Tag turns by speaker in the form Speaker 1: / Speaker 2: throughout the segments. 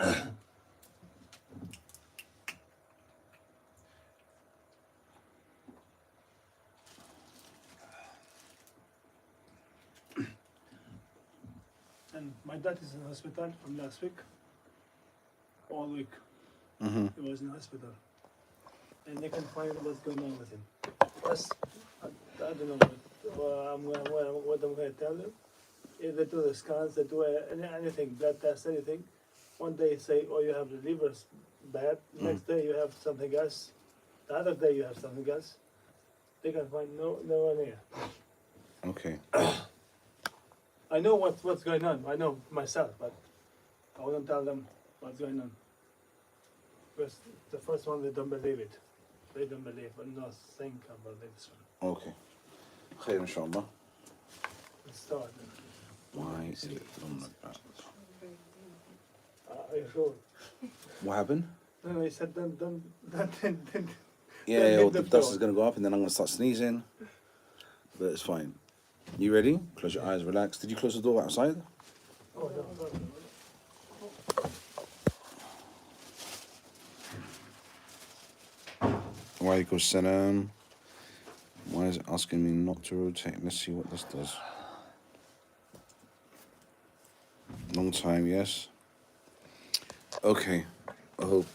Speaker 1: And my dad is in the hospital from last week, all week. He was in the hospital, and they can find what's going on with him. That's, I don't know what I'm going to tell them. If they do the scans, they do anything, blood test, anything. One day say, oh, you have the liver's bad. Next day you have something else. The other day you have something else. They can find no one here.
Speaker 2: Okay.
Speaker 1: I know what's going on. I know myself, but I wouldn't tell them what's going on. Because the first one, they don't believe it. They don't believe, but no think about this one.
Speaker 2: Okay. خير إن شاء الله.
Speaker 1: Let's start.
Speaker 2: Why is it on the back?
Speaker 1: Are you sure?
Speaker 2: What happened?
Speaker 1: No, he said don't.
Speaker 2: Yeah, well, the dust is going to go up and then I'm going to start sneezing. But it's fine. You ready? Close your eyes, relax. Did you close the door outside?
Speaker 1: Oh, no.
Speaker 2: Walaikum salam. Why is it asking me not to rotate? Let's see what this does. Long time, yes. Okay, I hope.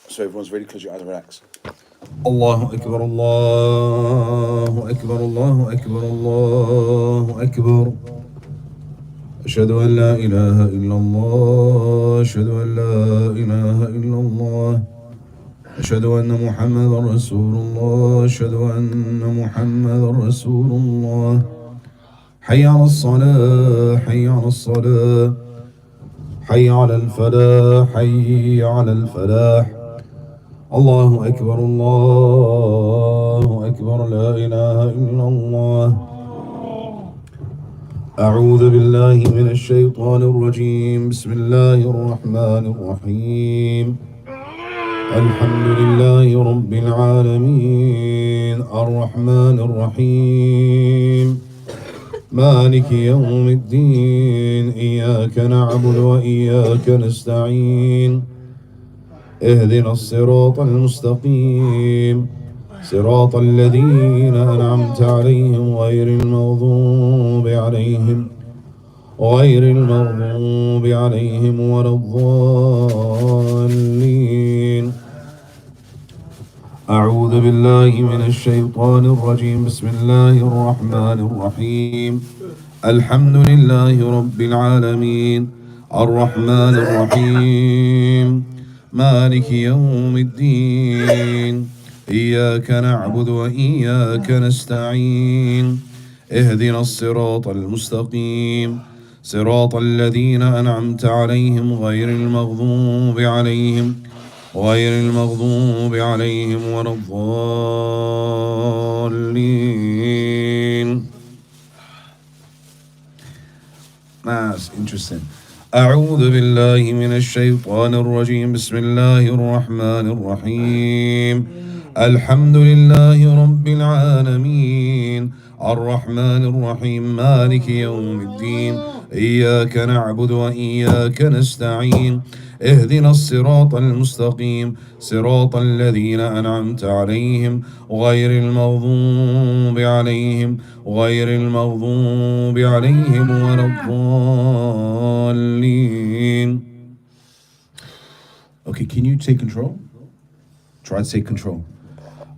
Speaker 2: So everyone's ready, close your eyes and relax. Allahu Akbar, Allahu Akbar, Allahu Akbar, Allahu Akbar. أشهد أن لا إله إلا الله أشهد أن لا إله إلا الله أشهد أن محمد رسول الله أشهد أن محمد رسول الله حي على الصلاة حي على الصلاة حي على الفلاح حي على الفلاح الله أكبر الله أكبر لا إله إلا الله أعوذ بالله من الشيطان الرجيم بسم الله الرحمن الرحيم الحمد لله رب العالمين الرحمن الرحيم مالك يوم الدين إياك نعبد وإياك نستعين اهدنا الصراط المستقيم صراط الذين أنعمت عليهم غير المغضوب عليهم ولا الضالين أعوذ بالله من الشيطان الرجيم بسم الله الرحمن الرحيم الحمد لله رب العالمين الرحمن الرحيم مالك يوم الدين إياك نعبد وإياك نستعين اهدنا الصراط المستقيم صراط الذين أنعمت عليهم غير المغضوب عليهم ولا الضالين. That's interesting. أعوذ بالله من الشيطان الرجيم بسم الله الرحمن الرحيم الحمد لله رب العالمين الرحمن الرحيم مالك يوم الدين إياك نعبد وإياك نستعين اهدنا الصراط المستقيم صراط الذين أنعمت عليهم غير المغضوب عليهم ولا الضالين. Okay, can you take control? Try to take control.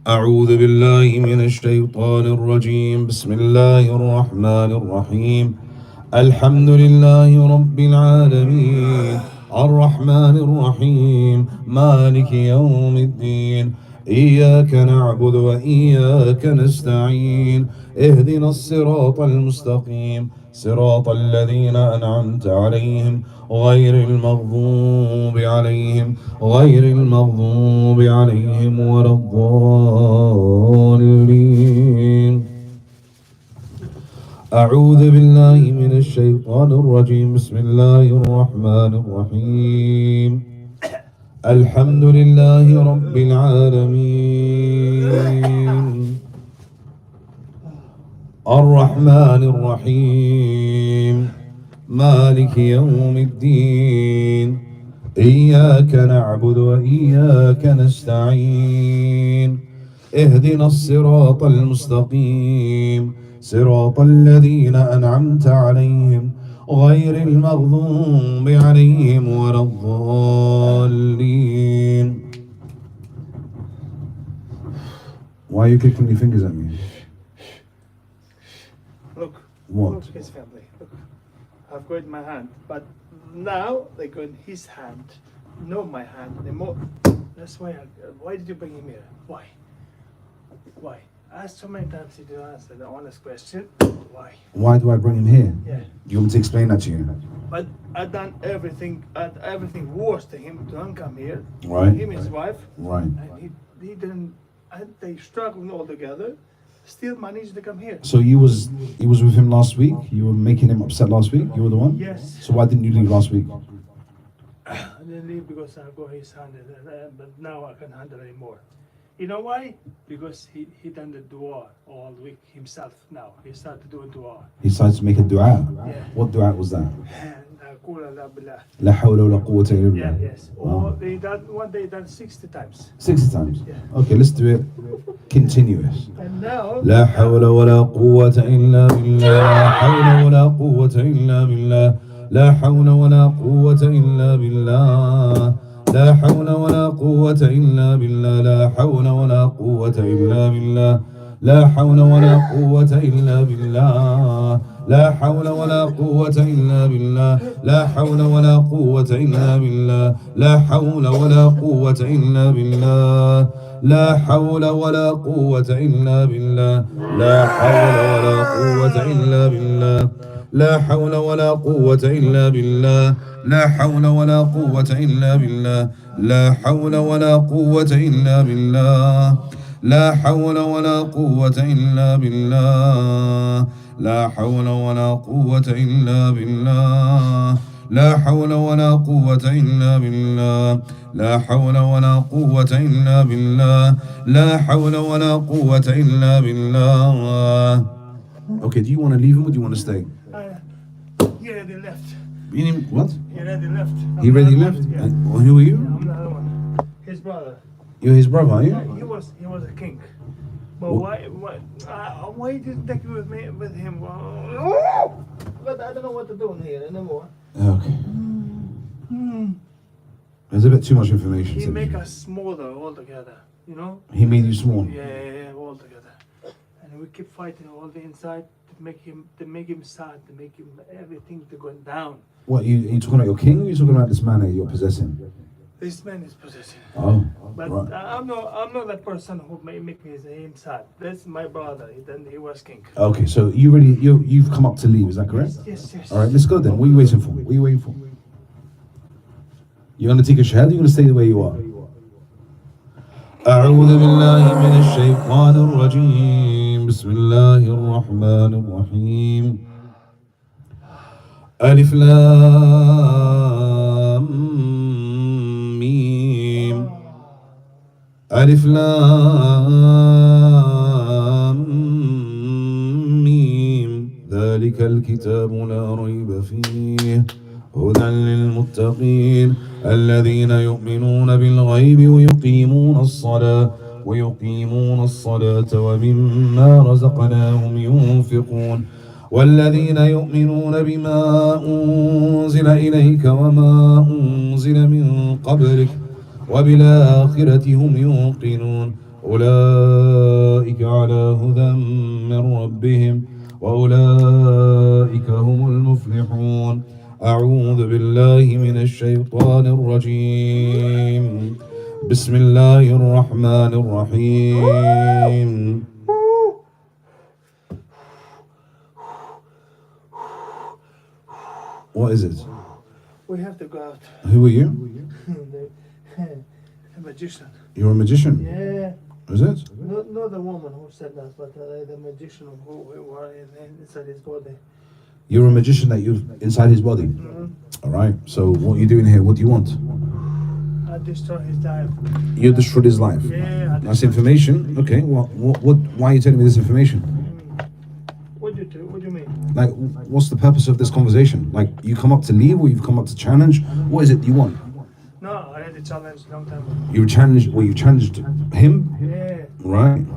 Speaker 2: أعوذ بالله من الشيطان الرجيم بسم الله الرحمن الرحيم الحمد لله رب العالمين الرحمن الرحيم مالك يوم الدين إياك نعبد وإياك نستعين اهدنا الصراط المستقيم صراط الذين أنعمت عليهم غير المغضوب عليهم ولا الضالين. أعوذ بالله من الشيطان الرجيم بسم الله الرحمن الرحيم الحمد لله رب العالمين الرحمن الرحيم مالك يوم الدين إياك نعبد وإياك نستعين اهدنا الصراط المستقيم صراط الذين أنعمت عليهم غير المغضوب عليهم ولا الضالين. Why are you clicking your fingers at me?
Speaker 1: Look.
Speaker 2: What?
Speaker 1: Look his family. Look. I've got my hand, but now they go in his hand, not my hand anymore. That's why. Why did you bring him here? Why? Why? I asked so many times he didn't answer the honest question. Why?
Speaker 2: Why do I bring him here?
Speaker 1: Yeah.
Speaker 2: Do you want me to explain that to you?
Speaker 1: But I done everything worse to him to not come here.
Speaker 2: Right.
Speaker 1: Him and his wife.
Speaker 2: Right.
Speaker 1: And he didn't. And they struggled all together. Still managed to come here.
Speaker 2: So you was with him last week? You were making him upset last week? You were the one?
Speaker 1: Yes.
Speaker 2: So why didn't you leave last week?
Speaker 1: I didn't leave because I got his hand, but now I can't handle anymore. You know why? Because he done the dua all week himself now. He started doing dua.
Speaker 2: He decided to make a dua.
Speaker 1: Yeah.
Speaker 2: What dua was that?
Speaker 1: 𝗙𝗢𝗡𝗡𝗘𝗧
Speaker 2: La hawla wa la quwwata illa
Speaker 1: Yeah,
Speaker 2: billah.
Speaker 1: yes. Or they done one day done 60 times.
Speaker 2: 60 times.
Speaker 1: Yeah.
Speaker 2: Okay, let's do it continuous.
Speaker 1: And now
Speaker 2: لا حول ولا قوة إلا بالله لا حول ولا قوة إلا بالله لا حول ولا قوة إلا بالله لا حول ولا قوة إلا بالله لا حول ولا قوة إلا بالله لا حول ولا قوة إلا بالله لا حول ولا قوة إلا بالله لا حول ولا قوة إلا بالله لا حول ولا قوة إلا بالله لا حول ولا قوة إلا بالله لا حول ولا قوة إلا بالله لا حول ولا قوة إلا بالله لا حول ولا قوة إلا بالله لا حول ولا قوة إلا بالله لا حول ولا قوة إلا بالله لا حول ولا قوة إلا بالله لا حول ولا قوة إلا بالله لا حول ولا قوة إلا بالله. Okay, do you want to leave him or do you want to stay?
Speaker 1: he already left.
Speaker 2: You need, what?
Speaker 1: He already left.
Speaker 2: He already left?
Speaker 1: Yeah.
Speaker 2: Well, who are you?
Speaker 1: I'm the other one. His brother.
Speaker 2: You're his brother, are you?
Speaker 1: Yeah, he was a king. But why did you take me with him? But I don't know what to do here anymore.
Speaker 2: Okay. There's a bit too much information.
Speaker 1: He
Speaker 2: to
Speaker 1: make
Speaker 2: me.
Speaker 1: us smaller altogether, you know?
Speaker 2: He made you small.
Speaker 1: Yeah, all together. And we keep fighting all the inside to make him sad, to make him everything to go down.
Speaker 2: What, you talking about your king or you talking about this man that you're possessing?
Speaker 1: This man is possessing.
Speaker 2: Oh,
Speaker 1: But
Speaker 2: right.
Speaker 1: I'm not that person who may make him sad. That's my brother. He was king.
Speaker 2: Okay, so you've come up to leave, is that correct?
Speaker 1: Yes.
Speaker 2: All right, let's go then. What are you waiting for? What are you waiting for? You're going to take a shahada or you're going to stay the way you are? أعوذ بالله من الشيطان الرجيم بسم الله الرحمن الرحيم ألف لام ميم ألف لام ميم ذلك الكتاب لا ريب فيه هدى للمتقين الذين يؤمنون بالغيب ويقيمون الصلاة ومما رزقناهم ينفقون والذين يؤمنون بما أنزل إليك وما أنزل من قبلك وبالآخرة هم يوقنون أولئك على هدى من ربهم وأولئك هم المفلحون. أعوذ بالله من الشيطان الرجيم بسم الله الرحمن الرحيم. What is it?
Speaker 1: We have to go out.
Speaker 2: Who are you?
Speaker 1: A magician.
Speaker 2: You're a magician?
Speaker 1: Yeah.
Speaker 2: Is it?
Speaker 1: Not the woman who said that, but the magician who were inside his body.
Speaker 2: You're a magician that you've inside his body? All right, so what are you doing here? What do you want?
Speaker 1: I destroyed his life.
Speaker 2: You destroyed his life?
Speaker 1: Yeah.
Speaker 2: That's information. Okay, why are you telling me this information?
Speaker 1: What you What do you mean?
Speaker 2: Like, what's the purpose of this conversation? Like, you come up to leave or you've come up to challenge? What is it you want?
Speaker 1: No, I had a challenge long time ago.
Speaker 2: You challenged him?
Speaker 1: Yeah.
Speaker 2: Right.
Speaker 1: And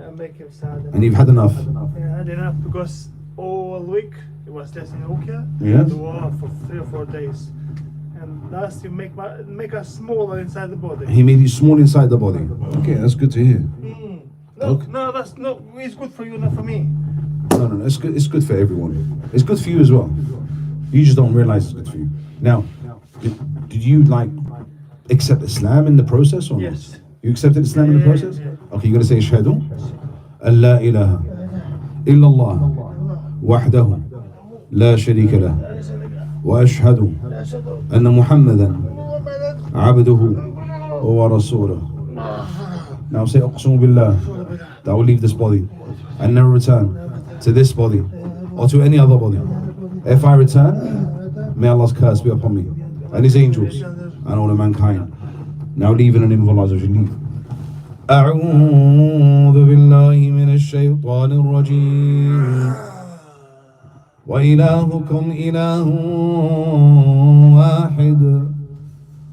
Speaker 1: I make him sad.
Speaker 2: And you've had enough?
Speaker 1: Yeah, I had enough because all week it was testing Ruqya.
Speaker 2: Yeah.
Speaker 1: To war for 3 or 4 days. And last you make us smaller inside the body.
Speaker 2: He made you small inside the body. Okay, that's good to hear.
Speaker 1: No,
Speaker 2: Okay.
Speaker 1: no, it's good for you, not for me.
Speaker 2: No, it's good. It's good for everyone. It's good for you as well. You just don't realize it's good for you. Now, did you like accept Islam in the process or not?
Speaker 1: Yes.
Speaker 2: You accepted Islam in the process?
Speaker 1: Yeah.
Speaker 2: Okay, you're gonna say اشهد أن لا إله إلا الله وحده لا شريك له وأشهد أن محمدا عبده ورسوله. Now say أقسم بالله that I will leave this body and never return to this body or to any other body. If I return, may Allah's curse be upon me and His angels and all of mankind. Now leaving an name of Allah. Leave. أعوذ بالله من الشيطان الرجيم وإلهكم إله واحد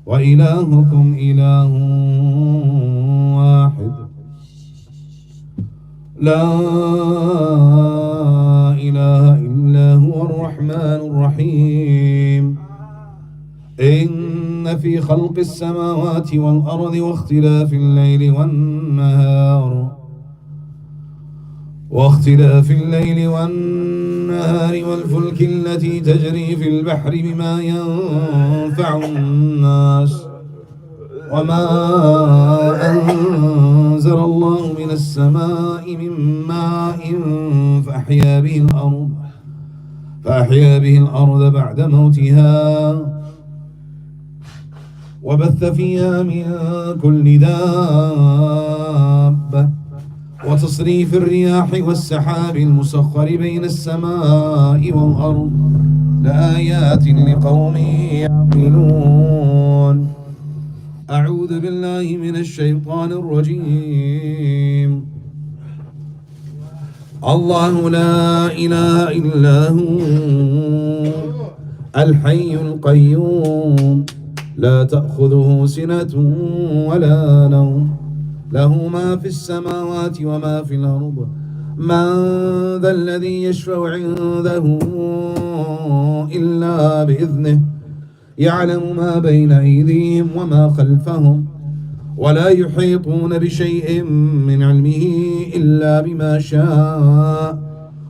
Speaker 2: وإلهكم إله واحد لا إله إلا هو الرحمن الرحيم إن في خلق السماوات والأرض واختلاف الليل والنهار والفلك التي تجري في البحر بما ينفع الناس وما أنزل الله من السماء من ماء فأحيا به الأرض بعد موتها وبث فيها من كل دابة وتصريف الرياح والسحاب المسخر بين السماء والأرض لآيات لقوم يعقلون. أعوذ بالله من الشيطان الرجيم. الله لا إله إلا هو الحي القيوم لا تأخذه سنة ولا نوم له ما في السماوات وما في الأرض من ذا الذي يشفع عنده إلا بإذنه يعلم ما بين أيديهم وما خلفهم ولا يحيطون بشيء من علمه إلا بما شاء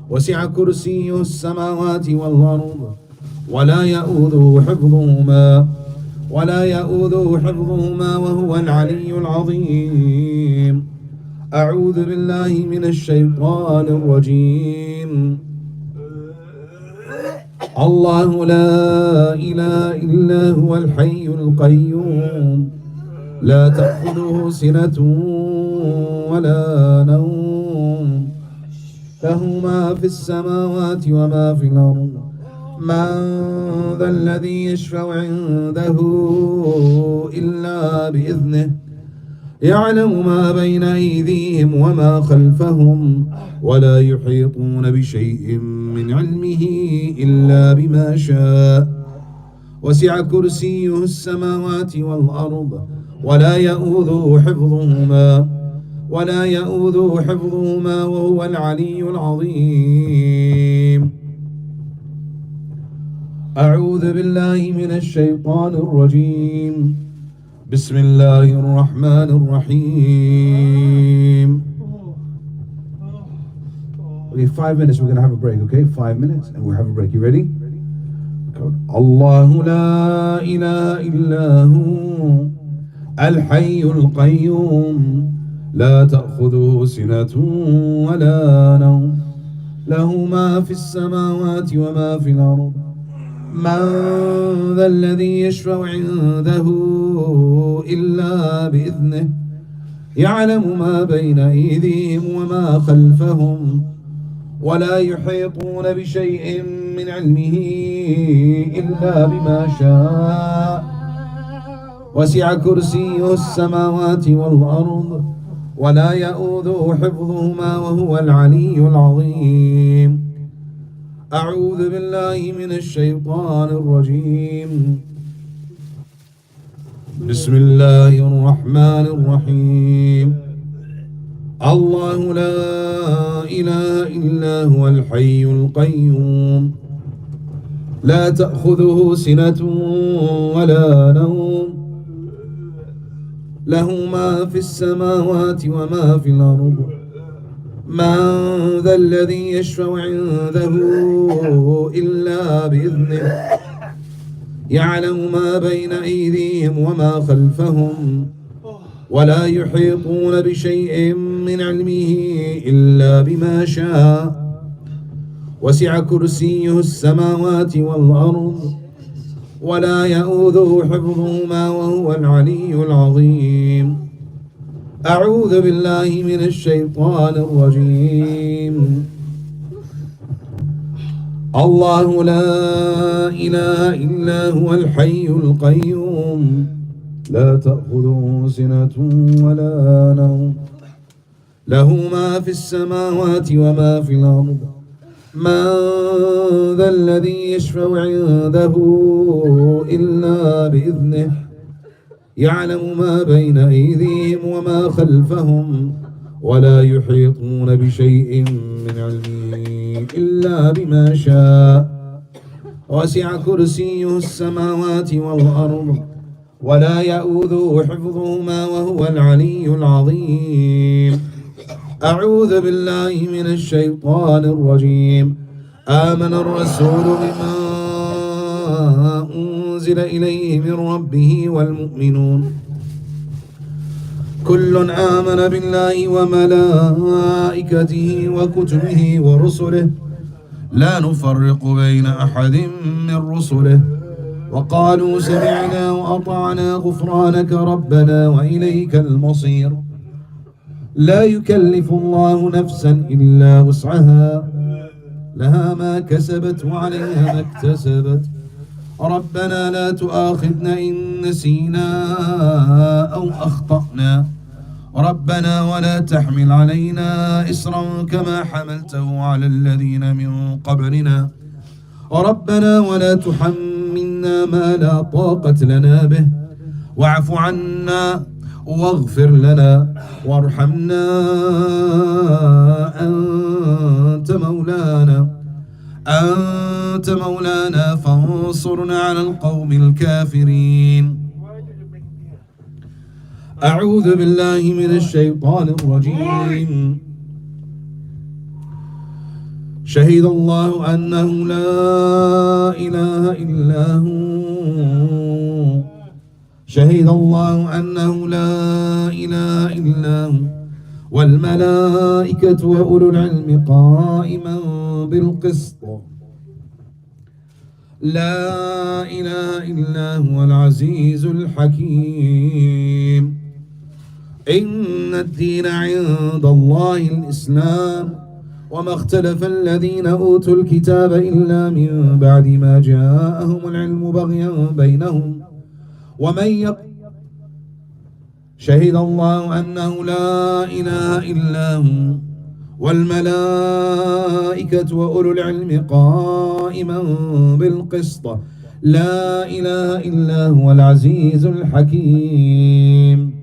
Speaker 2: وسع كرسيه السماوات والأرض ولا يؤوده حفظهما وهو العلي العظيم. أعوذ بالله من الشيطان الرجيم. الله لا إله إلا هو الحي القيوم لا تأخذه سنة ولا نوم له ما في السماوات وما في الأرض من ذا الذي يشفع عنده إلا بإذنه يعلم ما بين أيديهم وما خلفهم ولا يحيطون بشيء من علمه إلا بما شاء وسع كرسيه السماوات والأرض ولا يؤوده حفظهما وهو العلي العظيم. أعوذ بالله من الشيطان الرجيم. بسم الله الرحمن الرحيم. Okay, 5 minutes, we're going to have a break, okay? 5 minutes and we'll have a break. You ready? الله لا إله إلا هو الحي القيوم لا تأخذه سنة ولا نوم له ما في السماوات وما في الأرض من ذا الذي يشفع عنده إلا بإذنه يعلم ما بين أيديهم وما خلفهم ولا يحيطون بشيء من علمه إلا بما شاء وسع كرسيه السماوات والأرض ولا يؤوده حفظهما وهو العلي العظيم. أعوذ بالله من الشيطان الرجيم. بسم الله الرحمن الرحيم. الله لا إله إلا هو الحي القيوم لا تأخذه سنة ولا نوم له ما في السماوات وما في الأرض من ذا الذي يشفع عنده إلا بإذنه يعلم ما بين أيديهم وما خلفهم ولا يحيطون بشيء من علمه إلا بما شاء وسع كرسيه السماوات والأرض ولا يؤوده حفظهما وهو العلي العظيم. أعوذ بالله من الشيطان الرجيم. الله لا إله إلا هو الحي القيوم لا تأخذه سنة ولا نوم له ما في السماوات وما في الأرض من ذا الذي يشفع عنده إلا بإذنه يعلم ما بين أيديهم وما خلفهم ولا يحيطون بشيء من علمه إلا بما شاء وسع كرسيه السماوات والأرض ولا يؤوده حفظهما وهو العلي العظيم. أعوذ بالله من الشيطان الرجيم. آمن الرسول بما أنزل إليه من ربه والمؤمنون كل آمن بالله وملائكته وكتبه ورسله لا نفرق بين أحد من رسله وقالوا سمعنا وأطعنا غفرانك ربنا وإليك المصير. لا يكلف الله نفسا إلا وسعها لها ما كسبت وعليها ما اكتسبت. ربنا لا تؤاخذنا إن نسينا أو أخطأنا ربنا ولا تحمل علينا إصرا كما حملته على الذين من قبلنا ربنا ولا تحملنا ما لا طاقة لنا به واعف عنا واغفر لنا وارحمنا أنت مولانا فانصرنا على القوم الكافرين. أعوذ بالله من الشيطان الرجيم. شهد الله أنه لا إله إلا هو شهد الله أنه لا إله إلا هو والملائكة وأولو العلم قائما بالقسط لا إله إلا هو العزيز الحكيم. إن الدين عند الله الإسلام وما اختلف الذين أوتوا الكتاب إلا من بعد ما جاءهم العلم بغيا بينهم شهد الله أنه لا إله إلا هو والملائكة وأولو العلم قائما بالقسط لا إله إلا هو العزيز الحكيم.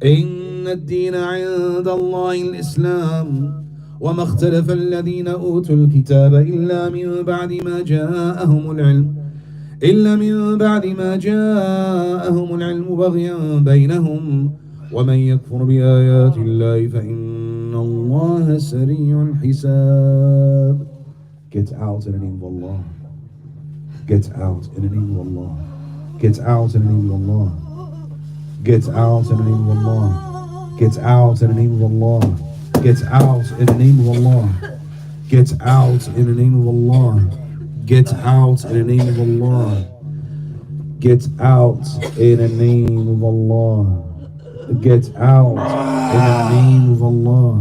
Speaker 2: إن الدين عند الله الإسلام وما اختلف الذين أوتوا الكتاب إلا من بعد ما جاءهم العلم بغيا بينهم ومن يكفر بآيات الله فإن الله سريع الحساب. Get out in the name of Allah. Get out in the name of Allah. Get out in the name of Allah. Get out in the name of Allah. Get out in the name of Allah. Get out in the name of Allah. Get out in the name of Allah. Get out in the name of Allah. Get out in the name of Allah. Get out in the name of Allah.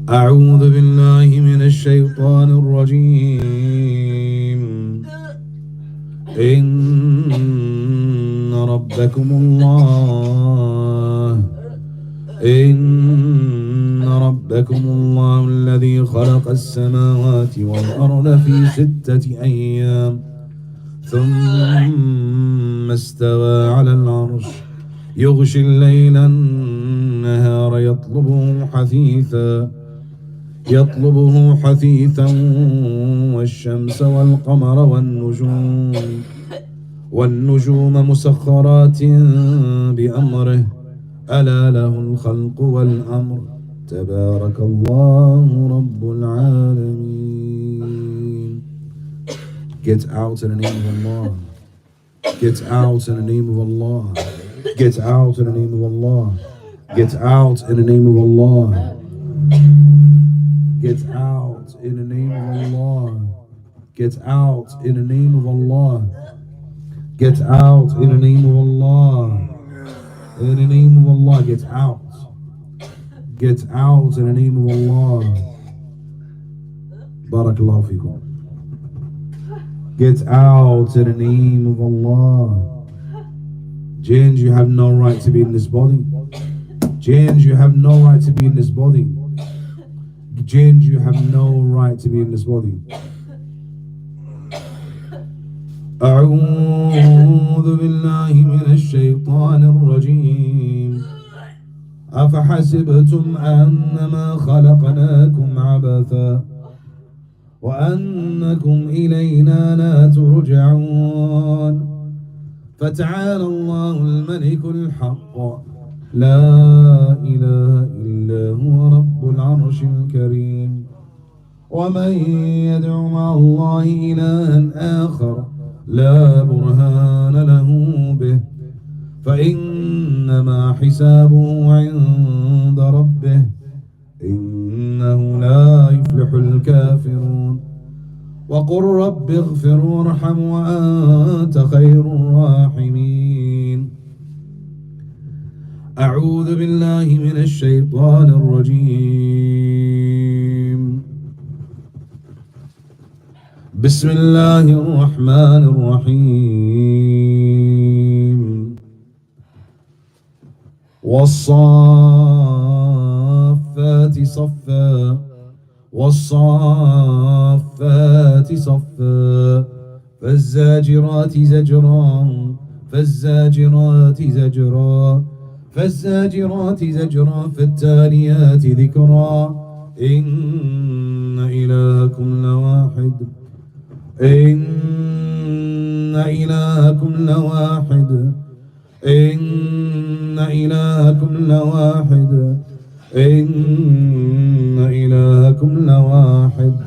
Speaker 2: أعوذ بالله من الشيطان الرجيم. إن ربكم الله ربكم الله الذي خلق السماوات والأرض في 6 أيام ثم استوى على العرش يغشي الليل النهار يطلبه حثيثا والشمس والقمر والنجوم مسخرات بأمره ألا له الخلق والأمر تبارك الله رب العالمين. Get out in the name of Allah. Get out in the name of Allah. Get out in the name of Allah. Get out in the name of Allah. Get out in the name of Allah. Get out in the name of Allah. Get out in the name of Allah. In the name of Allah, get out. Get out in the name of Allah. Barakallahu feekum. Get out in the name of Allah. Jinns, you have no right to be in this body. Jinns, you have no right to be in this body. Jinns, you have no right to be in this body. أعوذ بالله من الشيطان الرجيم أفحسبتم أنما خلقناكم عبثا وأنكم إلينا لا ترجعون فتعالى الله الملك الحق لا إله إلا هو رب العرش الكريم ومن يدع مع الله إلها آخر لا برهان له به فإنما حسابه عند ربه إنه لا يفلح الكافرون وقل رب اغفر وارحم وأنت خير الراحمين. أعوذ بالله من الشيطان الرجيم. بسم الله الرحمن الرحيم. والصافات صفا والصافات صفا فالزاجرات زجرا فالزاجرات زجرا فالزاجرات زجرا فالتاليات ذكرا إن إلهكم لواحد إن إلهكم لواحد إن إلهكم لواحد إن إلهكم لواحد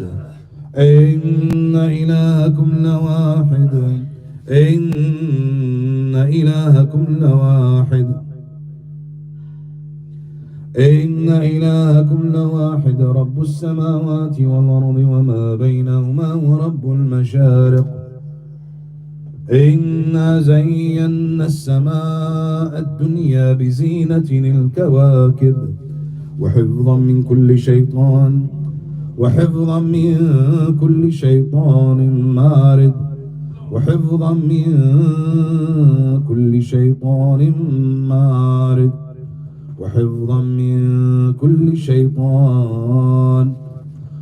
Speaker 2: إن إلهكم لواحد إن إلهكم لواحد إن إلهكم لواحد رب السماوات والأرض وما بينهما ورب المشارق إنا زينا السماء الدنيا بزينة الكواكب وحفظا من كل شيطان وحفظا من كل شيطان مارد وحفظا من كل شيطان مارد وحفظا من كل شيطان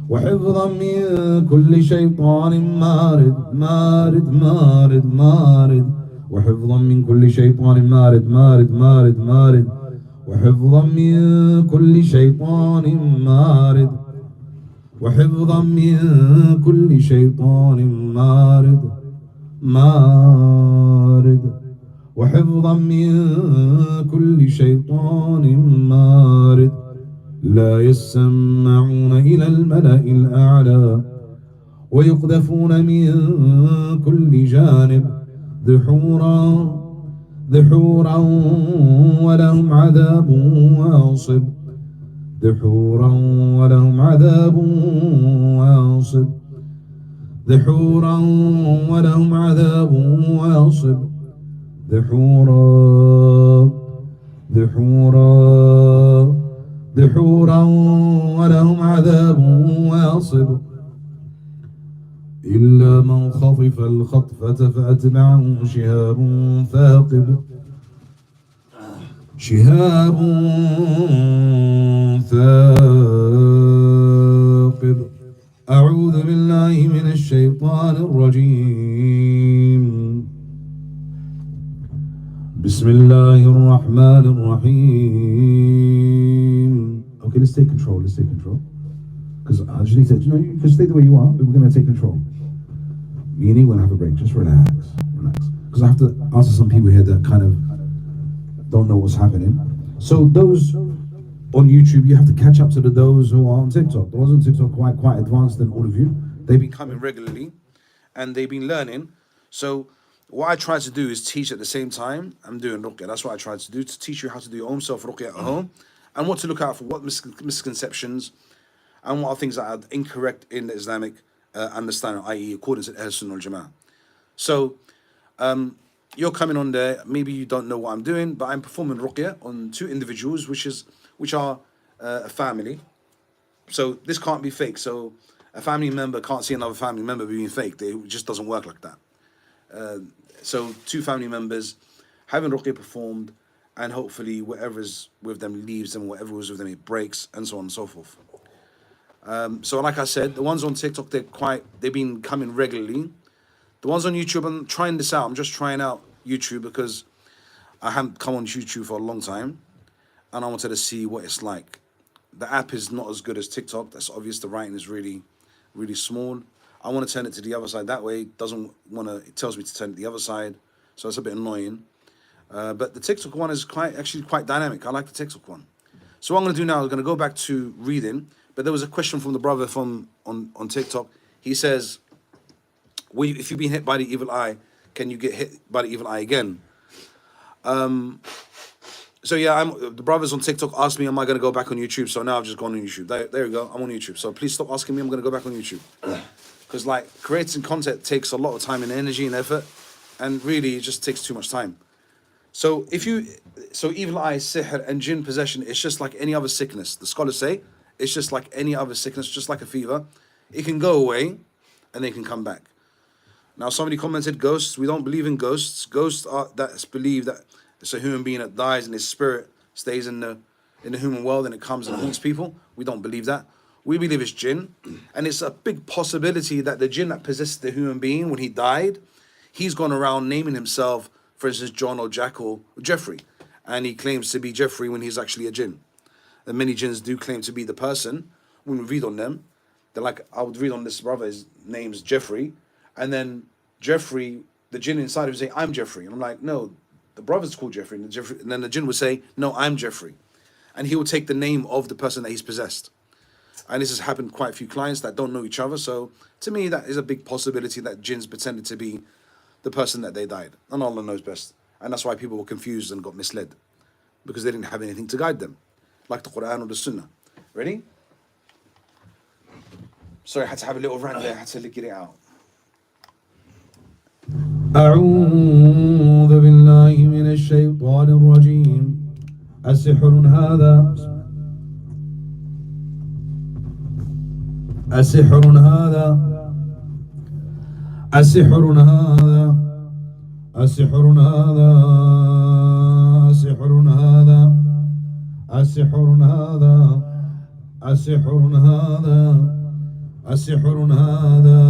Speaker 2: وحفظا من كل شيطان مارد مارد مارد مارد وحفظا من كل شيطان مارد مارد مارد مارد وحفظا من كل شيطان مارد وحفظا من كل شيطان مارد مارد وحفظا من كل شيطان مارد لا يسمعون إلى الملأ الأعلى ويقذفون من كل جانب دحورا دحورا ولهم عذاب واصب دحورا ولهم عذاب واصب دحورا ولهم عذاب واصب دحورا دحورا دحورا ولهم عذاب واصب إلا من خطف الخطفة فأتبعه شهاب ثاقب شهاب ثاقب أعوذ بالله من الشيطان الرجيم بسم الله الرحمن الرحيم. Okay, let's take control. Because I just need to, you can stay the way you are, but we're going to take control. Meaning, we're going to have a break. Just relax. Because I have to answer some people here that kind of don't know what's happening. So those on YouTube, you have to catch up to those who are on TikTok. The ones on TikTok are quite advanced than all of you. They've been coming regularly, and they've been learning. So what I try to do is teach at the same time I'm doing ruqya. That's what I try to do, to teach you how to do your own self-ruqya at home, and what to look out for, what misconceptions, and what are things that are incorrect in the Islamic understanding, i.e. according to Ahl Sunnah wal Jama'ah. So you're coming on there, maybe you don't know what I'm doing, but I'm performing ruqya on two individuals, which are a family. So this can't be fake. So a family member can't see another family member being fake. It just doesn't work like that. So two family members having ruqya performed, and hopefully whatever's with them leaves them, whatever was with them it breaks, and so on and so forth. So like I said, the ones on TikTok, they've been coming regularly. The ones on YouTube, I'm trying this out. I'm just trying out YouTube because I haven't come on YouTube for a long time, and I wanted to see what it's like. The app is not as good as TikTok. That's obvious. The writing is really, really small. I want to turn it to the other side. That way, it tells me to turn it to the other side. So it's a bit annoying. But the TikTok one is actually quite dynamic. I like the TikTok one. So what I'm going to do now is going to go back to reading. But there was a question from the brother on TikTok. He says, if you've been hit by the evil eye, can you get hit by the evil eye again? So yeah, the brothers on TikTok asked me, am I going to go back on YouTube? So now I've just gone on YouTube. There we go. I'm on YouTube. So please stop asking me. I'm going to go back on YouTube. Because creating content takes a lot of time and energy and effort. And really, it just takes too much time. So evil eye, sihr, and jinn possession, it's just like any other sickness. The scholars say it's just like any other sickness, just like a fever. It can go away and they can come back. Now, somebody commented, ghosts. We don't believe in ghosts. Ghosts are that's believed that it's a human being that dies and his spirit stays in the human world and it comes and haunts people. We don't believe that. We believe it's jinn. And it's a big possibility that the jinn that possessed the human being when he died, he's gone around naming himself, for instance, John or Jack or Jeffrey. And he claims to be Jeffrey when he's actually a jinn. And many jinns do claim to be the person. When we read on them, they're like, I would read on this brother, his name's Jeffrey. And then Jeffrey, the jinn inside would say, I'm Jeffrey. And I'm like, no, the brother's called Jeffrey. And then the jinn would say, no, I'm Jeffrey. And he will take the name of the person that he's possessed. And this has happened to quite a few clients that don't know each other. So to me, that is a big possibility that jinns pretended to be the person that they died. And Allah knows best. And that's why people were confused and got misled. Because they didn't have anything to guide them. Like the Qur'an or the Sunnah. Ready? Sorry, I had to have a little rant there. I had to get it out. أعوذ بالله من الشيطان الرجيم أسحر هذا أسحر هذا أسحر هذا أسحر هذا أسحر هذا أسحر هذا أسحر هذا أسحر هذا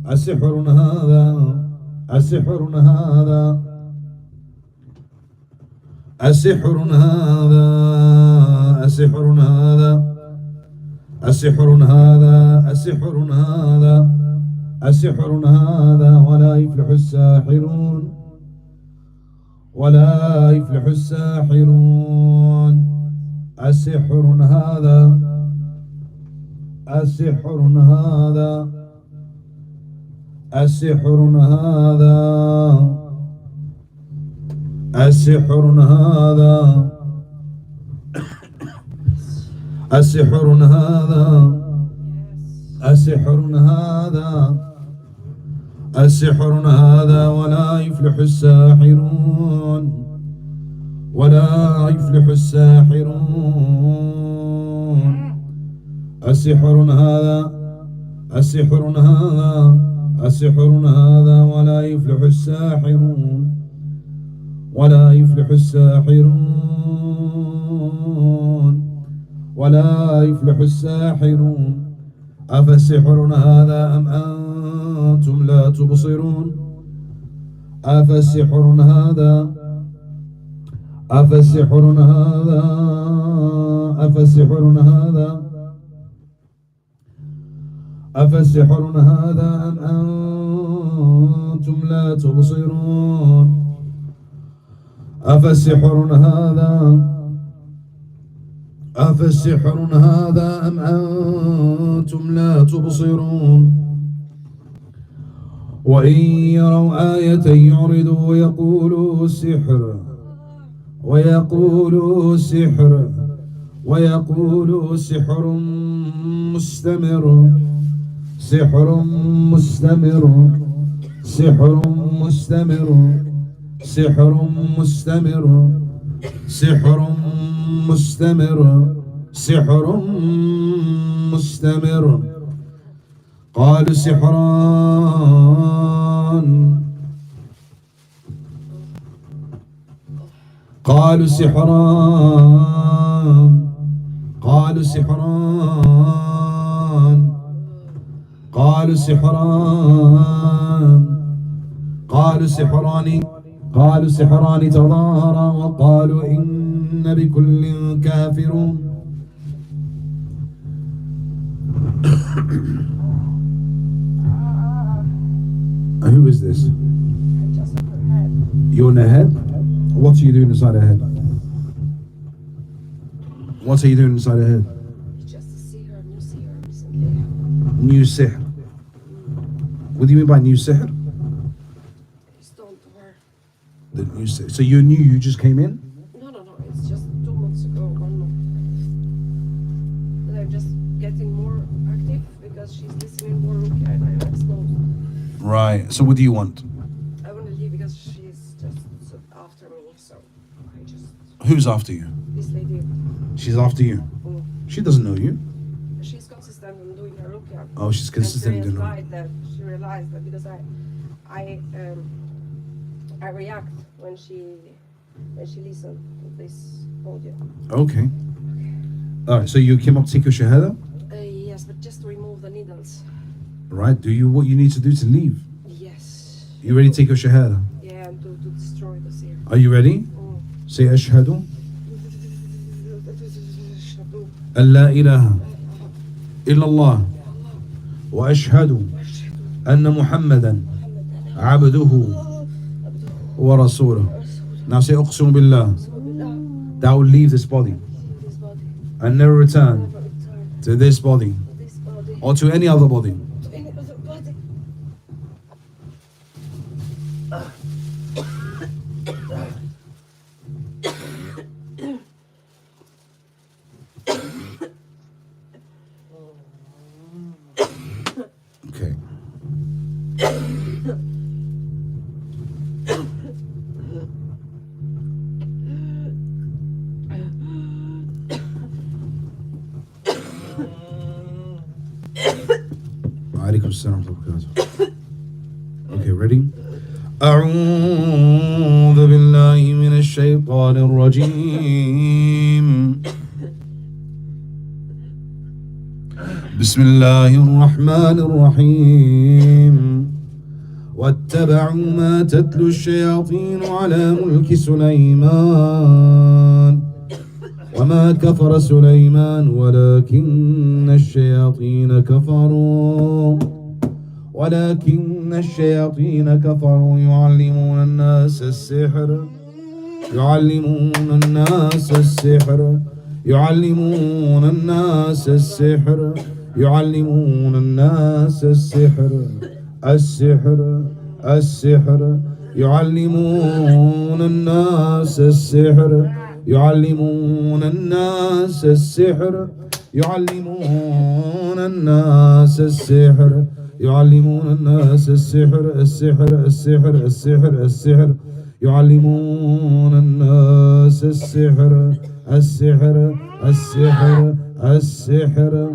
Speaker 2: أسحر هذا أسحر هذا أسحر هذا أسحر هذا أسحر هذا أسحر هذا أسحر هذا ولا يفلح الساحرون ولا يفلح الساحرون أسحر هذا أسحر هذا أسحر هذا أسحر هذا أسحر هذا أسحر هذا أسحر هذا ولا يفلح الساحرون ولا يفلح الساحرون أسحر هذا أسحر هذا أسحر هذا ولا يفلح الساحرون ولا يفلح الساحرون ولا يفلح الساحرون أفسحر هذا أم أنتم لا تبصرون أفسحر هذا أفسحر هذا أفسحر هذا أفسحر هذا أم أنتم لا تبصرون أفسحر هذا أفسحر هذا أم أنتم لا تبصرون وإن يروا آية يعرضوا ويقولوا سحر ويقولوا سحر ويقولوا سحر مستمر سحر مستمر سحر مستمر سحر مستمر سحر مستمر سحر مستمر قالوا سحران قالوا سحران قالوا سحران قالوا سحران قالوا سحران قالوا سحران تظاهرا وقالوا إن بكل كافرون. Who is this?
Speaker 3: Just her head.
Speaker 2: You're in her head? What are you doing inside her head? What are you doing inside her head?
Speaker 3: Just to see her, new see her recently.
Speaker 2: New sihr. What do you mean by new sihr?
Speaker 3: Stoned her.
Speaker 2: The new sihr. So you knew you just came in?
Speaker 3: No, it's just 2 months ago, 1 month. And I'm just getting more active because she's listening more Ruqya and I'm exposed.
Speaker 2: Right. So what do you want?
Speaker 3: I want to leave because she's just after me, so I just...
Speaker 2: Who's after you?
Speaker 3: This lady,
Speaker 2: She's after you. She doesn't know you.
Speaker 3: she's consistent in doing her Ruqya.
Speaker 2: Oh, she's consistent in
Speaker 3: and
Speaker 2: doing it.
Speaker 3: she realized that because I react when she listens to this audio.
Speaker 2: Okay. Alright, so you came up to take your shahada?
Speaker 3: Yes, but just to remove the needles.
Speaker 2: Right. Do you what you need to do to leave?
Speaker 3: Yes.
Speaker 2: You ready to take your shahada?
Speaker 3: Yeah, and to destroy the seer.
Speaker 2: Are you ready? Say ashhadu an la ilaha illallah wa ashhadu anna Muhammadan abduhu wa rasuluh. Now say uqsimu billah that will leave this body
Speaker 3: This body,
Speaker 2: and never return
Speaker 3: never return
Speaker 2: to this body
Speaker 3: to this body,
Speaker 2: or to any other body.
Speaker 3: to any other body.
Speaker 2: Okay. عليكم السلام ورحمة الله وبركاته. Okay, ready? أعوذ بالله من الشيطان الرجيم. بسم الله الرحمن الرحيم. واتبعوا ما تتلو الشياطين على ملك سليمان وما كفر سليمان ولكن الشياطين كفروا يعلمون الناس السحر يعلمون الناس السحر يعلمون الناس السحر يعلمون الناس السحر السحر السحر يعلمون الناس السحر يعلمون الناس السحر يعلمون الناس السحر يعلمون الناس السحر السحر السحر السحر السحر يعلمون الناس السحر السحر السحر السحر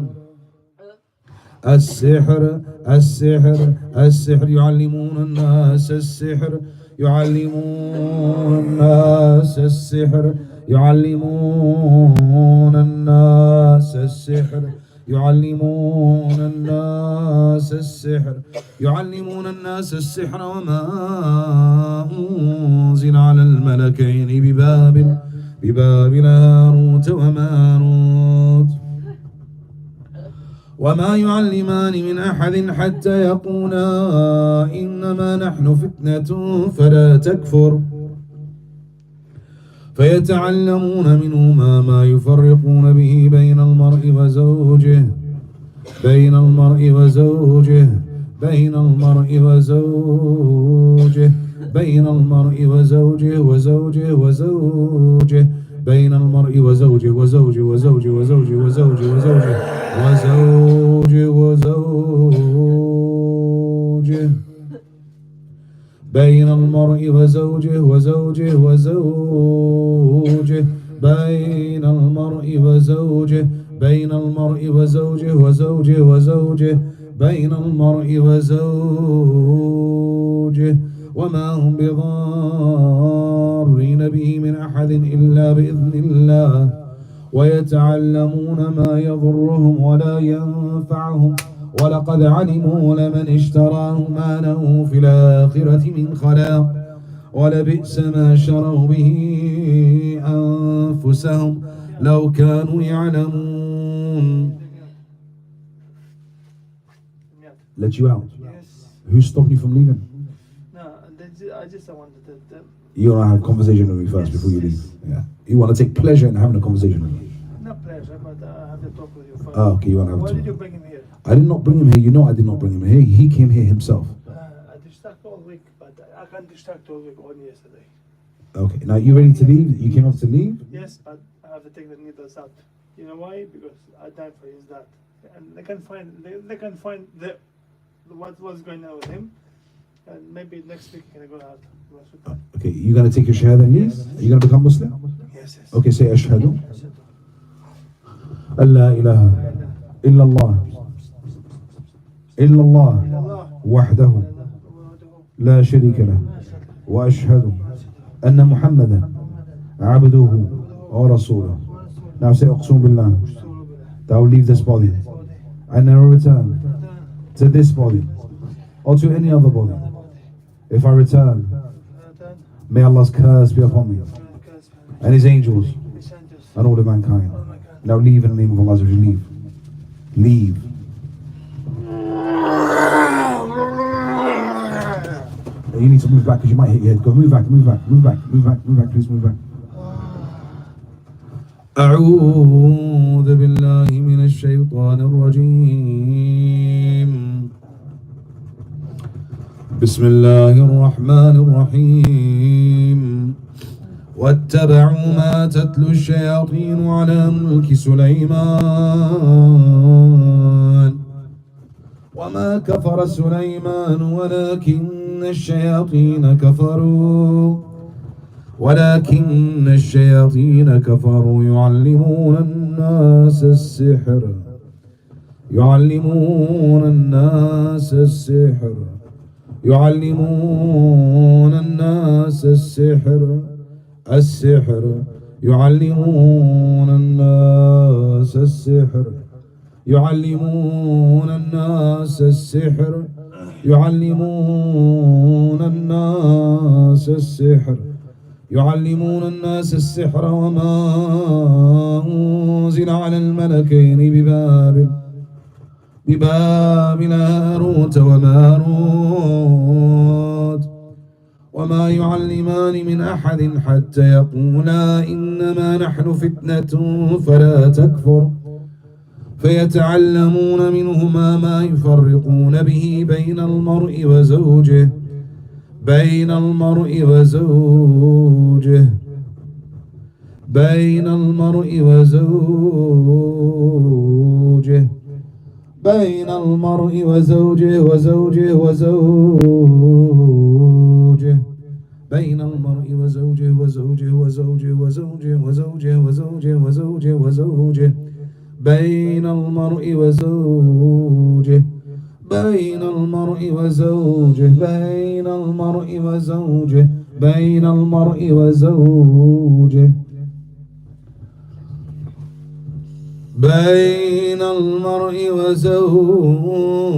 Speaker 2: السحر السحر السحر يعلمون الناس السحر يعلمون الناس السحر يعلمون الناس السحر يعلمون الناس السحر يعلمون الناس السحر وما أنزل على الملكين ببابل هاروت وماروت وما يعلمان من أحد حتى يقولا إنما نحن فتنة فلا تكفر فيتعلمون منهما ما يفرقون به بين المرء وزوجه بين المرء وزوجه بين المرء وزوجه بين المرء وزوجه وزوجه وزوجه بين المرء وزوجه وزوجه وزوجه وزوجه وزوجه وزوجه وزوجه وزوجه بين المرء وزوجه وزوجه وزوجه بين المرء وزوجه بين المرء وزوجه وزوجه وزوجه بين المرء وزوجه وما هم بضارين به من أحد إلا بإذن الله ويتعلمون ما يضرهم ولا ينفعهم ولقد علموا لمن اشتراه ما له في الآخرة من خلاق ولبئس ما شروا به أنفسهم لو كانوا يعلمون. Let you out?
Speaker 1: Yes.
Speaker 2: Who stopped you from leaving?
Speaker 1: No, I just wanted to.
Speaker 2: You want to have a conversation with me first
Speaker 1: Yes,
Speaker 2: before you leave?
Speaker 1: yes.
Speaker 2: Yeah. You want to take pleasure in having a conversation with me?
Speaker 1: Not pleasure, but I have to talk with you first.
Speaker 2: Oh, okay, you want to have a
Speaker 1: Why
Speaker 2: talk.
Speaker 1: did you bring him here?
Speaker 2: I did not bring him here. You know I did not bring him here. He came here himself.
Speaker 1: I distract all week, but I can't distract all week only yesterday.
Speaker 2: Okay. Now you ready to leave? You came up to leave?
Speaker 1: Yes, but I have to take the needles out. You know why? Because I died for his dad, and they can find what was going on with him, and maybe next week can go out.
Speaker 2: Okay. You gonna take your shahada then? Yes. Are you gonna become Muslim?
Speaker 1: Yes, yes.
Speaker 2: Okay. Say ashhadu an la ilaha illallah illallah wahdahu la sharika lah wa ashhadu anna Muhammadan abduhu wa rasuluh. Now say aqsum billah that I will leave this body and never return to this body or to any other body. If I return, may Allah's curse be upon me and His angels and all of mankind. Now leave in the name of Allah. Leave. Leave. You need to move back because you might hit your head. Go move back, move back, move back, move back, move back, please move back. أعوذ بالله من الشيطان الرجيم. بسم الله الرحمن الرحيم. واتبعوا ما تتلو الشياطين على ملك سليمان وما كفر سليمان ولكن الشياطين كفروا يعلمون الناس السحر يعلمون الناس السحر يعلمون الناس السحر يعلمون الناس السحر يعلمون الناس السحر يعلمون الناس السحر يعلمون الناس السحر وما أنزل على الملكين ببابل هاروت وماروت وما يعلمان من أحد حتى يقولا إنما نحن فتنة فلا تكفر فيتعلمون منهما ما يفرقون به بين المرء وزوجه بين المرء وزوجه بين المرء وزوجه بين المرء وزوجه وزوجه وزوجه بين المرء وزوجه وزوجه وزوجه وزوجه وزوجه وزوجه وزوجه وزوجه بين المرء وزوجه بين المرء وزوجه بين المرء وزوجه بين المرء وزوجه بين المرء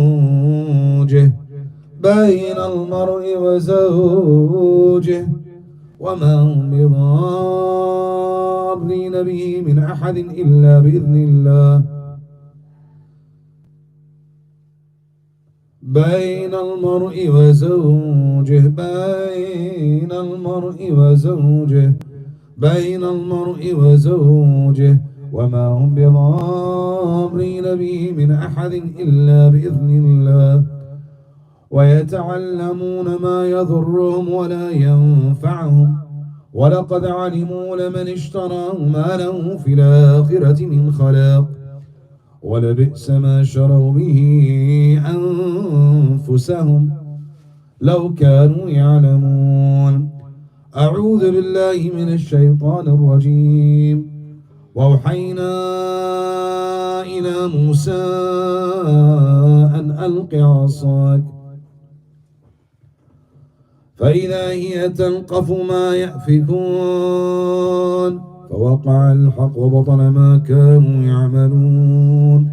Speaker 2: وزوجه بين المرء وزوجه وما هم بضارين به من أحد إلا بإذن الله بين المرء وزوجه بين المرء وزوجه بين المرء وزوجه وما هم بضارين به من أحد إلا بإذن الله ويتعلمون ما يضرهم ولا ينفعهم ولقد علموا لمن اشتراه ما له في الآخرة من خلاق ولبئس ما شروا به أنفسهم لو كانوا يعلمون أعوذ بالله من الشيطان الرجيم وأوحينا إلى موسى أن ألق عصاك فإذا هي تلقف ما يأفكون فوقع الحق وبطل ما كانوا يعملون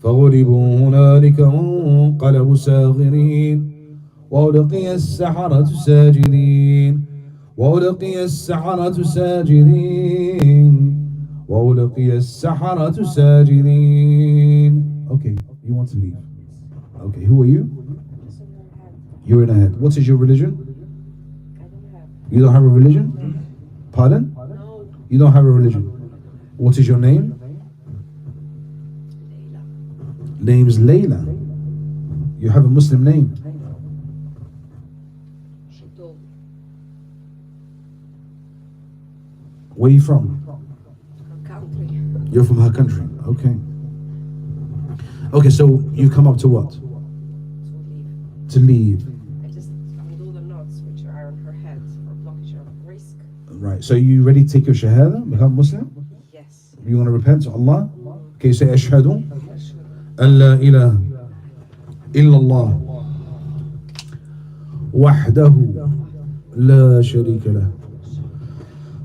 Speaker 2: فغلبوا هنالك وانقلبوا ساغرين وألقي السحرة ساجدين وألقي السحرة ساجدين وألقي السحرة ساجدين. Okay, you want to leave. Okay, who are you? You're in a head. What is your religion?
Speaker 3: I don't have.
Speaker 2: You don't have a religion? Pardon?
Speaker 3: No.
Speaker 2: You don't have a religion. What is your name?
Speaker 3: Layla.
Speaker 2: Name is Layla. You have a Muslim name.
Speaker 3: She told me.
Speaker 2: Where are you from?
Speaker 3: Her country.
Speaker 2: You're from her country. Okay. Okay, so you come up to what?
Speaker 3: To leave.
Speaker 2: To leave.
Speaker 3: I just undo the knots which are on her head for blockage of risk.
Speaker 2: Right. So you ready to take your shahada, become Muslim?
Speaker 3: Yes.
Speaker 2: You want to repent to Allah? Okay, say ashhadu an la ilaha illallah wahdahu la sharika lah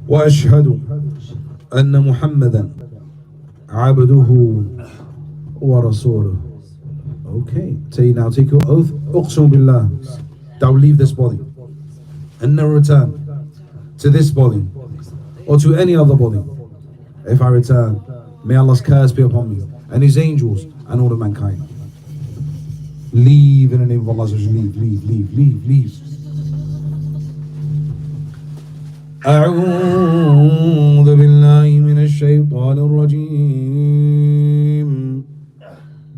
Speaker 2: wa ashhadu anna Muhammadan abduhu wa rasuluh. Okay, say now take your oath. Uqsum billah, that will leave this body and never return to this body or to any other body. If I return, may Allah's curse be upon me and His angels and all of mankind. Leave in the name of Allah. Leave, leave, leave, leave, leave. أعوذ بالله من الشيطان الرجيم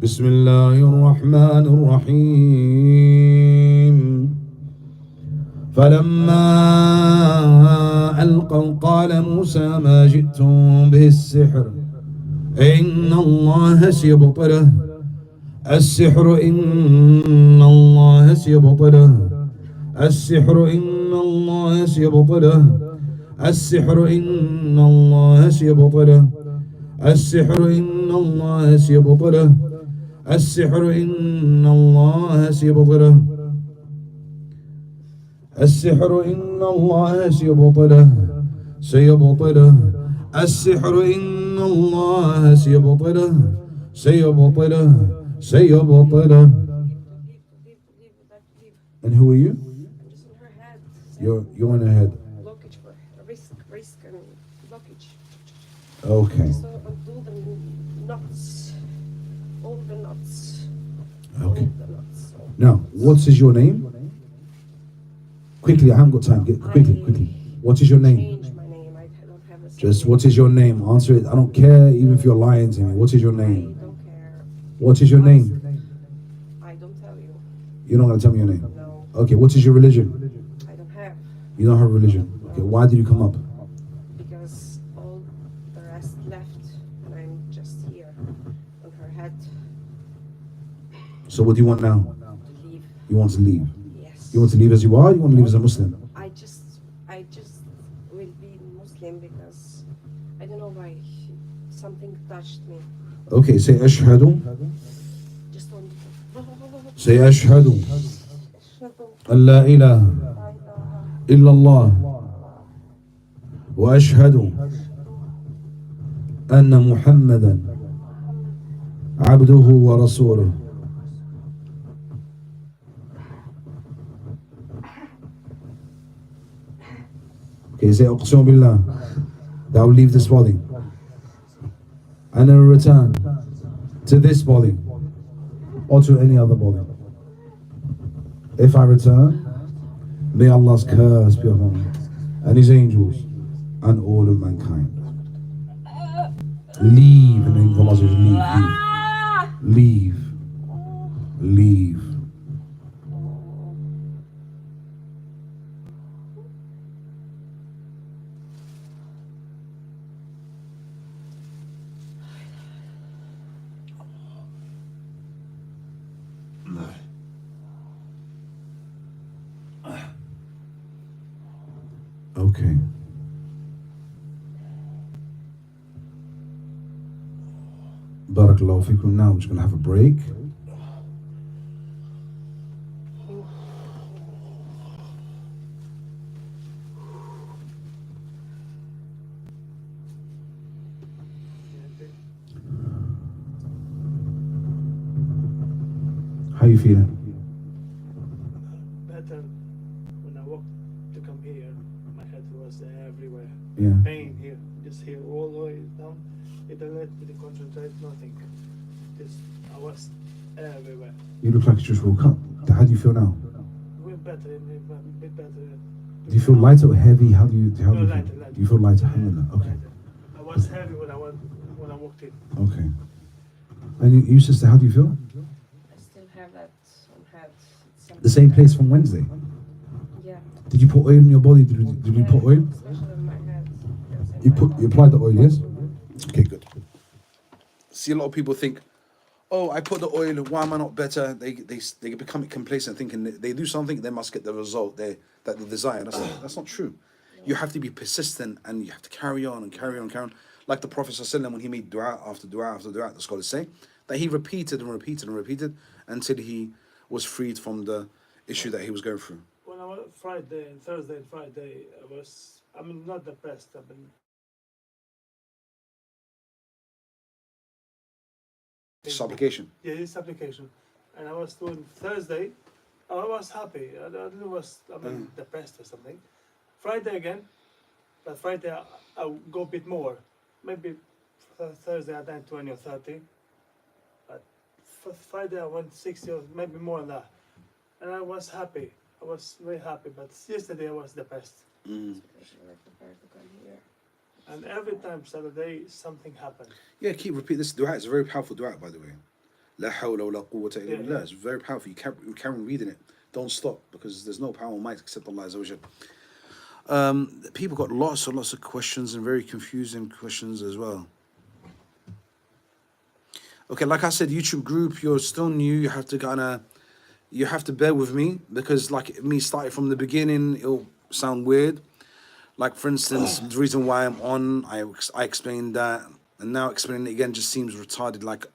Speaker 2: بسم الله الرحمن الرحيم فلما ألقوا قال موسى ما جئتم به السحر إن الله سيبطله السحر إن الله سيبطله السحر إن الله سيبطله السحر إن الله سيبطله السحر إن الله سيبطله السحر إن الله سيبطله السحر إن الله سيبطله سيبطله السحر إن الله سيبطله سيبطله سيبطله. And who are you?
Speaker 3: Just on her head.
Speaker 2: You're in her head.
Speaker 3: Blockage for risk and blockage.
Speaker 2: Okay.
Speaker 3: So undo the knots. All the knots.
Speaker 2: Okay.
Speaker 3: All the knots.
Speaker 2: Now, what is your name? Quickly, I haven't got time. Get quickly, quickly. What is your name?
Speaker 3: Change my name. I don't have a
Speaker 2: Just what is your name? Answer it. I don't care even if you're lying to me. What is your
Speaker 3: I
Speaker 2: name?
Speaker 3: don't care.
Speaker 2: What is your name?
Speaker 3: I don't tell you.
Speaker 2: You're not gonna tell me your name.
Speaker 3: No.
Speaker 2: Okay. What is your religion?
Speaker 3: I don't have.
Speaker 2: You don't have a religion. Okay. Why did you come up?
Speaker 3: Because all the rest left and I'm just here on her head
Speaker 2: So what do you want now?
Speaker 3: to leave.
Speaker 2: You want to leave.
Speaker 3: Yes.
Speaker 2: You want to leave as you are? You want to leave as a Muslim?
Speaker 3: I just will be Muslim because I don't know why something touched me.
Speaker 2: Okay. Say ashhadu
Speaker 3: Just on. No.
Speaker 2: Say ashhadu an la ilaha illallah wa ashhadu anna Muhammadan abduhu wa rasuluh. Okay, say uqsimu billah, that I will leave this body and then return to this body or to any other body. If I return, may Allah's curse be upon me and His angels and all of mankind. Leave in the name of Allah. Leave. Leave. Okay. Barakallahu fikum. Now we're just going to have a break. How you feeling?
Speaker 1: Better. When I walked to come here, my head was everywhere.
Speaker 2: Yeah.
Speaker 1: Pain here, just here, all the way down. It didn't let me concentrate, nothing. Just, I was everywhere.
Speaker 2: You look like you just woke up. How do you feel now?
Speaker 1: We're better, a bit better.
Speaker 2: Do you feel lighter or heavy? How do you feel?
Speaker 1: Lighter.
Speaker 2: Do you feel lighter? Alhamdulillah. Okay.
Speaker 1: Lighter. I was heavy when I walked in.
Speaker 2: Okay. And you sister, how do you feel?
Speaker 3: I still have that on head.
Speaker 2: The same place from Wednesday.
Speaker 3: Yeah.
Speaker 2: Did you put oil in your body? Did you put oil?
Speaker 3: Especially on my head.
Speaker 2: You applied the oil, yes? Okay, good. See, a lot of people think, oh, I put the oil, why am I not better? They become complacent, thinking they do something, they must get the result that they desire. That's not true. You have to be persistent and you have to carry on and carry on and carry on. Like the Prophet ﷺ, when he made dua after dua after dua, the scholars say, that he repeated and repeated and repeated until he was freed from the issue that he was going through.
Speaker 1: When I was Thursday and Friday, I mean, not the best. I mean,
Speaker 2: Supplication.
Speaker 1: Yeah, this application. And I was doing Thursday, I was happy. I was the best or something. Friday again, but Friday I'll go a bit more. Maybe Thursday I done 20 or 30. But Friday I went 60 or maybe more than that. And I was happy. I was very happy. But yesterday I was the best.
Speaker 3: Especially like the particle here.
Speaker 1: And every time Saturday something happened.
Speaker 2: Yeah, keep repeating this dua. It's a very powerful dua, by the way. La hawla wa la quwwata illa billah. It's very powerful. You carry on reading it. Don't stop, because there's no power or might except Allah Azza wa Jal. People got lots of questions and very confusing questions as well. Okay, like I said, YouTube group, you're still new. You have to bear with me, because like me starting from the beginning, it'll sound weird. Like, for instance, the reason why I'm on, I explained that, and now explaining it again just seems retarded, like,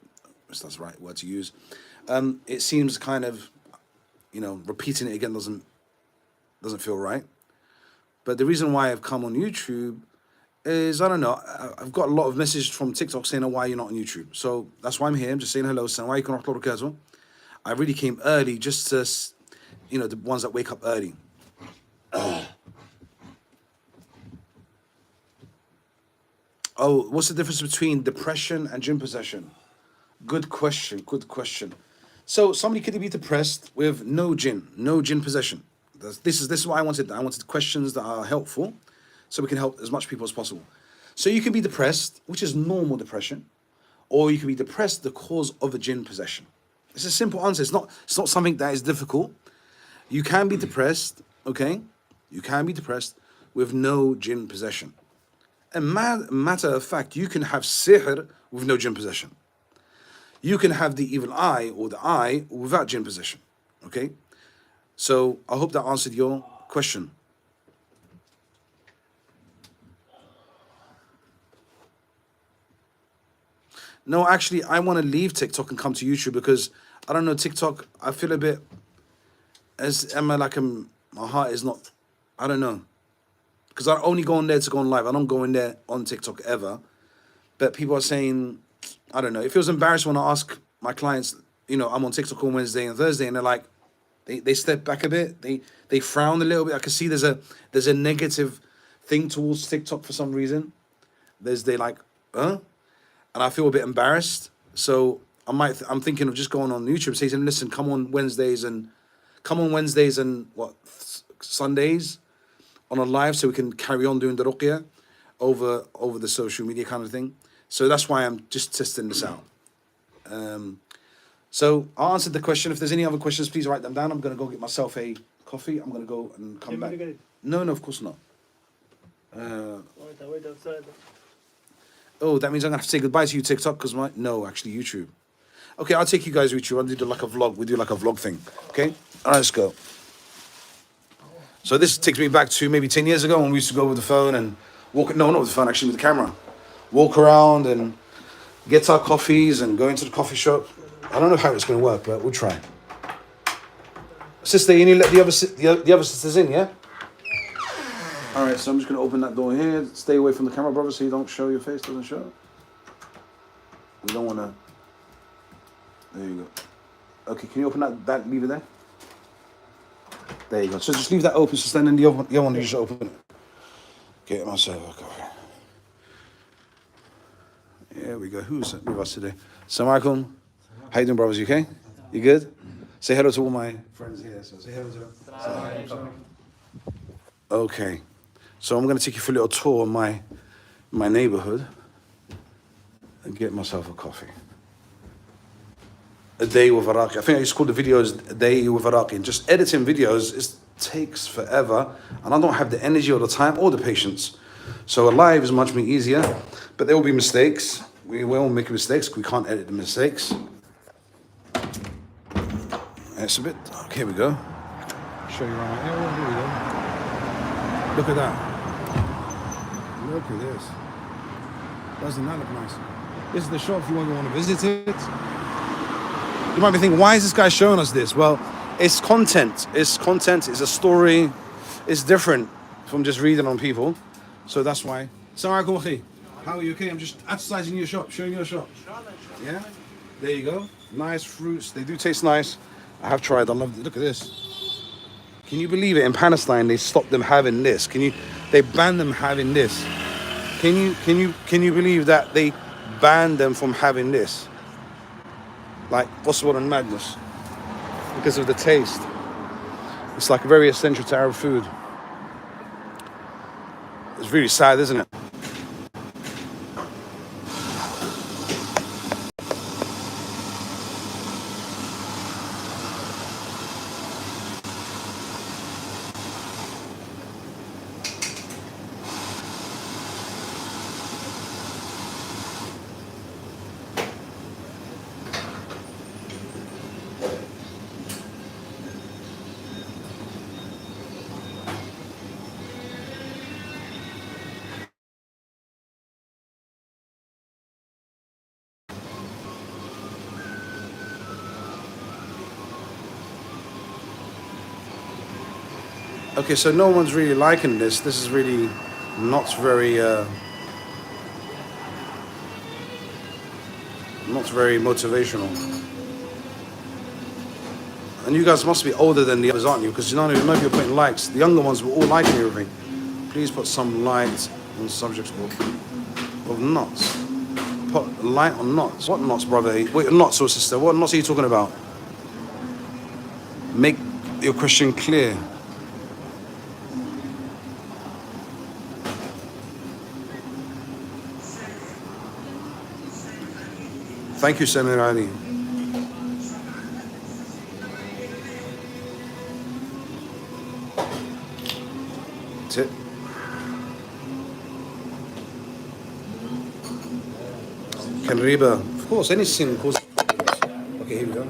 Speaker 2: if that's the right word to use. It seems kind of, repeating it again doesn't feel right. But the reason why I've come on YouTube is, I don't know, I've got a lot of messages from TikTok saying, oh, why you're not on YouTube? So that's why I'm here. I'm just saying hello, 𝗪𝗏 ورحمة الله وبركاته. I really came early just to, the ones that wake up early. Oh, what's the difference between depression and jinn possession? Good question, good question. So somebody could be depressed with no jinn possession. This is what I wanted. I wanted questions that are helpful, so we can help as much people as possible. So you can be depressed, which is normal depression, or you can be depressed the cause of a jinn possession. It's a simple answer. It's not something that is difficult. You can be depressed, okay? You can be depressed with no jinn possession. A matter of fact, you can have sihr with no jinn possession. You can have the evil eye or the eye without jinn possession. Okay? So I hope that answered your question. No, actually, I want to leave TikTok and come to YouTube, because I don't know, TikTok, I feel a bit, my heart is not, I don't know. Because I only go on there to go on live. I don't go in there on TikTok ever. But people are saying, I don't know, it feels embarrassing when I ask my clients, you know, I'm on TikTok on Wednesday and Thursday, and they're like, they step back a bit, they frown a little bit. I can see there's a negative thing towards TikTok for some reason. They're like, huh? And I feel a bit embarrassed. So I'm thinking of just going on YouTube, saying to them, listen, come on Wednesdays and Sundays on a live, so we can carry on doing the ruqya over the social media kind of thing. So that's why I'm just testing this out. So I answered the question. If there's any other questions, please write them down. I'm going to go get myself a coffee. I'm going to go and come back. No, of course not.
Speaker 1: Wait outside.
Speaker 2: Oh, that means I'm going to have to say goodbye to you, TikTok, because no, actually, YouTube. Okay, I'll take you guys with you. I'll do like a vlog. We do like a vlog thing. Okay? All right, let's go. So this takes me back to maybe 10 years ago when we used to go with the phone and walk. No, not with the phone, actually, with the camera. Walk around and get our coffees and go into the coffee shop. I don't know how it's going to work, but we'll try. Sister, you need to let the other sisters in, yeah? All right, so I'm just going to open that door here. Stay away from the camera, brother, so you don't show your face, doesn't show. We don't want to... There you go. Okay, can you open that lever there? There you go. So just leave that open, so then the other one, you just open it. Get myself a coffee. Here we go. Who's with us today? Assalamu alaikum. How you doing, brothers? You okay? You good? Say hello to all my friends here. So say hello to them. Okay. So I'm going to take you for a little tour of my neighborhood and get myself a coffee. A day with Iraqi. I think I used to call the videos A Day with Iraqi. And just editing videos takes forever, and I don't have the energy or the time or the patience. So a live is much more easier, but there will be mistakes. We will make mistakes. We can't edit the mistakes. It's a bit. Okay, here we go. Show you around. Yeah, here we go. Look at that. Look at this. Doesn't that look nice? This is the shop if you want to visit it. You might be thinking, why is this guy showing us this? Well, it's content. It's content. It's a story. It's different from just reading on people. So that's why. Assalamu alaikum. How are you? Okay, I'm just exercising your shop, showing your shop. Yeah? There you go. Nice fruits. They do taste nice. I have tried. I love it. Look at this. Can you believe it? In Palestine, they stopped them having this. They banned them having this. Can you believe that they banned them from having this? Like, what's the word on madness? Because of the taste. It's like very essential to Arab food. It's really sad, isn't it? Okay, so no one's really liking this. This is really not very motivational. And you guys must be older than the others, aren't you? Because you know you're putting likes. The younger ones were all liking everything. Please put some light on subjects of knots. Put light on knots. What knots, brother? Wait, knots or sister? What knots are you talking about? Make your question clear. Thank you, Samir Ali. Tip. Qur'an, of course, any sin causes. Okay, here we go.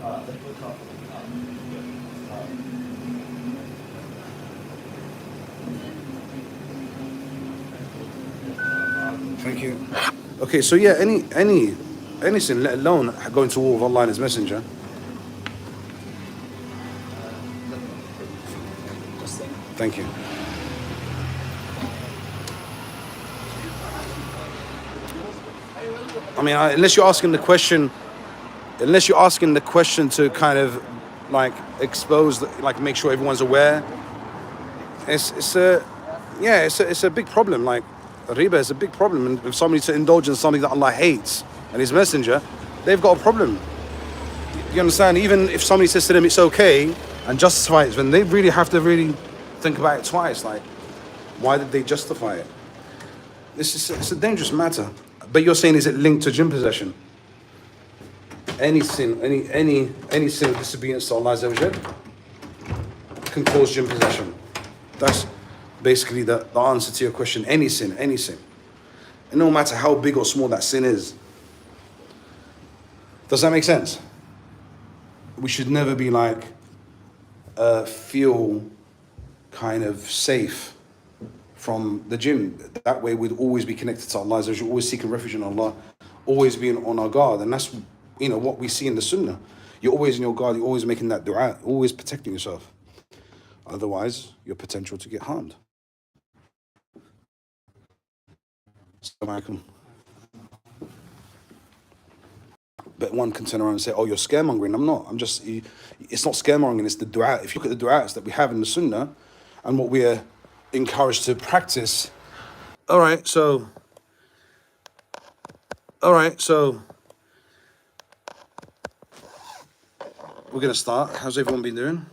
Speaker 2: Thank you. Okay, so yeah, any sin, let alone going to war with Allah and His Messenger,
Speaker 3: interesting.
Speaker 2: Thank you. I mean, unless you're asking the question to kind of like expose, like make sure everyone's aware, it's a big problem. Like riba is a big problem, and if somebody to indulge in something that Allah hates and His Messenger, they've got a problem. You understand? Even if somebody says to them it's okay and justify it, then they really have to really think about it twice. Like, why did they justify it? It's a dangerous matter. But you're saying, is it linked to jinn possession? Any sin, any sin of disobedience to Allah Azza wa Jal can cause jinn possession. That's basically the answer to your question. Any sin. And no matter how big or small that sin is. Does that make sense? We should never be like, feel kind of safe from the jinn. That way we'd always be connected to Allah, always seeking refuge in Allah, always being on our guard. And that's, what we see in the Sunnah. You're always in your guard, you're always making that dua, always protecting yourself. Otherwise, your potential to get harmed. Assalamu alaikum. But one can turn around and say, oh, you're scaremongering. I'm not. It's not scaremongering, it's the dua. If you look at the du'as that we have in the Sunnah and what we are encouraged to practice. All right, so we're going to start. How's everyone been doing?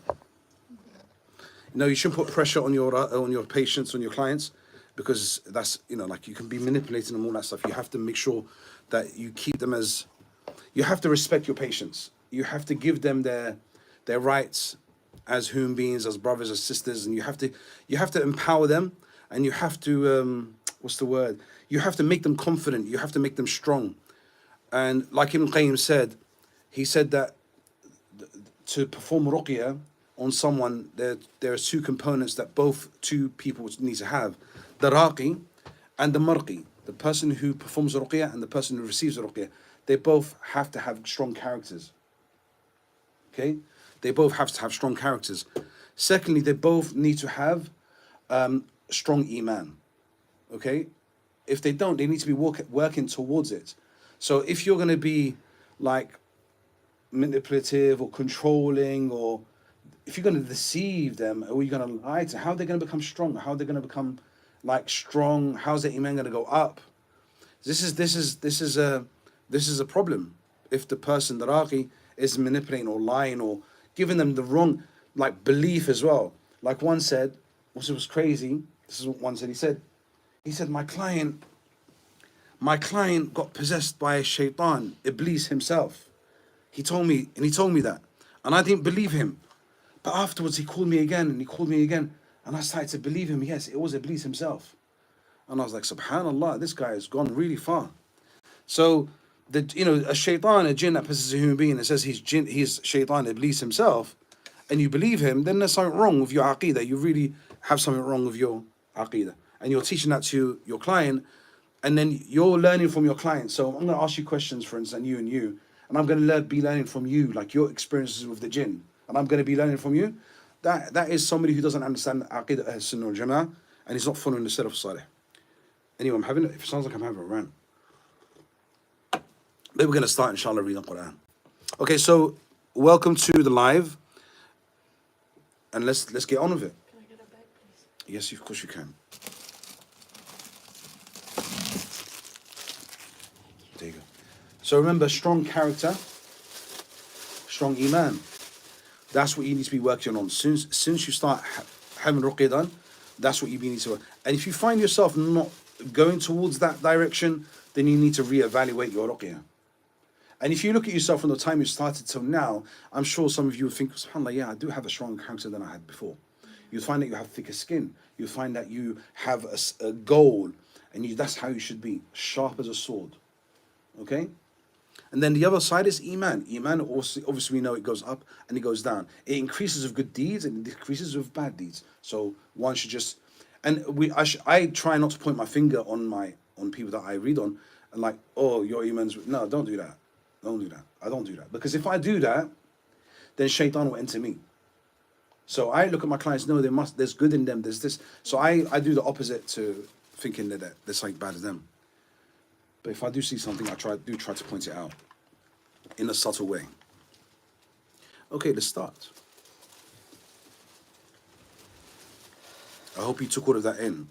Speaker 2: You shouldn't put pressure on your patients, on your clients, because that's, like you can be manipulating them, all that stuff. You have to make sure that you keep them as, you have to respect your patients. You have to give them their rights as human beings, as brothers, as sisters, and you have to empower them, and you have to you have to make them confident, you have to make them strong. And like Ibn Qayyim said, he said that to perform ruqya on someone, there are two components that two people need to have: the raqi and the marqi. The person who performs ruqya and the person who receives ruqya, they both have to have strong characters. Okay? They both have to have strong characters. Secondly, they both need to have strong iman. Okay? If they don't, they need to be working towards it. So if you're going to be like manipulative or controlling, or if you're going to deceive them, or you're going to lie to them, how are they going to become strong? How are they going to become like strong? How's their iman going to go up? This is a problem. If the person, the raqi, is manipulating or lying or giving them the wrong belief as well. Like one said, which was crazy. This is what one said. He said, my client got possessed by a shaitan, 𝗔𝗍𝗍 himself. He told me that, and I didn't believe him. But afterwards, he called me again, and I started to believe him. Yes, it was 𝗔𝗍𝗍 himself, and I was like, Subhanallah, this guy has gone really far. So, a shaitan, a jinn that possesses a human being, and says he's shaitan, 𝗔𝗍𝗍 himself, and you believe him, then there's something wrong with your aqeedah. You really have something wrong with your aqeedah, and you're teaching that to your client, and then you're learning from your client. So I'm going to ask you questions, for instance, and you, and I'm going to be learning from you, like your experiences with the jinn, and I'm going to be learning from you. That is somebody who doesn't understand aqeedah Ahl-Sunnah wal Jama'ah, and he's not following the Salaf Salih. Anyway, it sounds like I'm having a rant. But we're going to start, inshallah, reading the Quran. Okay, so welcome to the live, and let's get on with it.
Speaker 3: Can I get a bag, please?
Speaker 2: Yes, of course you can. There you go. So remember, strong character, strong iman. That's what you need to be working on. Since you start having ruqya done, that's what you need to work. And if you find yourself not going towards that direction, then you need to reevaluate your ruqya. And if you look at yourself from the time you started till now, I'm sure some of you would think, subhanAllah, yeah, I do have a stronger character than I had before. You'll find that you have thicker skin. You'll find that you have a goal, and that's how you should be, sharp as a sword. Okay? And then the other side is iman. Iman, also, obviously we know it goes up and it goes down. It increases with good deeds and it decreases with bad deeds. So one should just, and I try not to point my finger on people that I read on, and like, oh, your iman's, no, don't do that. Don't do that. I don't do that. Because if I do that, then shaitan will enter me. So I look at my clients, no, there's good in them, there's this. So I do the opposite to thinking that there's something bad in them. But if I do see something, I try to point it out in a subtle way. Okay, let's start. I hope you took all of that in.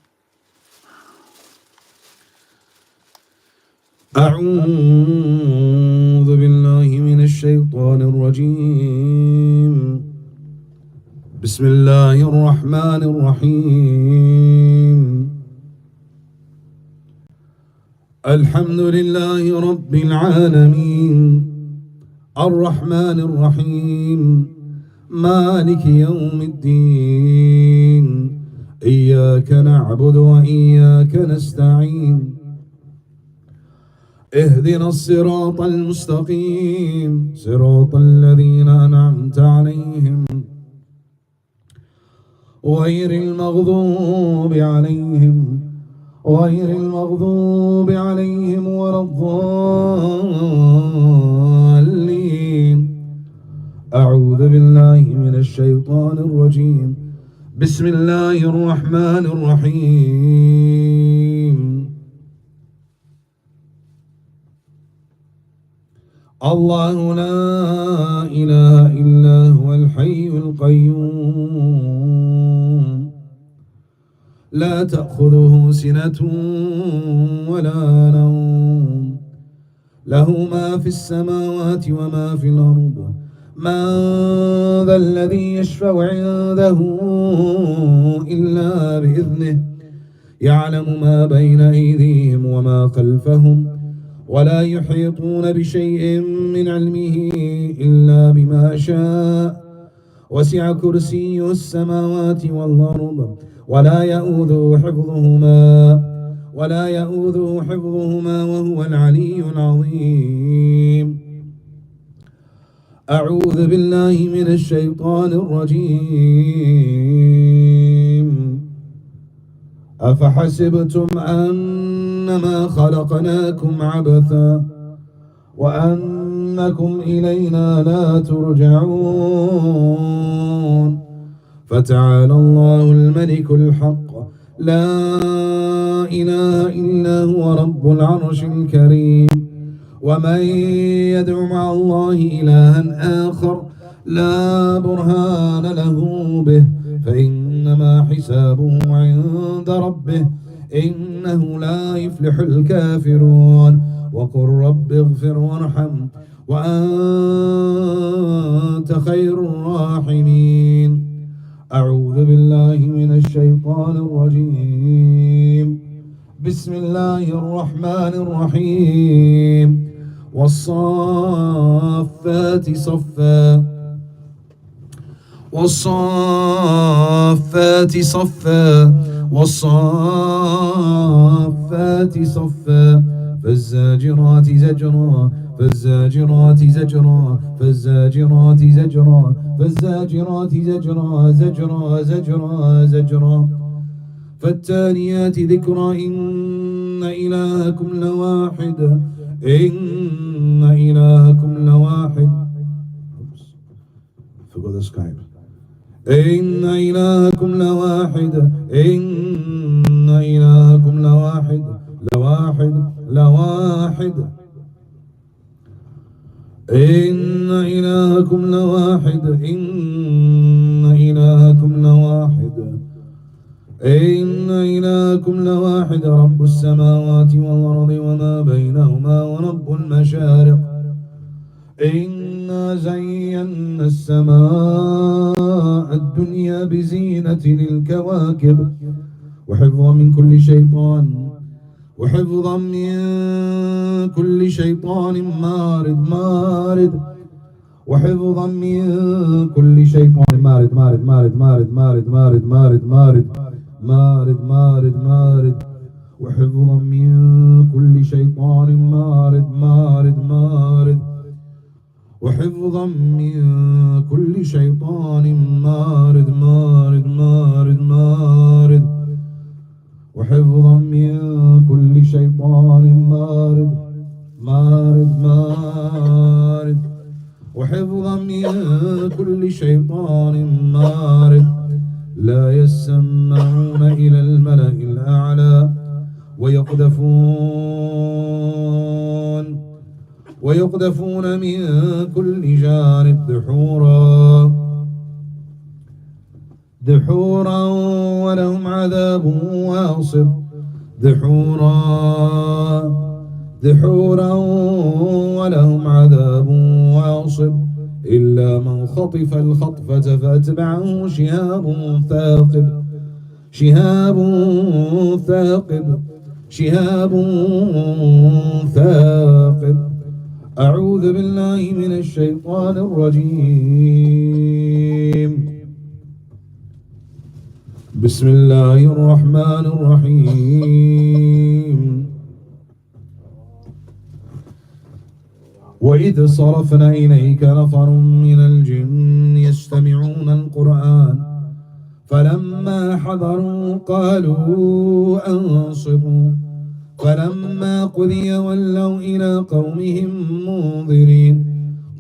Speaker 4: أعوذ بالله من الشيطان الرجيم بسم الله الرحمن الرحيم الحمد لله رب العالمين الرحمن الرحيم مالك يوم الدين إياك نعبد وإياك نستعين اهدنا الصراط المستقيم صراط الذين أنعمت عليهم غير المغضوب عليهم ولا الضالين أعوذ بالله من الشيطان الرجيم بسم الله الرحمن الرحيم الله لا إله إلا هو الحي القيوم لا تأخذه سنة ولا نوم له ما في السماوات وما في الأرض من ذا الذي يشفع عنده إلا بإذنه يعلم ما بين أيديهم وما خلفهم ولا يحيطون بشيء من علمه إلا بما شاء وسع كرسيه السماوات والأرض ولا يؤوده حفظهما وهو العلي العظيم أعوذ بالله من الشيطان الرجيم أفحسبتم أنما خلقناكم عبثا وأنكم إلينا لا ترجعون فتعالى الله الملك الحق لا إله إلا هو رب العرش الكريم ومن يدع مع الله إلها آخر لا برهان له به فإنما حسابه عند ربه إنه لا يفلح الكافرون وقل رب اغفر وارحم وأنت خير الراحمين أعوذ بالله من الشيطان الرجيم بسم الله الرحمن الرحيم والصافات صفا والصافات صفا فالزاجرات زجرا فالزاجرات زجرا زجرا فالتاليات ذكرا إن إلهكم لواحد forgot the Skype إن إلهكم لواحد رب السماوات والأرض وما بينهما ورب المشارق إنا زينا السماء الدنيا بزينة الكواكب وحفظا من كل شيطان مارد وحفظا من كل شيطان مارد وحفظا من كل شيطان مارد وحفظا من كل شيطان مارد وحفظا من كل شيطان مارد وحفظا من كل شيطان مارد يسمعون إلى الملأ الأعلى ويقذفون من كل جانب دحورا ولهم عذاب واصب دحورا ولهم عذاب واصب إلا من خطف الخطفة فأتبعه شهاب ثاقب. أعوذ بالله من الشيطان الرجيم. بسم الله الرحمن الرحيم. وإذ صرفنا إليك نفر من الجن يستمعون القرآن فلما حضروا قالوا أنصتوا فلما قضي ولوا إلى قومهم منذرين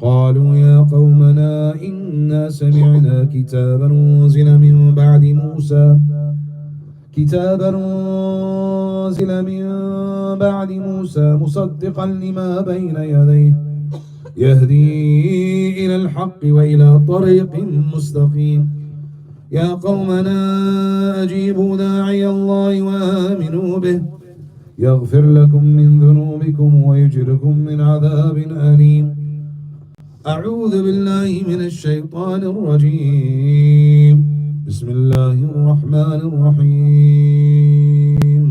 Speaker 4: قالوا يا قومنا إنا سمعنا كتابا أنزل من بعد موسى مصدقا لما بين يديه يهدي إلى الحق وإلى طريق مستقيم يا قومنا أجيبوا داعي الله وآمنوا به يغفر لكم من ذنوبكم ويجركم من عذاب أليم. أعوذ بالله من الشيطان الرجيم. بسم الله الرحمن الرحيم.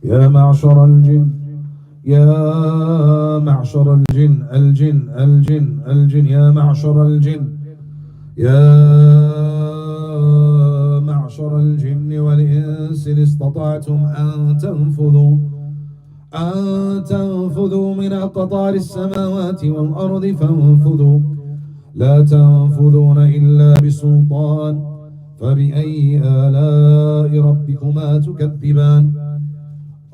Speaker 4: يا معشر الجن يا معشر الجن والإنس إن استطعتم أن تنفذوا من أقطار السماوات والأرض فانفذوا لا تنفذون إلا بسلطان فبأي آلاء ربكما تكذبان.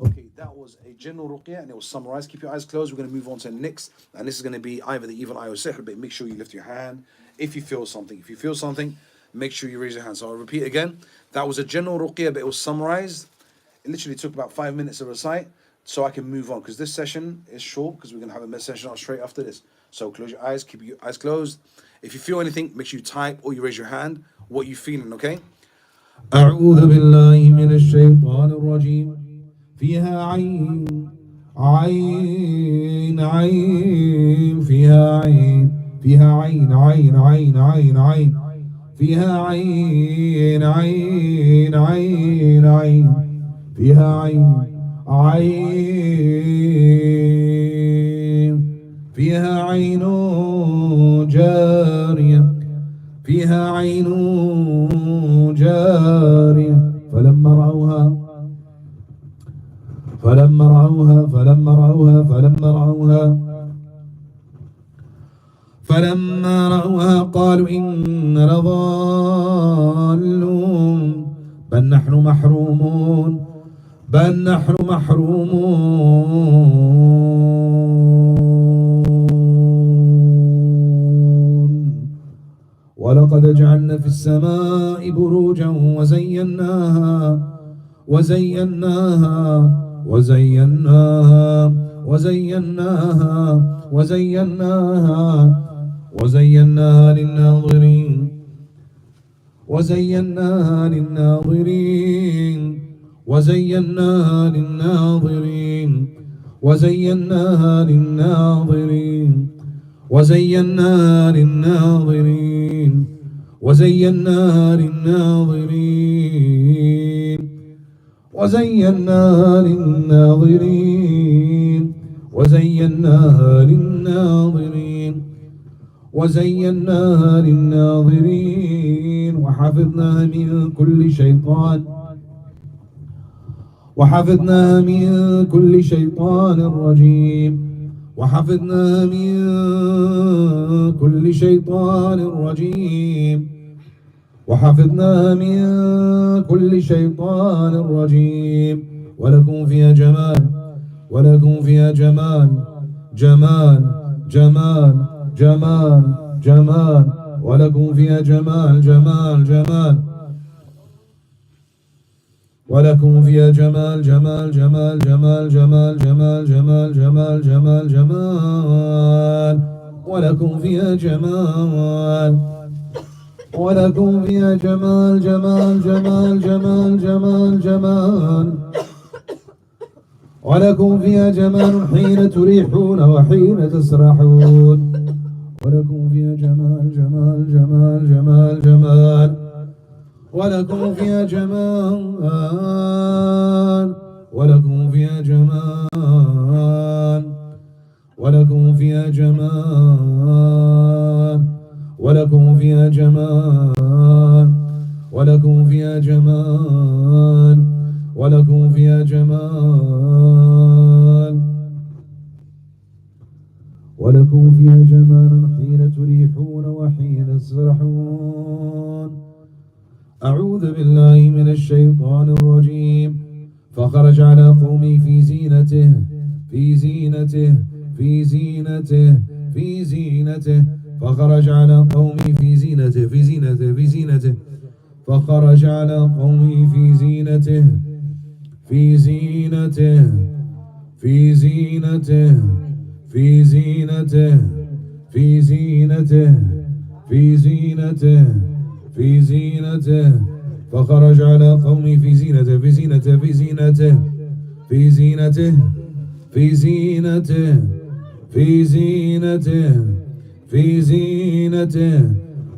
Speaker 2: Okay, that was a general ruqya and it was summarized. Keep your eyes closed. We're going to move on to the next, and this is going to be either the even eye or sihr, but make sure you lift your hand if you feel something. If you feel something, make sure you raise your hand. So I'll repeat again. That was a general ruqya, but it was summarized. It literally took about 5 minutes to recite, so I can move on because this session is short because we're going to have a mid session straight after this. So close your eyes, keep your eyes closed. If you feel anything, make sure you type or you raise your hand. What you feeling, okay?
Speaker 4: أعوذ بالله من الشيطان الرجيم. فيها عين فيها عين فيها عين عين عين عين عين فيها عين عين عين عين فيها عين عين فيها عين جارية فيها عين جارية فلما رأوها قالوا إنا لضالون بل نحن محرومون ولقد جعلنا في السماء بروجا وزيناها للناظرين وحفظناها من كل شيطان رجيم وحفظناها من كل شيطان رجيم ولكم فيها جمال ولكم فيها جمال جمال جمال ولكم فيها جمال جمال جمال جمال جمال جمال جمال جمال جمال جمال ولكم فيها جمال ولكم فيها جمال جمال جمال جمال جمال جمال ولكم فيها جمال حين تريحون وحين تسرحون ولكم فيها جمال جمال جمال جمال جمال ولكم فيها جمال ولكم فيها جمال ولكم فيها جمال ولكم فيها جمال ولكم فيها جمال ولكم فيها جمال ولكم فيها جمال حين تريحون وحين تسرحون. أعوذ بالله من الشيطان الرجيم. فخرج على قومه في زينته في زينته في زينته في زينته فخرج على قومه في زينته في زينته في زينته فخرج على قومه في زينته في زينته في زينته في زينته في زينته في زينته في زينته فخرج على قومه في زينته في زينته في زينته في زينته في زينته في زينته في زينته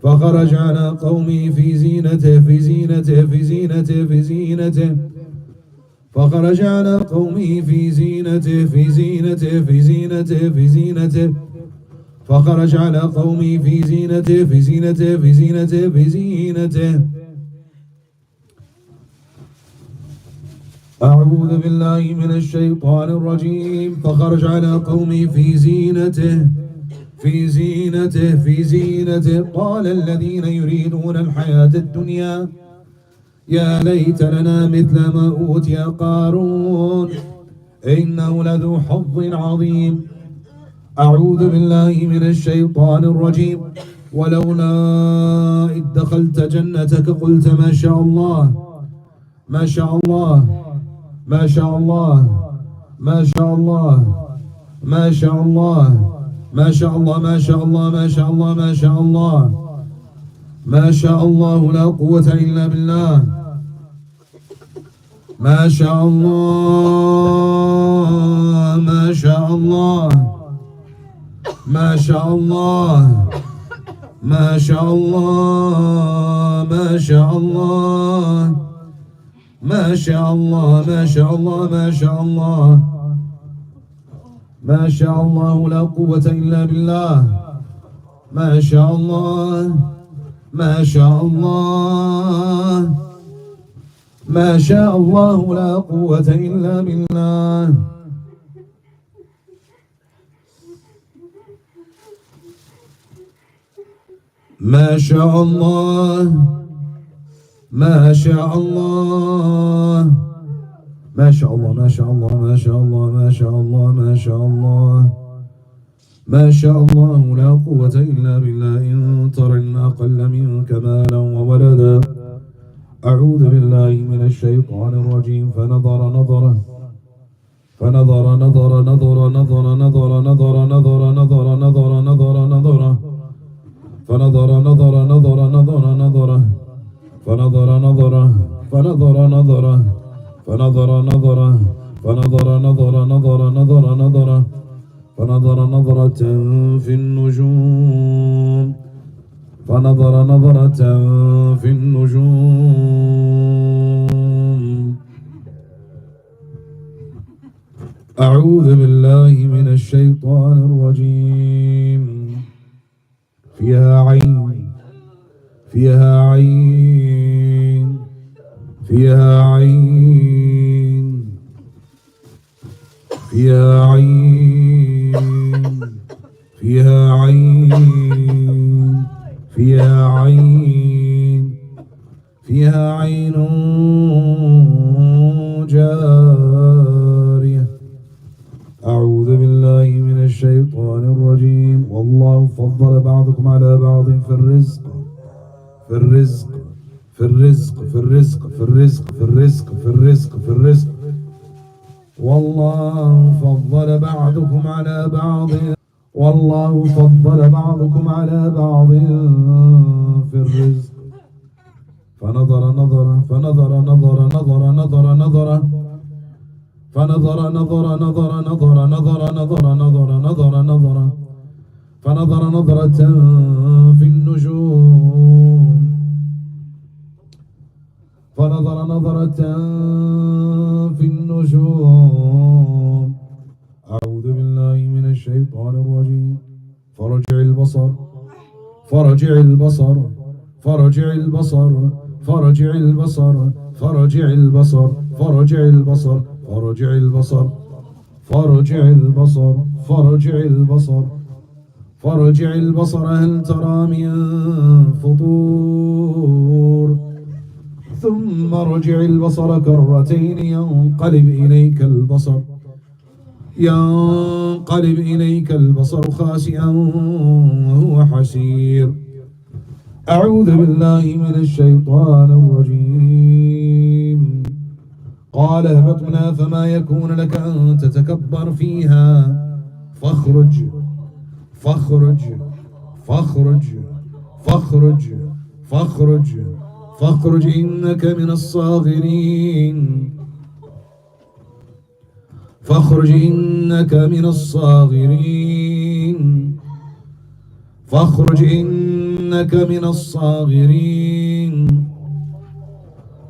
Speaker 4: فخرج على قومه في زينته في زينته في زينته في زينته فخرج على قومه في زينته في زينته في زينته في زينته فخرج على قومه في زينته في زينته في زينته في زينته. أعوذ بالله من الشيطان الرجيم. فخرج على قومه في زينته في زينته في زينته قال الذين يريدون الحياة الدنيا يا ليت لنا مثل ما أوتي قارون إنه لذو حظ عظيم. أعوذ بالله من الشيطان الرجيم. ولولا إذ دخلت جنتك قلت ما شاء الله ما شاء الله ما شاء الله ما شاء الله ما شاء الله ما شاء الله ما شاء الله ما شاء الله ما شاء الله ما شاء الله لا قوة إلا بالله ما شاء الله ما شاء الله ما شاء الله ما شاء الله ما شاء الله ما شاء الله ما شاء الله ما شاء الله ما شاء الله لا قوة إلا بالله ما شاء الله ما شاء الله ما شاء الله لا قوة إلا بالله. ما شاء الله ما شاء الله ما شاء الله ما شاء الله ما شاء الله ما شاء الله ما شاء الله ما شاء الله لا قوة إلا بالله إن ترن أقل منك مالا وولدا. أعوذ بالله من الشيطان الرجيم. فنظر نظرة فنظر نظر نظر نظر نظر نظر نظر نظر نظر نظر نظر فنظر نظر نظر نظر نظر فنظر نظر فنظر نظر فنظر نظر فنظر نظر نظر نظر نظر فنظر نظرة في النجوم فنظر نظرة في النجوم. أعوذ بالله من الشيطان الرجيم. فيها عين فيها عين فيها عين فيها عين فيها عين فيها عين فيها عين جارية. أعوذ بالله من الشيطان الرجيم. والله فضل بعضكم على بعض في الرزق في الرزق في الرزق في الرزق في الرزق في الرزق في الرزق في الرزق والله فضل بعضكم على بعض والله فضل بعضكم على بعض في الرزق فنظر نظر فنظر نظر نظر نظر نظر فنظر نظر نظر نظر نظر نظر نظر نظر نظر فنظر نظرة في النجوم فنظر نظرة في النجوم أعوذ بالله من الشيطان الرجيم فرجع البصر فرجع البصر فرجع البصر فرجع البصر فرجع البصر فرجع البصر فرجع البصر فرجع البصر فرجع البصر فرجع البصر هل ترى من فطور ثم رجع البصر كرتين ينقلب إليك البصر ينقلب إليك البصر خاسئا وهو حسير أعوذ بالله من الشيطان الرجيم قال اهبط منها فما يكون لك أن تتكبر فيها فاخرج فاخرج فاخرج فاخرج فاخرج فاخرج إنك من الصاغرين فاخرج إنك من الصاغرين فاخرج إنك من الصاغرين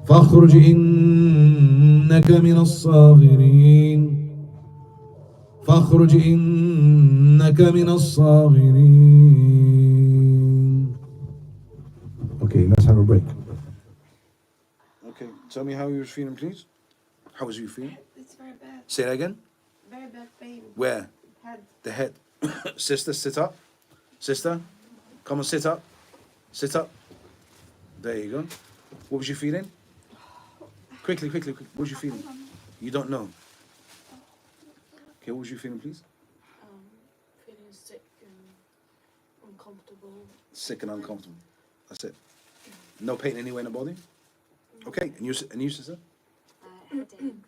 Speaker 4: فاخرج إنك من الصاغرين فاخرج إنك من الصاغرين. Okay, let's have a break.
Speaker 2: Okay, tell me how you were feeling, please. How was you feeling?
Speaker 3: It's very bad.
Speaker 2: Say that again.
Speaker 3: Very bad pain.
Speaker 2: Where?
Speaker 3: Head.
Speaker 2: The head. Sister, sit up. Sister, come on, sit up. Sit up. There you go. What was you feeling? Quickly, quickly, quickly. What was you feeling? You don't know. Okay, what was you feeling, please?
Speaker 5: Feeling sick and uncomfortable.
Speaker 2: Sick and uncomfortable. That's it. No pain anywhere in the body? Okay, and you, sister?
Speaker 5: Headache,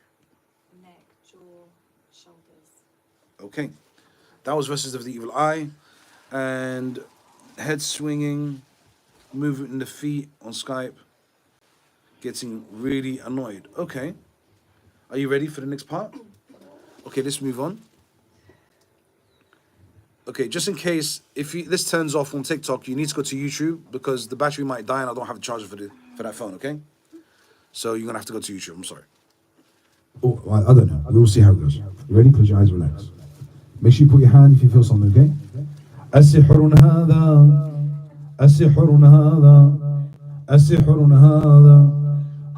Speaker 5: neck, jaw, shoulders.
Speaker 2: Okay. That was Verses of the Evil Eye. And head swinging, movement in the feet on Skype, getting really annoyed. Okay. Are you ready for the next part? Okay, let's move on. Okay, just in case, if this turns off on TikTok, you need to go to YouTube because the battery might die and I don't have the charger for that phone, okay? So you're going to have to go to YouTube. I'm sorry.
Speaker 4: Oh, I don't know. We'll see how it goes. You ready? Close your eyes, relax. Make sure you put your hand if you feel something, okay? السحر هذا السحر هذا السحر هذا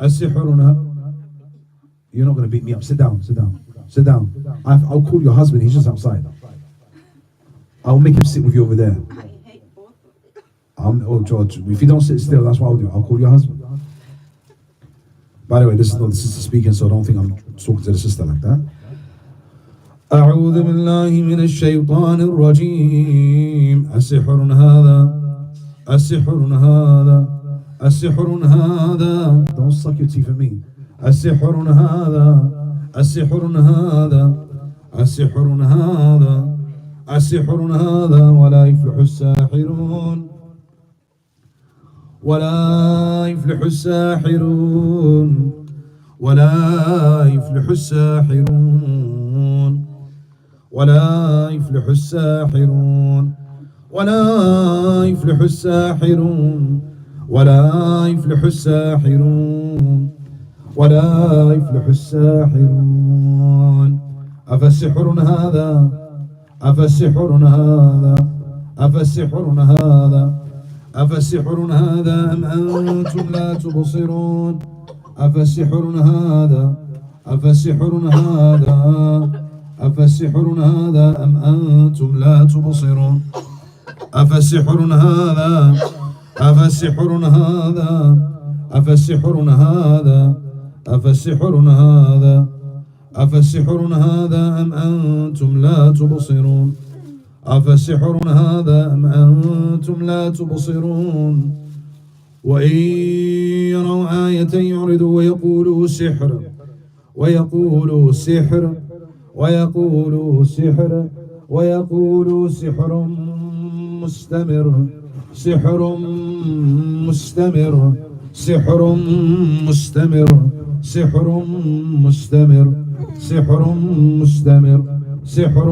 Speaker 4: السحر هذا. You're not going to beat me up. Sit down, sit down, sit down. I'll call your husband. He's just outside. I'll make him sit with you over there.
Speaker 3: I hate both of them.
Speaker 4: Oh, George, if you don't sit still, that's what I'll do. I'll call your husband. By the way, this is not the sister speaking, so don't think I'm talking to the sister like that. أعوذ بالله من الشيطان الرجيم السحر هذا السحر هذا السحر هذا. Don't suck your teeth at me. السحر هذا السحر هذا السحر هذا السحر هذا ولا يفلح الساحرون ولا يفلح الساحرون ولا يفلح الساحرون ولا يفلح الساحرون ولا يفلح الساحرون ولا يفلح الساحرون ولا يفلح الساحرون. أفالسحر هذا أفالسحر هذا أفالسحر هذا أفالسحر هذا أم أنتم لا تبصرون. أفالسحر هذا أفالسحر هذا أفالسحر هذا أم أنتم لا تبصرون. أفالسحر هذا أفالسحر هذا أفالسحر هذا أفالسحر هذا أفالسحر هذا أم أنتم لا تبصرون. أفسحر هذا أم أنتم لا تبصرون وإن يروا آية يعرضوا ويقولوا سحر ويقولوا سحر ويقولوا سحر ويقولوا سحر مستمر سحر مستمر سحر مستمر سحر مستمر سحر مستمر سحر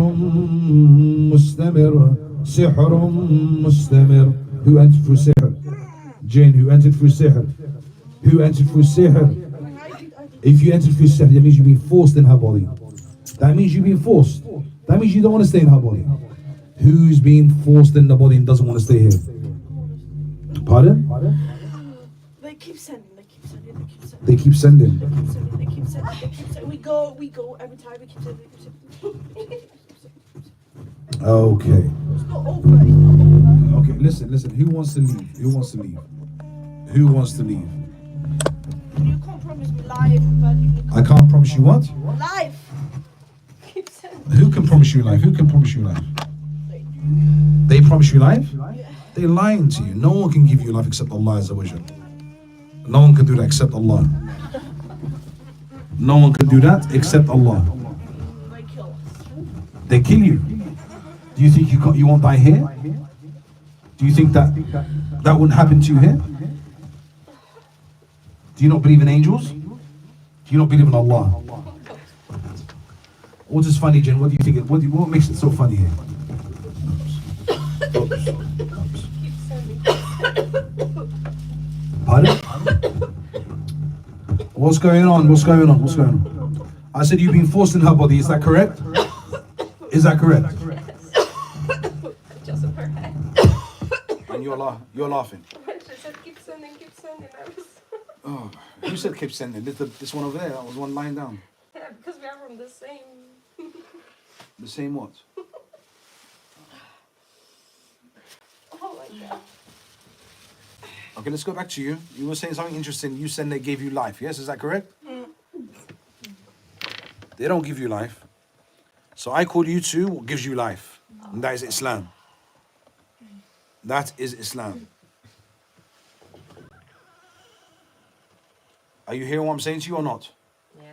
Speaker 4: مستمر سحر مستمر. Who entered through sihr? Jinn. Who entered through sihr? Who entered through sihr? If you entered through sihr, that means you've been forced in her body. That means you've been forced. That means you don't want to stay in her body. Who's been forced in the body and doesn't want to stay here? Pardon?
Speaker 5: They keep sending, they keep sending, they keep sending.
Speaker 4: They keep sending.
Speaker 5: They keep sending, they keep sending, they keep sending. We go every time, we keep sending, we keep sending.
Speaker 4: Okay.
Speaker 5: It's not over, it's not over.
Speaker 4: Okay, listen. Who wants to leave? Who wants to leave? Who wants to leave?
Speaker 5: You can't promise me life, but you
Speaker 4: I can't promise you what?
Speaker 5: life. Keep sending.
Speaker 4: Who can promise you life? Who can promise you life? They promise you life? They're lying to you. No one can give you life except Allah Azza wa Jal. No one can do that except Allah. No one can do that except Allah.
Speaker 5: They kill us.
Speaker 4: They kill you. Do you think you won't die here? Do you think that wouldn't happen to you here? Do you not believe in angels? Do you not believe in Allah? What is funny, Jen? What do you think? What makes it so funny here? Pardon? What's going on? What's going on? What's going on? I said you've been forced in her body. Is that correct? Is that correct?
Speaker 3: Just of her head.
Speaker 2: And you're laughing.
Speaker 3: She said, keep sending. I was...
Speaker 2: Oh, who said keep sending? This one over there. That was one lying down.
Speaker 3: Yeah, because we are from the same...
Speaker 2: The same what?
Speaker 3: Oh my God.
Speaker 2: Okay, let's go back to you. You were saying something interesting. You said they gave you life. Yes, is that correct? They don't give you life. So I call you to what gives you life. And that is Islam. That is Islam. Are you hearing what I'm saying to you or not?
Speaker 3: Yeah.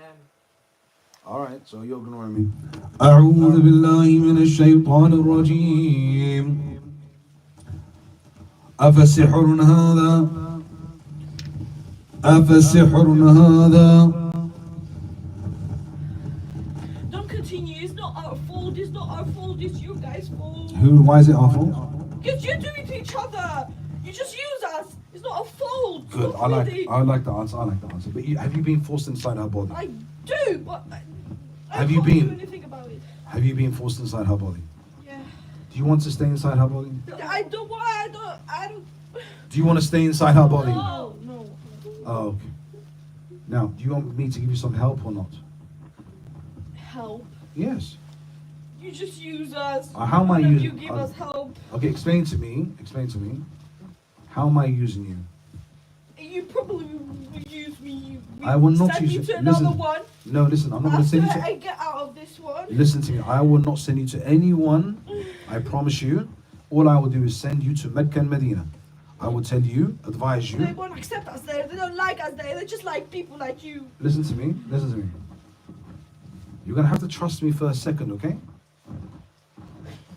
Speaker 2: Alright, so you're ignoring me.
Speaker 4: أعوذ بالله من الشيطان الرجيم أفسحر هذا أفسحر هذا.
Speaker 5: Don't continue, it's not our fault, it's not our fault, it's you guys' fault.
Speaker 4: Why is it our fault?
Speaker 5: Because you do it to each other. You just use us. It's not our fault.
Speaker 4: Good,
Speaker 5: Not
Speaker 4: I
Speaker 5: really.
Speaker 4: like the answer. But have you been forced inside her body?
Speaker 5: I do, but I
Speaker 4: Have you
Speaker 5: can't do
Speaker 4: been?
Speaker 5: anything about it.
Speaker 4: Have you been forced inside her body?
Speaker 5: Yeah.
Speaker 4: Do you want to stay inside her body?
Speaker 5: I don't want. I don't.
Speaker 4: Do you want to stay inside her body?
Speaker 5: No, no.
Speaker 4: Oh, okay. Now, do you want me to give you some help or not?
Speaker 5: Help.
Speaker 4: Yes.
Speaker 5: You just use us.
Speaker 4: How am I
Speaker 5: None of
Speaker 4: using-
Speaker 5: You give us help.
Speaker 4: Okay, explain to me. How am I using you?
Speaker 5: You probably will use me.
Speaker 4: I will not
Speaker 5: send
Speaker 4: use
Speaker 5: you
Speaker 4: you.
Speaker 5: to another
Speaker 4: Listen.
Speaker 5: one.
Speaker 4: No, listen, I'm not going to send you
Speaker 5: After
Speaker 4: to...
Speaker 5: I get out of this one.
Speaker 4: Listen to me, I will not send you to anyone. I promise you. All I will do is send you to Mecca and Medina. I will tell you, advise
Speaker 5: They
Speaker 4: you.
Speaker 5: won't accept us there. They don't like us there. They just like people like you.
Speaker 4: Listen to me. You're going to have to trust me for a second, okay?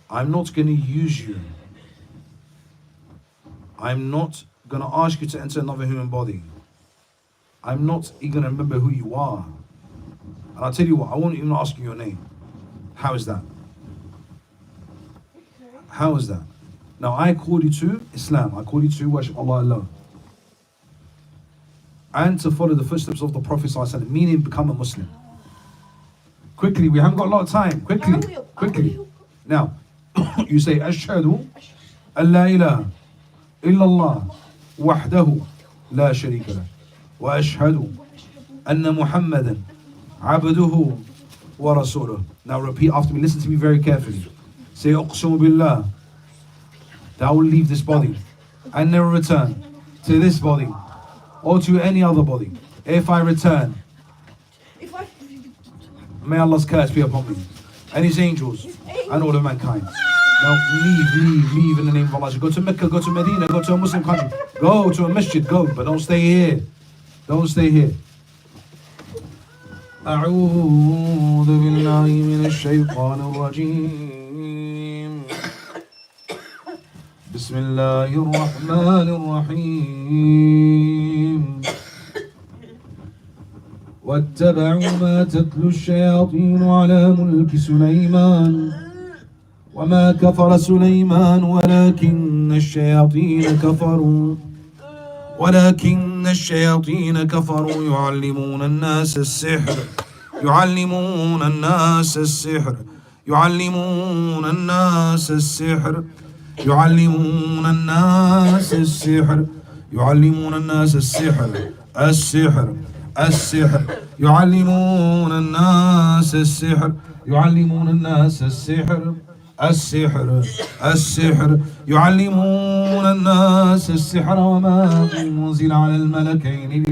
Speaker 4: I'm not going to use you. I'm not going to ask you to enter another human body. I'm not even going to remember who you are. And I'll tell you what, I won't even ask you your name. How is that? How is that? Now I call you to Islam. I call you to worship Allah alone. And to follow the footsteps of the Prophet ﷺ, meaning become a Muslim. Quickly, we haven't got a lot of time. Quickly. Now, you say, Ashhadu an la ilaha illallah wahdahu la sharika lah. Wa ashhadu anna Muhammadan abduhu wa rasuluh. Now repeat after me. Listen to me very carefully. Say, uqsimu billah, that I will leave this body and never return to this body or to any other body. If I return, may Allah's curse be upon me and His angels and all of mankind. Now leave in the name of Allah. Go to Mecca, go to Medina, go to a Muslim country. Go to a masjid, go, but don't stay here. Don't stay here. أعوذ بالله من الشيطان الرجيم بسم الله الرحمن الرحيم واتبعوا ما تتلو الشياطين على ملك سليمان وما كفر سليمان ولكن الشياطين كفروا يعلمون الناس السحر يعلمون الناس السحر يعلمون الناس السحر يعلمون الناس السحر يعلمون الناس السحر السحر يعلمون الناس السحر يعلمون الناس السحر السحر يعلمون الناس السحر وما أنزل على الملكين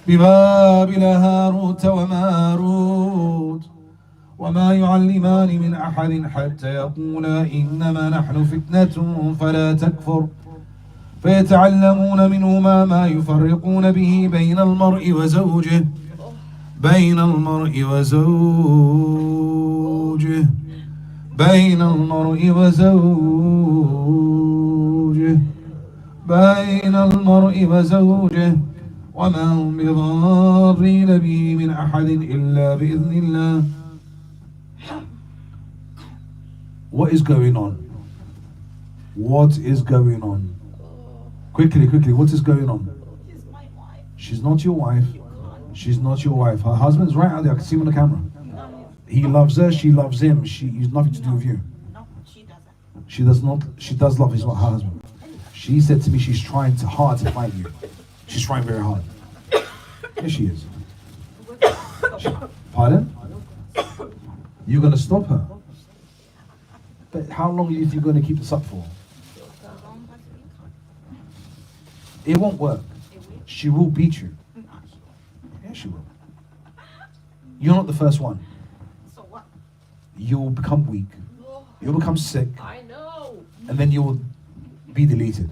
Speaker 4: ببابل هاروت وماروت وما يعلمان من أحد حتى يقولا إنما نحن فتنة فلا تكفر فيتعلمون منهما ما يفرقون به بين المرء وزوجه بين المرء وزوجه بين المرء وزوجه وما هم بضارين به من أحد إلا بإذن الله. What is going on? What is going on? Quickly, what is going on?
Speaker 5: She's my wife.
Speaker 4: She's not your wife. She's not your wife. Her husband's right out there. I can see him on the camera.
Speaker 5: No,
Speaker 4: He loves her, she loves him. He's nothing to do with you.
Speaker 5: no, she doesn't.
Speaker 4: She does not. She does love her husband. She said to me she's trying hard to fight you. She's trying very hard. Yes, she is. Pardon? You're going to stop her? But how long are you going to keep this up for? It won't work. She will beat you. Yes, she will. You're not the first one.
Speaker 5: So what?
Speaker 4: You'll become weak. You'll become sick.
Speaker 3: I know.
Speaker 4: And then you will be deleted.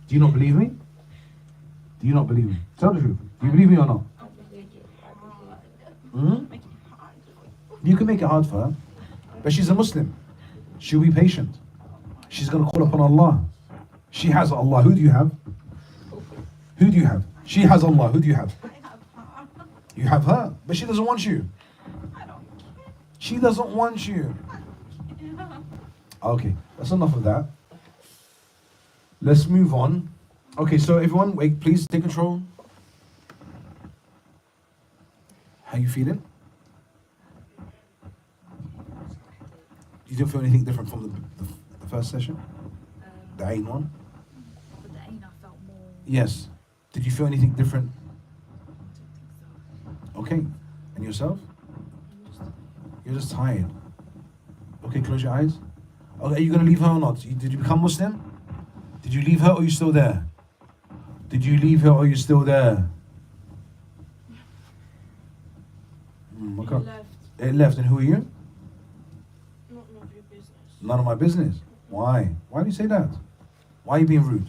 Speaker 4: Do you not believe me? Do you not believe me? Tell the truth. Do you believe me or not? You can make it hard for her. But she's a Muslim. She'll be patient. She's going to call upon Allah. She has Allah. Who do you have? Who do you have? She has Allah. Who do you have? You have her. But she doesn't want you. She doesn't want you. Okay, that's enough of that. Let's move on. Okay, so everyone, wait, please take control. How you feeling? You didn't feel anything different from the first session? The Ain one?
Speaker 5: With the Ain, I felt more.
Speaker 4: Yes. Did you feel anything different? Okay. And yourself? You're just tired. Okay, close your eyes. Okay, are you going to leave her or not? Did you become Muslim? Did you leave her or are you still there? Did you leave her or are you still there? Okay. It left. And who are you?
Speaker 5: None of your business.
Speaker 4: None of my business. Why? Why do you say that? Why are you being rude?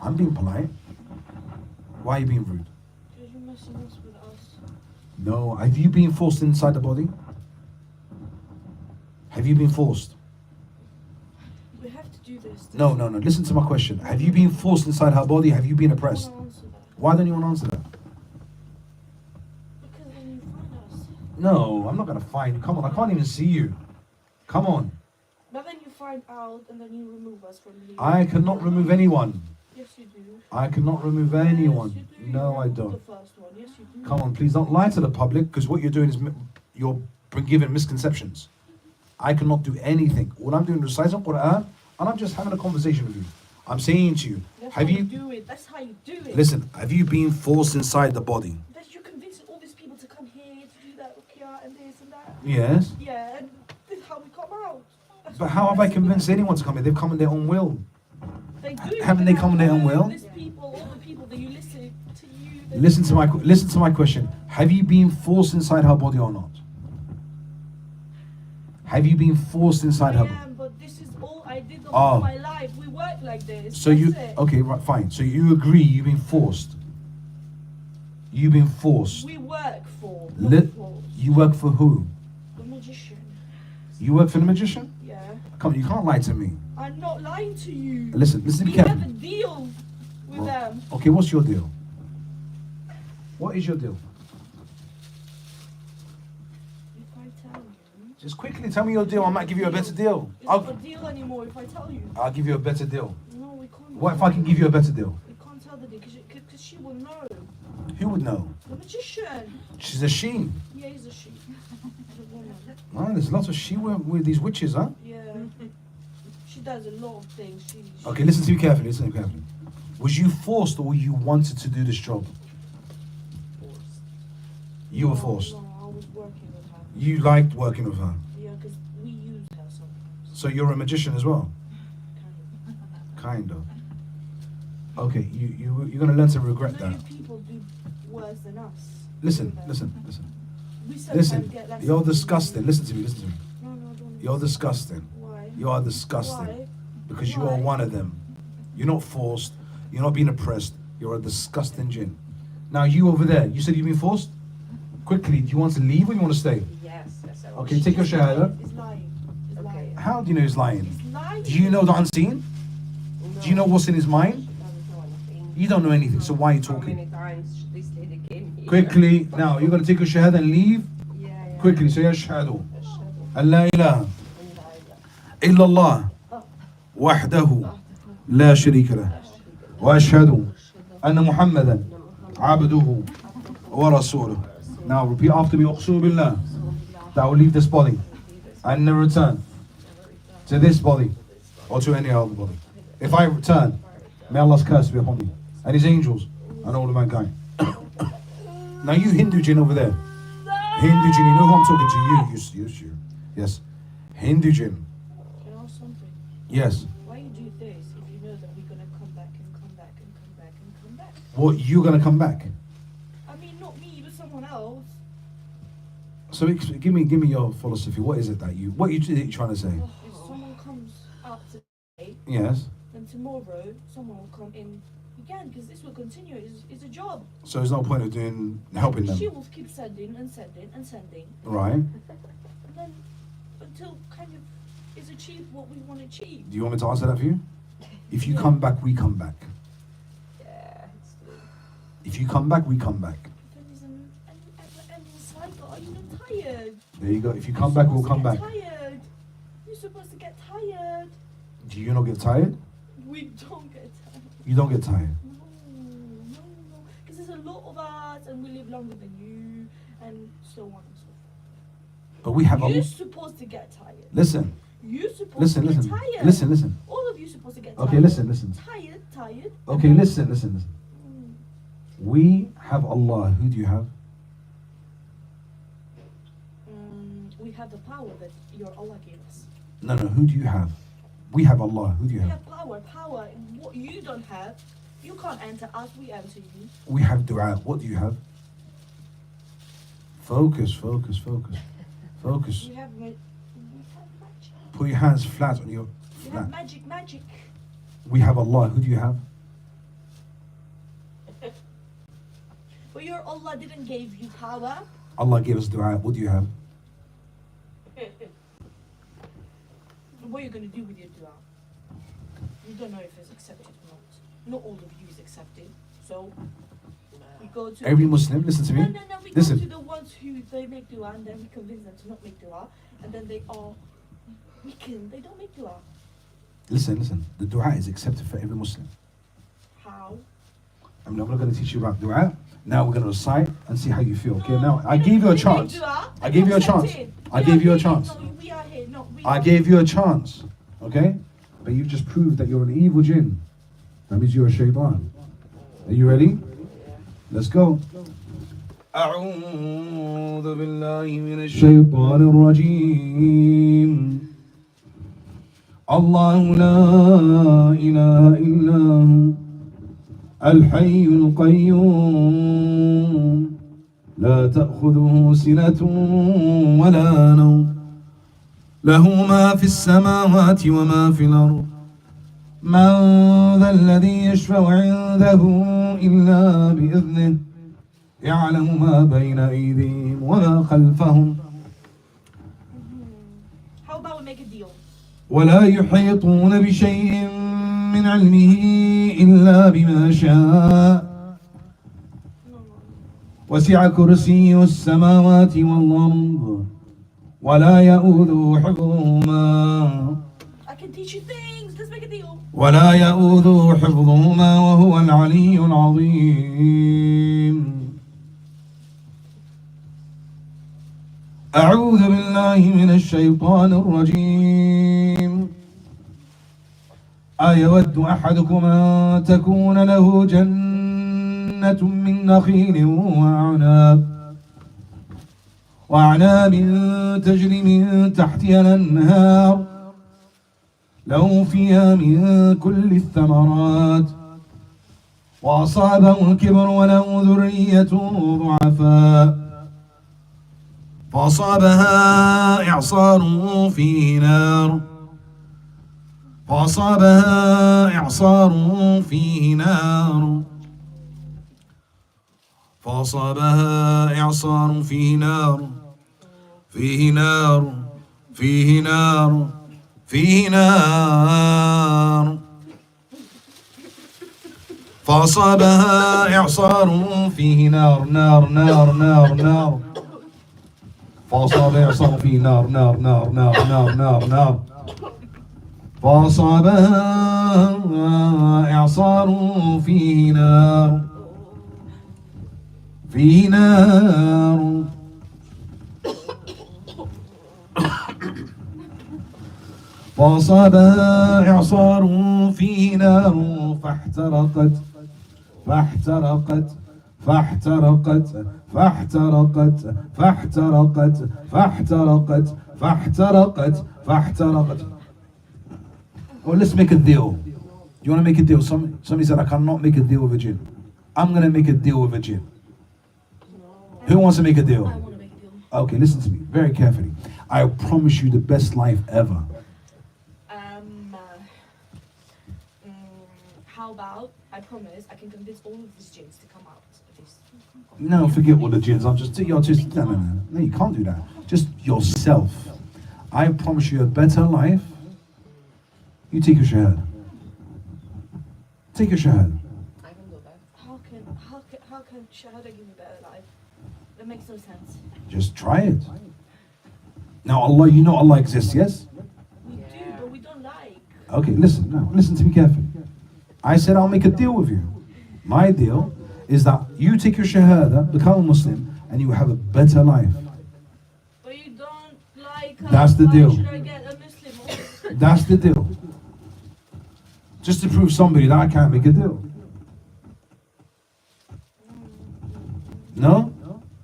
Speaker 4: I'm being polite. Why are you being rude?
Speaker 5: Because you're messing us with us.
Speaker 4: No. Have you been forced inside the body? Have you been forced?
Speaker 5: We have to do this.
Speaker 4: No. Listen to my question. Have you been forced inside her body? Have you been oppressed? Why don't you want to answer that?
Speaker 5: Because then you find us.
Speaker 4: No, I'm not going to find you. Come on, I can't even see you. Come on.
Speaker 5: But then you find out and then you remove us from the...
Speaker 4: I cannot remove anyone.
Speaker 5: Yes, you do.
Speaker 4: I cannot remove anyone.
Speaker 5: Yes, you do.
Speaker 4: No,
Speaker 5: You
Speaker 4: I
Speaker 5: removed
Speaker 4: don't.
Speaker 5: The first one. Yes, you do.
Speaker 4: Come on, please don't lie to the public, because what you're doing is you're giving misconceptions. I cannot do anything. All I'm doing is reciting Qur'an, and I'm just having a conversation with you. I'm saying to you,
Speaker 5: That's
Speaker 4: have
Speaker 5: how
Speaker 4: you...
Speaker 5: do it. That's how you do it.
Speaker 4: Listen, have you been forced inside the body?
Speaker 5: That you're convincing all these people to come here to do that Ruqya and this and that.
Speaker 4: Yes.
Speaker 5: Yeah, and this is how we come out. That's
Speaker 4: But
Speaker 5: what
Speaker 4: how have I
Speaker 5: messing
Speaker 4: convinced
Speaker 5: with.
Speaker 4: anyone to come here? They've come in their own will.
Speaker 5: They do.
Speaker 4: Haven't they come in their own will?
Speaker 5: These people, all the people that you listen to you. they
Speaker 4: Listen to my question. Have you been forced inside her body or not? Have you been forced inside her?
Speaker 5: I am, but this is all I did the
Speaker 4: Oh.
Speaker 5: whole my life. We work like this.
Speaker 4: So
Speaker 5: That's
Speaker 4: you,
Speaker 5: it.
Speaker 4: okay, right, fine. So you agree you've been forced. You've been forced.
Speaker 5: We work for.
Speaker 4: You work for who?
Speaker 5: The magician.
Speaker 4: You work for the magician?
Speaker 5: Yeah.
Speaker 4: Come on, you can't lie to me.
Speaker 5: I'm not lying to you.
Speaker 4: Listen, be
Speaker 5: We
Speaker 4: careful.
Speaker 5: have a deal with them.
Speaker 4: Okay, what's your deal? What is your deal?
Speaker 5: If I tell you,
Speaker 4: Just quickly tell me your deal. I might give you a better deal.
Speaker 5: it's not a deal anymore. If I tell you,
Speaker 4: I'll give you a better deal.
Speaker 5: no, we can't.
Speaker 4: What if I can give you a better deal?
Speaker 5: We can't tell the deal because she will know.
Speaker 4: Who would know?
Speaker 5: The magician.
Speaker 4: She's a she.
Speaker 5: Yeah, he's a she. He's a woman.
Speaker 4: Oh, there's lots of she with these witches, huh?
Speaker 5: Yeah. She does a lot of things. She
Speaker 4: Okay, listen to me carefully. Listen to me carefully. Was you forced or you wanted to do this job?
Speaker 5: forced.
Speaker 4: You were forced.
Speaker 5: No, I was working with her.
Speaker 4: You liked working with her.
Speaker 5: Yeah, because we use her sometimes.
Speaker 4: So you're a magician as well?
Speaker 5: Kind
Speaker 4: Kind of. Okay, you're going to learn to regret
Speaker 5: of.
Speaker 4: that.
Speaker 5: Many people do worse than us.
Speaker 4: Listen,
Speaker 5: Do that.
Speaker 4: listen.
Speaker 5: We sometimes
Speaker 4: Listen,
Speaker 5: get less
Speaker 4: you're
Speaker 5: than
Speaker 4: disgusting. Listen to me.
Speaker 5: No, don't.
Speaker 4: You're disgusting.
Speaker 5: Why?
Speaker 4: You are disgusting.
Speaker 5: Why?
Speaker 4: Because you are
Speaker 5: Why?
Speaker 4: one of them. You're not forced. You're not being oppressed. You're a disgusting jinn. Now you over there, you said you've been forced? Quickly, do you want to leave or you want to stay?
Speaker 6: Yes, I will.
Speaker 4: Okay, take your shahada.
Speaker 5: He's lying. He's
Speaker 6: Okay.
Speaker 5: lying.
Speaker 4: How do you know he's lying?
Speaker 5: He's lying.
Speaker 4: Do you know the unseen? Do you know what's in his mind?
Speaker 6: Doesn't know anything.
Speaker 4: You don't know anything, so why are you
Speaker 6: How
Speaker 4: talking?
Speaker 6: many times this lady came here?
Speaker 4: Quickly, now you're going to take your shahada and leave.
Speaker 6: Yeah.
Speaker 4: Quickly, say ashhadu an la ilaha
Speaker 6: And
Speaker 4: إلا الله وحده لا شريك له وأشهد أن محمدا عبده ورسوله. Now repeat after me. أقسم بالله that I will leave this body and never return to this body or to any other body. If I return, may Allah's curse be upon me and His angels and all of mankind. Now you Hindu jinn over there, Hindu jinn, you know who I'm talking to? You. Yes, Hindu jinn.
Speaker 5: Can I ask something?
Speaker 4: Yes.
Speaker 5: Why you do this if you know that we're gonna come back and come back and come back and come back?
Speaker 4: What, you're gonna come back?
Speaker 5: I mean, not me, but someone else.
Speaker 4: So give me your philosophy. What is it that what are you trying to say?
Speaker 5: If someone comes up today,
Speaker 4: Yes.
Speaker 5: then tomorrow someone will come in again because this will continue. It's a job.
Speaker 4: So there's no point of helping
Speaker 5: She
Speaker 4: them,
Speaker 5: will keep sending and sending and sending,
Speaker 4: right?
Speaker 5: and then until kind of is achieved what we want to achieve.
Speaker 4: Do you want me to answer that for you? If you come back, we come back.
Speaker 6: yeah, it's true.
Speaker 4: If you come back, we come back.
Speaker 5: Then there's an endless cycle. Are you not tired?
Speaker 4: There you go. If you come back, we'll come back.
Speaker 5: Tired. You're supposed to get tired.
Speaker 4: Do you not get tired?
Speaker 5: We don't get tired.
Speaker 4: You don't get tired.
Speaker 5: No. Because there's a lot of us and we live longer than you and so on and so forth.
Speaker 4: But we have
Speaker 5: You're
Speaker 4: a...
Speaker 5: supposed to get tired.
Speaker 4: Listen.
Speaker 5: You're supposed to get tired.
Speaker 4: Listen.
Speaker 5: All of you supposed to get tired.
Speaker 4: Okay, listen.
Speaker 5: Tired.
Speaker 4: Okay, listen.
Speaker 5: Mm.
Speaker 4: We have Allah. Who do you have?
Speaker 5: We have the power that your Allah gave us.
Speaker 4: No. Who do you have? We have Allah. Who do you
Speaker 5: We
Speaker 4: have?
Speaker 5: have power. What you don't have, you can't enter us, we enter you.
Speaker 4: We have du'a. What do you have? Focus.
Speaker 5: We have magic.
Speaker 4: Put your hands flat on your
Speaker 5: We
Speaker 4: flat.
Speaker 5: have magic.
Speaker 4: We have Allah. Who do you have?
Speaker 5: But your Allah didn't give you power.
Speaker 4: Allah gave us du'a. What do you have?
Speaker 5: What are you going to do with your dua? You don't know if it's accepted or not. Not all of you is accepted. So we go to
Speaker 4: Every Muslim, listen to me.
Speaker 5: No. We
Speaker 4: Listen.
Speaker 5: go to the ones who they make dua and then we convince them to not make dua, and then they are weakened. They don't make dua.
Speaker 4: Listen. The du'a is accepted for every Muslim.
Speaker 5: How?
Speaker 4: I'm not going to teach you about du'a. Now we're going to recite and see how you feel. Okay,
Speaker 5: No,
Speaker 4: now I
Speaker 5: we
Speaker 4: gave you a
Speaker 5: don't make
Speaker 4: chance.
Speaker 5: dua,
Speaker 4: I gave you a chance.
Speaker 5: accepted.
Speaker 4: I
Speaker 5: We
Speaker 4: gave
Speaker 5: are
Speaker 4: you a
Speaker 5: here.
Speaker 4: chance.
Speaker 5: No, we are here. No, we
Speaker 4: I
Speaker 5: are
Speaker 4: gave you a chance. Okay? But you've just proved that you're an evil jinn. That means you're a shaitan. Are you ready? Let's go. أعوذ بالله من الشيطان الرجيم. الله لا إله إلا هو الحي القيوم لا تأخذه سنة ولا نوم له ما في السماوات وما في الأرض من ذا الذي يشفع عنده إلا بإذنه يعلم ما بين أيديهم وما خلفهم
Speaker 5: How about we make a deal?
Speaker 4: ولا يحيطون بشيء من علمه إلا بما شاء وسع كرسيه السماوات والأرض ولا يؤوده حفظهما
Speaker 5: I can teach you things. Let's make a deal.
Speaker 4: ولا يؤوده حفظهما وهو العلي العظيم أعوذ بالله من الشيطان الرجيم أيود أحدكم أن تكون له جنة من نخيل وأعناب تجري من تحتها الأنهار له فيها من كل الثمرات وأصابه الكبر وله ذرية ضعفاء فأصابها إعصار فيه نار فأصابها إعصار فيه نار فأصابها إعصار فيه نار فيه نار فيه نار فيه نار فأصابها إعصار فيه نار نار نار نار نار فأصاب إعصار فيه نار نار نار نار نار نار نار فأصابها إعصار فيه نار فيه نار فأصابها إعصار فيه نار فاحترقت فاحترقت فاحترقت فاحترقت فاحترقت فاحترقت فاحترقت فاحترقت. Well, let's make a deal. Do you want to make a deal? Somebody said, I cannot make a deal with a jinn. I'm going to make a deal with a jinn. Who wants to make a deal?
Speaker 5: I want to make a deal.
Speaker 4: Okay, listen to me very carefully. I promise you the best life ever.
Speaker 5: How about I promise I can convince all of these jinns to come out of this.
Speaker 4: No, forget all the jinns. You're just no, you can't do that. Just yourself. I promise you a better life. You take your shahada. Take your shahada.
Speaker 6: I can do that.
Speaker 5: How can Shahada give me a better life? That makes no sense.
Speaker 4: Just try it. Now Allah, you know Allah exists, yes?
Speaker 5: We do, but we don't like.
Speaker 4: Okay, listen, now, listen to me carefully. I said I'll make a deal with you. My deal is that you take your shahada, become a Muslim, and you will have a better life.
Speaker 5: But you don't like her.
Speaker 4: That's the
Speaker 5: Why
Speaker 4: deal.
Speaker 5: should I get a Muslim?
Speaker 4: That's the deal. Just to prove somebody that I can't make a deal. No?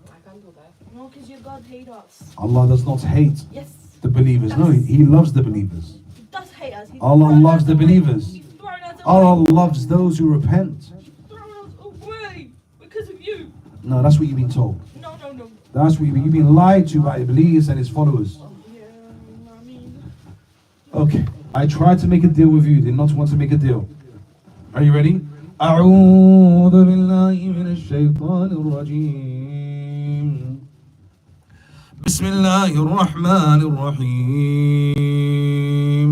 Speaker 6: I can do that.
Speaker 5: No, because your God hates us.
Speaker 4: Allah does not hate
Speaker 5: Yes.
Speaker 4: the believers. No, He loves the believers.
Speaker 5: He does hate us. He's
Speaker 4: Allah
Speaker 5: thrown
Speaker 4: loves
Speaker 5: us
Speaker 4: the
Speaker 5: away.
Speaker 4: believers.
Speaker 5: He's thrown us away.
Speaker 4: Allah loves those who repent.
Speaker 5: He's thrown us away because of you.
Speaker 4: No, that's what you've been told.
Speaker 5: No, no, no.
Speaker 4: That's what you've been lied to by Iblis and his followers.
Speaker 5: Yeah, I mean.
Speaker 4: Okay, I tried to make a deal with you, did not want to make a deal. Are you ready? أعوذ بالله من الشيطان الرجيم بسم الله الرحمن الرحيم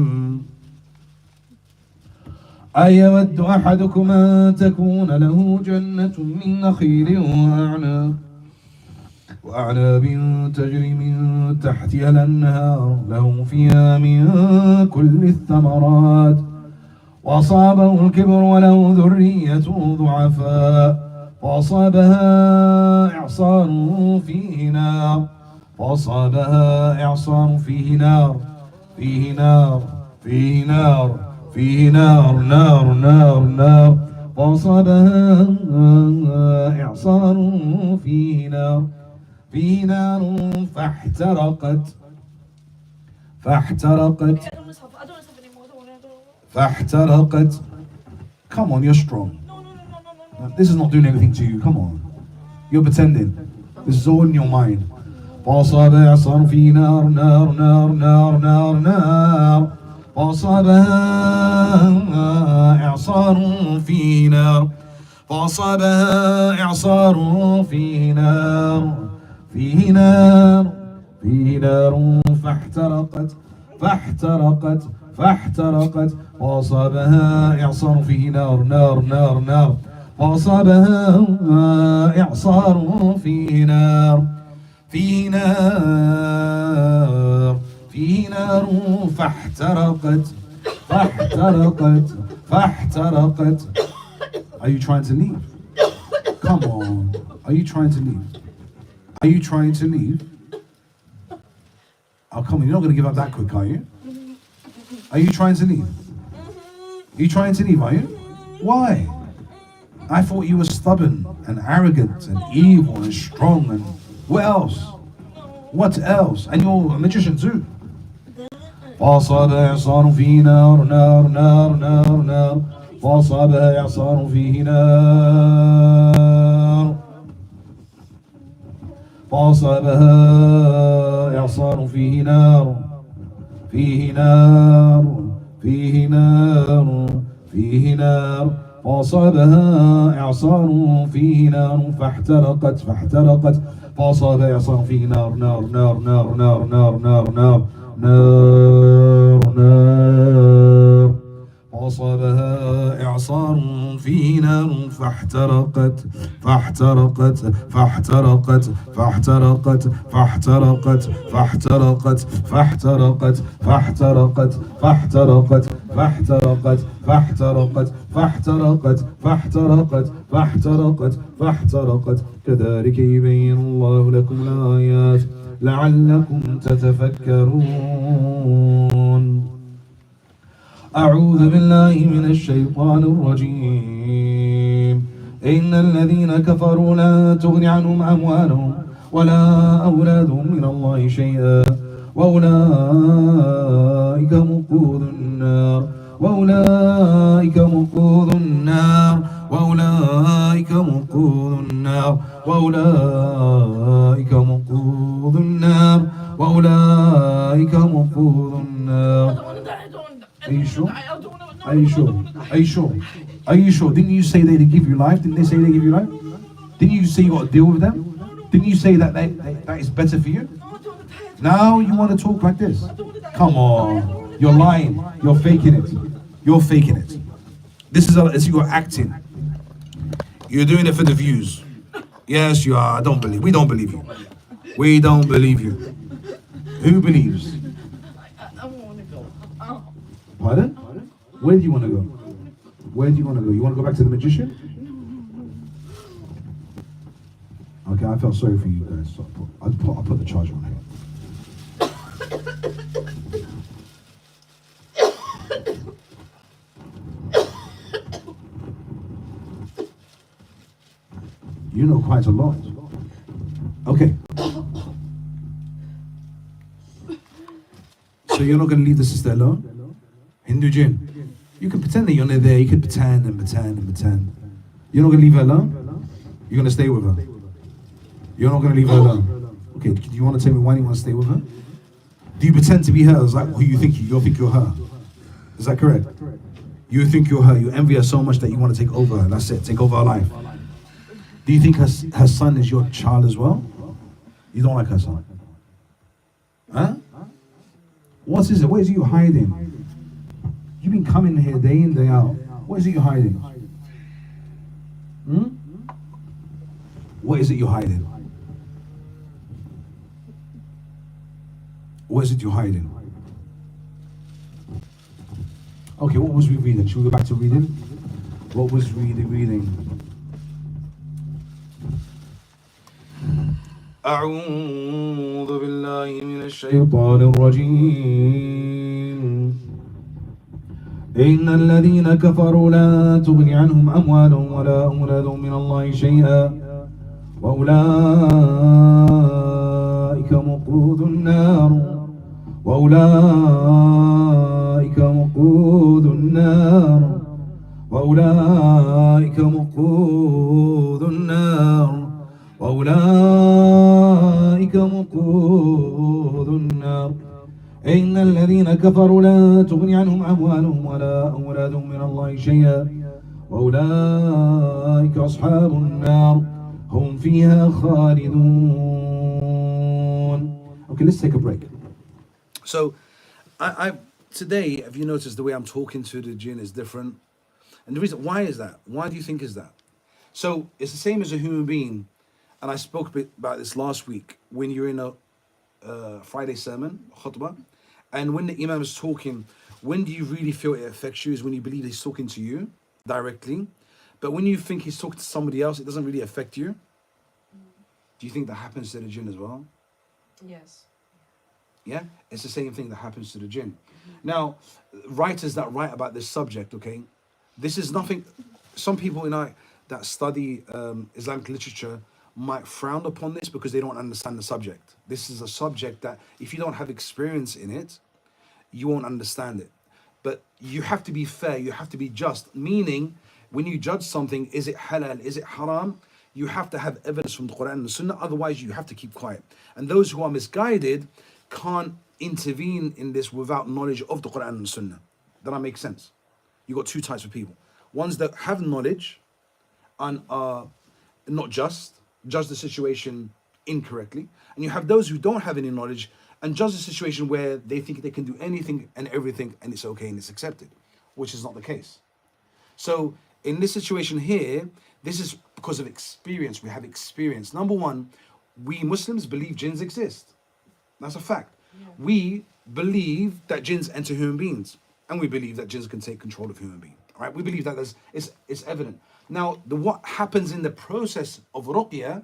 Speaker 4: أيود أحدكم أن تكون له جنة من نخيل وأعناب تجري من تحتها الأنهار له فيها من كل الثمرات وأصابه الكبر وله ذرية ضعفاء فأصابها إعصار فيه نار فأصابها إعصار فيه نار فيه نار فيه نار فيه نار نار نار نار فأصابها إعصار فيه نار فيه نار فاحترقت فاحترقت
Speaker 5: I don't want to suffer anymore. I don't want to.
Speaker 4: فاحترقت. Come on, you're strong.
Speaker 5: No.
Speaker 4: This is not doing anything to you. Come on. You're pretending. This is all in your mind. فأصابها إعصار فيه نار نار نار نار نار نار فأصابها إعصار فيه نار فأصابها إعصار فيه نار فيه نار فيه نار فاحترقت فاحترقت فاحترقت وأصابها إعصار فيه نار نار نار نار وأصابها إعصار فيه نار فيه نار فيه نار فاحترقت فاحترقت فاحترقت. Are you trying to leave? Come on. Are you trying to leave? Are you trying to leave? Oh, come on. You're not going to give up that quick, are you? Are you trying to leave? Are you trying to leave, are you? Why? I thought you were stubborn and arrogant and evil and strong and what else? What else? And you're a magician too. فأصابها إعصار فيه نار نار نار نار نار فأصابها إعصار فيه نار فأصابها إعصار فيه نار فيه نار فيه نار فيه نار فأصابها إعصار فيه نار فاحترقت فاحترقت فأصابها إعصار فيه نار نار نار نار نار نار نار نار نار نار فأصابها إعصار فيه نار فاحترقت فاحترقت فاحترقت فاحترقت فاحترقت فاحترقت فاحترقت فاحترقت فاحترقت فاحترقت فاحترقت فاحترقت فاحترقت فاحترقت فاحترقت كذلك يبين الله لكم الآيات لعلكم تتفكرون. أعوذ بالله من الشيطان الرجيم. إن الذين كفروا لا تغني عنهم أموالهم ولا أولادهم من الله شيئا وأولئك وقود النار وأولئك وقود النار وأولئك وقود النار وأولئك وقود النار وأولئك وقود النار. Are you sure? Are you sure? Are you sure? Are you sure? Didn't you say they give you life? Didn't they say they give you life? Didn't you say you got to deal with them? Didn't you say that that is better for you? Now you want to talk like this? Come on. You're lying. You're faking it. You're faking it. This is you're acting. You're doing it for the views. Yes, you are. We don't believe you. We don't believe you. Who believes?
Speaker 5: I want to go.
Speaker 4: Pardon? Where do you want to go? Where do you want to go? You want to go back to the magician? Okay, I felt sorry for you guys. So I'll put the charger on here. You know quite a lot. Okay. So you're not going to leave the sister alone? Hindu jinn. You can pretend that you're not there. You can pretend and pretend and pretend. You're not going to leave her alone? You're going to stay with her? You're not going to leave her alone? Okay, do you want to tell me why you want to stay with her? Do you pretend to be her? It's like who you think you think you're her. Is that correct? You think you're her. You envy her so much that you want to take over her. That's it. Take over her life. Do you think her son is your child as well? You don't like her son? Huh? What is it? What is it you hiding? You've been coming here day in, day out. What is it you're hiding? Hmm? What is it you're hiding? What is it you're hiding? Okay, what was we reading? Should we go back to reading? What was reading? أعوذ بالله من الشيطان الرجيم. إن الذين كفروا لا تغني عنهم أموالهم ولا أولادهم من الله شيئا وأولئك وقود النار وأولئك وقود النار وأولئك وقود النار وأولئك أولئك وقود النار إن الذين كفروا لا تغني عنهم أموالهم ولا أولادهم من الله شيئا وأولئك أصحاب النار هم فيها خالدون. Okay, let's take a break.
Speaker 2: So, I today, have you noticed the way I'm talking to the jinn is different? And the reason, why is that? Why do you think is that? So, it's the same as a human being. And I spoke a bit about this last week when you're in a Friday sermon, khutbah, and when the imam is talking, when do you really feel it affects you is when you believe he's talking to you directly. But when you think he's talking to somebody else, it doesn't really affect you. Do you think that happens to the jinn as well?
Speaker 3: Yes.
Speaker 2: Yeah, it's the same thing that happens to the jinn. Now, writers that write about this subject, okay, this is nothing. Some people that study Islamic literature might frown upon this because they don't understand the subject. This is a subject that if you don't have experience in it, you won't understand it. But you have to be fair, you have to be just, meaning when you judge something, is it halal, is it haram? You have to have evidence from the Quran and Sunnah, otherwise you have to keep quiet. And those who are misguided can't intervene in this without knowledge of the Quran and Sunnah. Does that make sense? You've got two types of people. Ones that have knowledge and are not just, judge the situation incorrectly. And you have those who don't have any knowledge and judge the situation where they think they can do anything and everything and it's okay and it's accepted, which is not the case. So in this situation here, this is because of experience. We have experience. Number one, we Muslims believe jinns exist. That's a fact. Yeah. We believe that jinns enter human beings, and we believe that jinns can take control of human beings. All right, we believe that it's evident. Now, what happens in the process of ruqya,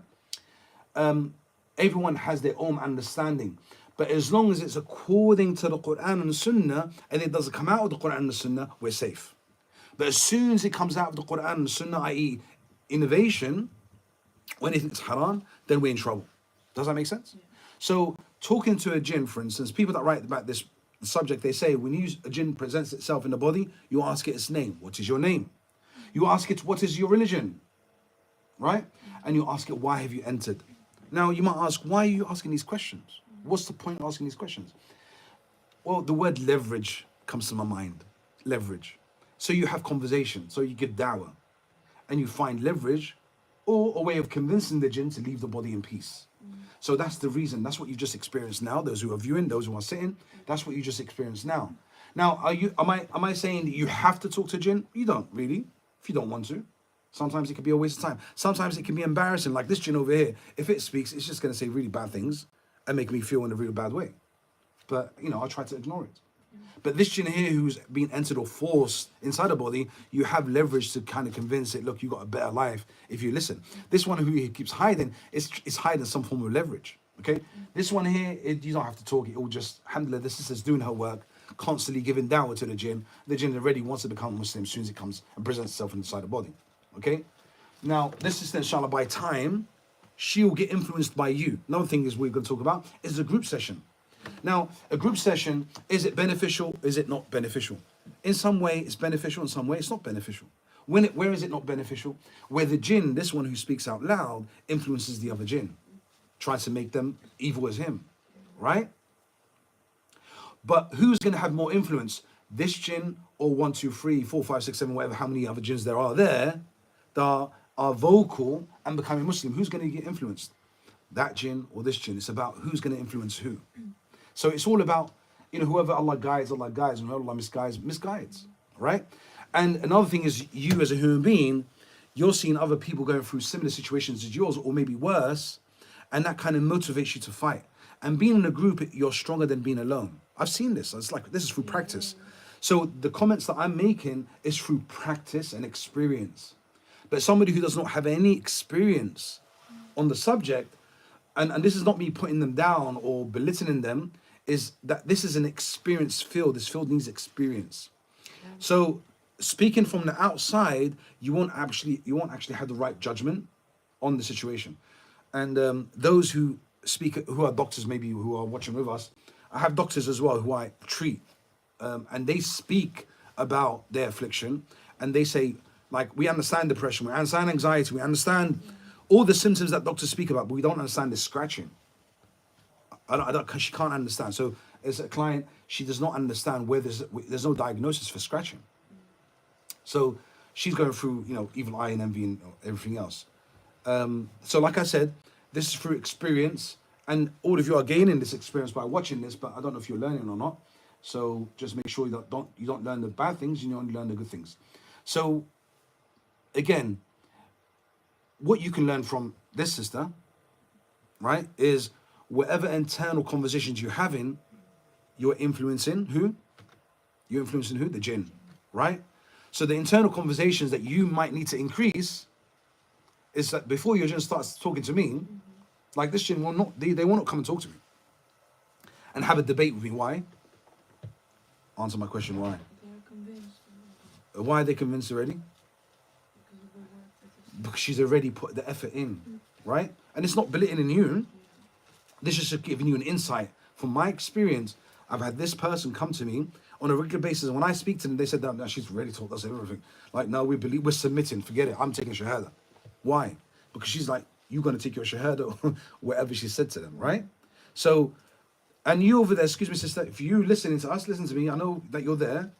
Speaker 2: everyone has their own understanding. But as long as it's according to the Quran and Sunnah, and it doesn't come out of the Quran and Sunnah, we're safe. But as soon as it comes out of the Quran and Sunnah, i.e. innovation, when it's haram, then we're in trouble. Does that make sense? Yeah. So talking to a jinn, for instance, people that write about this subject, they say when a jinn presents itself in the body, you ask it its name. What is your name? You ask it, what is your religion? Right? And you ask it, why have you entered? Now you might ask, why are you asking these questions? What's the point of asking these questions? Well, the word leverage comes to my mind. Leverage. So you have conversation, so you give da'wah, and you find leverage or a way of convincing the jinn to leave the body in peace. So that's the reason. That's what you just experienced now. Those who are viewing, those who are sitting, that's what you just experienced now. Now, am I saying that you have to talk to jinn? You don't really, if you don't want to. Sometimes it can be a waste of time. Sometimes it can be embarrassing, like this jinn over here. If it speaks, it's just going to say really bad things and make me feel in a really bad way. But, I'll try to ignore it. But this jinn here who's been entered or forced inside the body, you have leverage to kind of convince it, look, you got a better life if you listen. This one who he keeps hiding, is hiding some form of leverage, okay? This one here, you don't have to talk, it will just, alhamdulillah, the sister's doing her work, constantly giving da'wah to the jinn. The jinn already wants to become Muslim as soon as it comes and presents itself inside the body, okay? Now, this sister, inshallah, by time, she will get influenced by you. Another thing is we're going to talk about is a group session. Now, a group session, is it beneficial? Is it not beneficial? In some way, it's beneficial. In some way, it's not beneficial. Where is it not beneficial? Where the jinn, this one who speaks out loud, influences the other jinn. Tries to make them evil as him, right? But who's going to have more influence? This jinn or 1, 2, 3, 4, 5, 6, 7, whatever, how many other jinns there are there that are vocal and becoming Muslim? Who's going to get influenced? That jinn or this jinn? It's about who's going to influence who. So it's all about, whoever Allah guides, and whoever Allah misguides, right? And another thing is, you as a human being, you're seeing other people going through similar situations as yours, or maybe worse, and that kind of motivates you to fight. And being in a group, you're stronger than being alone. I've seen this. It's like, this is through practice. So the comments that I'm making is through practice and experience. But somebody who does not have any experience on the subject, and this is not me putting them down or belittling them, is that this is an experienced field. This field needs experience. Yeah. So speaking from the outside, you won't actually have the right judgment on the situation. And those who speak, who are doctors, maybe who are watching with us, I have doctors as well who I treat, and they speak about their affliction, and they say, like, we understand depression, we understand anxiety, we understand all the symptoms that doctors speak about, but we don't understand the scratching. She can't understand. So as a client, she does not understand where there's no diagnosis for scratching. So she's going through, evil eye and envy and everything else. So like I said, this is through experience, and all of you are gaining this experience by watching this, but I don't know if you're learning or not. So just make sure you don't learn the bad things, you only learn the good things. So again, what you can learn from this sister, right, is whatever internal conversations you're having, you're influencing who? You're influencing who? The jinn, right? So the internal conversations that you might need to increase is that before your jinn starts talking to me, like this jinn will not, they will not come and talk to me and have a debate with me. Why? Answer my question, why?
Speaker 5: They are convinced.
Speaker 2: Why are they convinced already? Because she's already put the effort in, right? And it's not belittling you. This is just giving you an insight. From my experience, I've had this person come to me on a regular basis. And when I speak to them, they said that no, she's already told us everything. Like, no, we're submitting. Forget it. I'm taking shahada. Why? Because she's like, you're going to take your shahada, whatever she said to them, right? So, and you over there, excuse me, sister, if you listening to us, listen to me, I know that you're there,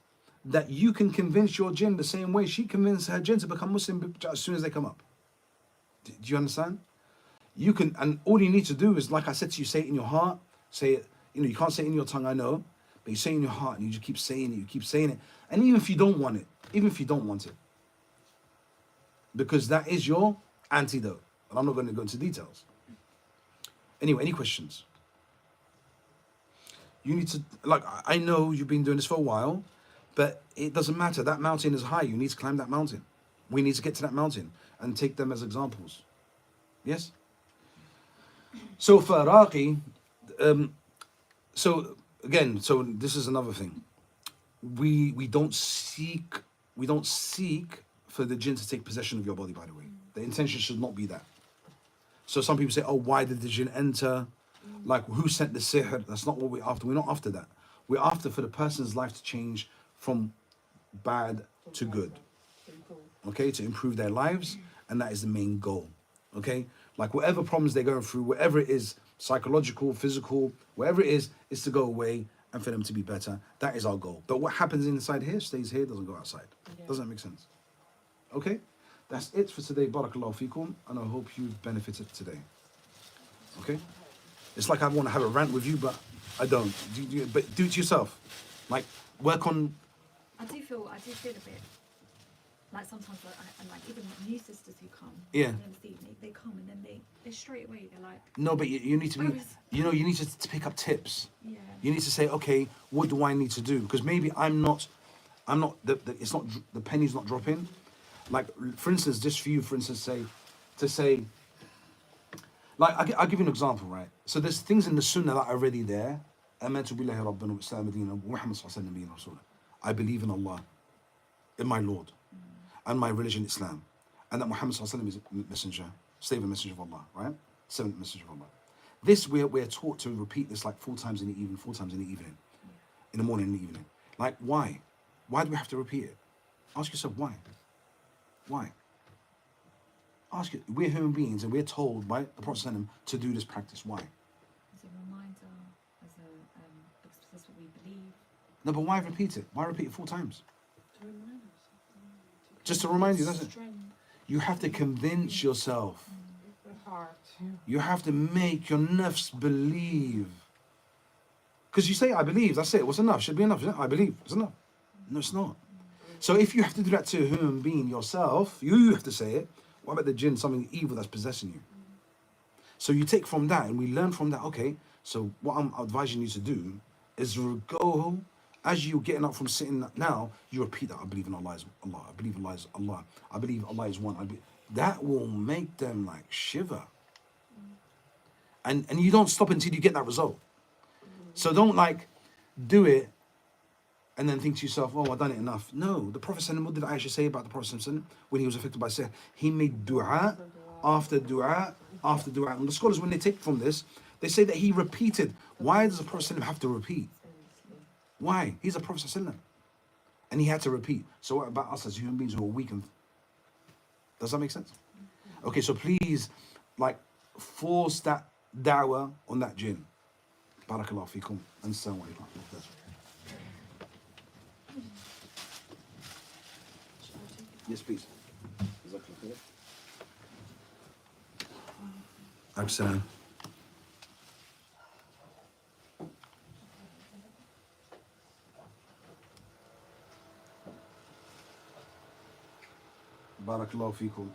Speaker 2: that you can convince your jinn the same way she convinced her jinn to become Muslim as soon as they come up. Do you understand? You can, and all you need to do is, like I said to you, say it in your heart, say it, you can't say it in your tongue, I know, but you say it in your heart and you just keep saying it, and even if you don't want it, because that is your antidote, and I'm not going to go into details. Anyway, any questions? You need to, like, I know you've been doing this for a while, but it doesn't matter. That mountain is high. You need to climb that mountain. We need to get to that mountain and take them as examples. Yes? So for Iraqi, so again, so this is another thing. We don't seek for the jinn to take possession of your body, by the way. The intention should not be that. So some people say, oh, why did the jinn enter? Like, who sent the sihr? That's not what we're after. We're not after that. We're after for the person's life to change from bad to good. Okay, to improve their lives, and that is the main goal. Okay, like whatever problems they're going through, whatever it is, psychological, physical, whatever it is to go away and for them to be better. That is our goal. But what happens inside here stays here, doesn't go outside. Doesn't that make sense? Okay, that's it for today. Barakallahu feekum, and I hope you've benefited today. Okay, it's like I want to have a rant with you, but I don't. But do it to yourself. Like, work on.
Speaker 7: I do feel a bit like sometimes, and like even new sisters who come,
Speaker 2: Yeah.
Speaker 7: and then they come and then they straight away they're like,
Speaker 2: No, but you need to be, you need to pick up tips.
Speaker 7: yeah,
Speaker 2: You need to say, okay, what do I need to do? Because maybe I'm not, it's not, the penny's not dropping. Like, for instance, just for you, for instance, like, I'll give you an example, right? So there's things in the Sunnah that are already there. I believe in Allah, in my Lord, and my religion, Islam, and that Muhammad is a messenger, saving messenger of Allah, right? Seventh messenger of Allah. This, we're taught to repeat this like 4 times in the evening, 4 times in the evening, in the morning, in the evening. Like, why? Why do we have to repeat it? Ask yourself, why? Why? Ask it. We're human beings, and we're told by the Prophet to do this practice. Why?
Speaker 7: as a reminder, because that's what we believe.
Speaker 2: No, but why repeat it? Why repeat it 4 times?
Speaker 5: To remind us.
Speaker 2: Just to remind you, that's it.
Speaker 5: Strength.
Speaker 2: You have to convince yourself.
Speaker 6: The heart.
Speaker 2: You have to make your nafs believe. Because you say, I believe, that's it. What's enough? Should be enough. Isn't it? I believe. It's enough. No, it's not. So if you have to do that to a human being yourself, you have to say it. What about the jinn, something evil that's possessing you? So you take from that, and we learn from that, okay, so what I'm advising you to do is go, as you're getting up from sitting now, you repeat that. I believe in Allah is Allah. I believe Allah is Allah. I believe Allah is one. That will make them like shiver. And you don't stop until you get that result. So don't like do it and then think to yourself, oh, I've done it enough. No, the Prophet, what did Aisha say about the Prophet when he was affected by sihr? He made dua after dua after dua. And the scholars, when they take from this, they say that he repeated. Why does the Prophet have to repeat? Why? He's a Prophet, and he had to repeat. So what about us as human beings who are weak? Does that make sense? Okay, so please, like, force that da'wah on that jinn. Barakallahu feekum. And 𝗙𝗪𝗓 𝗪𝗘𝗕𝗦𝗧𝗏. Yes, please. Excellent. Barakallahu feekum.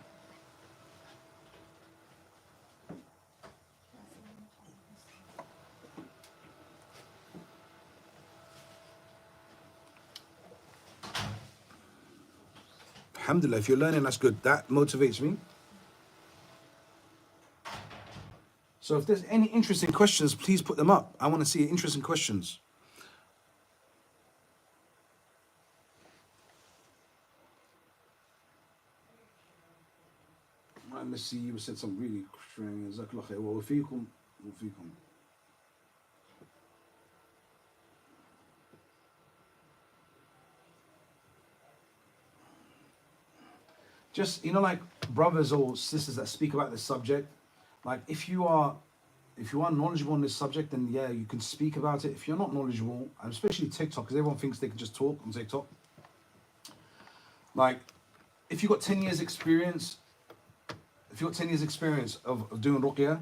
Speaker 2: Alhamdulillah, if you're learning, that's good. That motivates me. So if there's any interesting questions, please put them up. I want to see interesting questions. Right, let's see, you said something really strange. 𝗔𝗃𝗄𝗏 𝗨𝗦. Just, you know, like brothers or sisters that speak about this subject, like if you are knowledgeable on this subject, then yeah, you can speak about it. If you're not knowledgeable, and especially TikTok, because everyone thinks they can just talk on TikTok. Like, if you've got 10 years experience, of doing ruqya,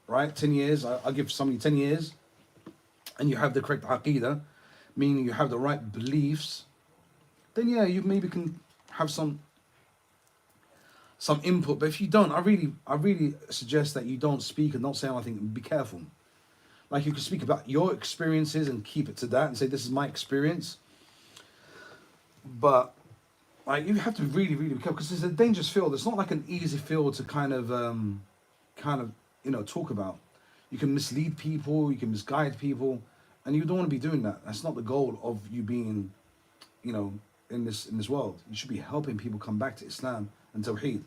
Speaker 2: right? 10 years, I'll give somebody 10 years, and you have the correct aqidah, meaning you have the right beliefs, then yeah, you maybe can have some input. But if you don't, I really suggest that you don't speak and don't say anything, and be careful. Like, you can speak about your experiences and keep it to that and say, this is my experience. But like, you have to really, really be careful, because it's a dangerous field. It's not like an easy field to kind of you know, talk about. You can mislead people, you can misguide people, and you don't want to be doing that. That's not the goal of you being, you know, in this world. You should be helping people come back to Islam and Tawheed.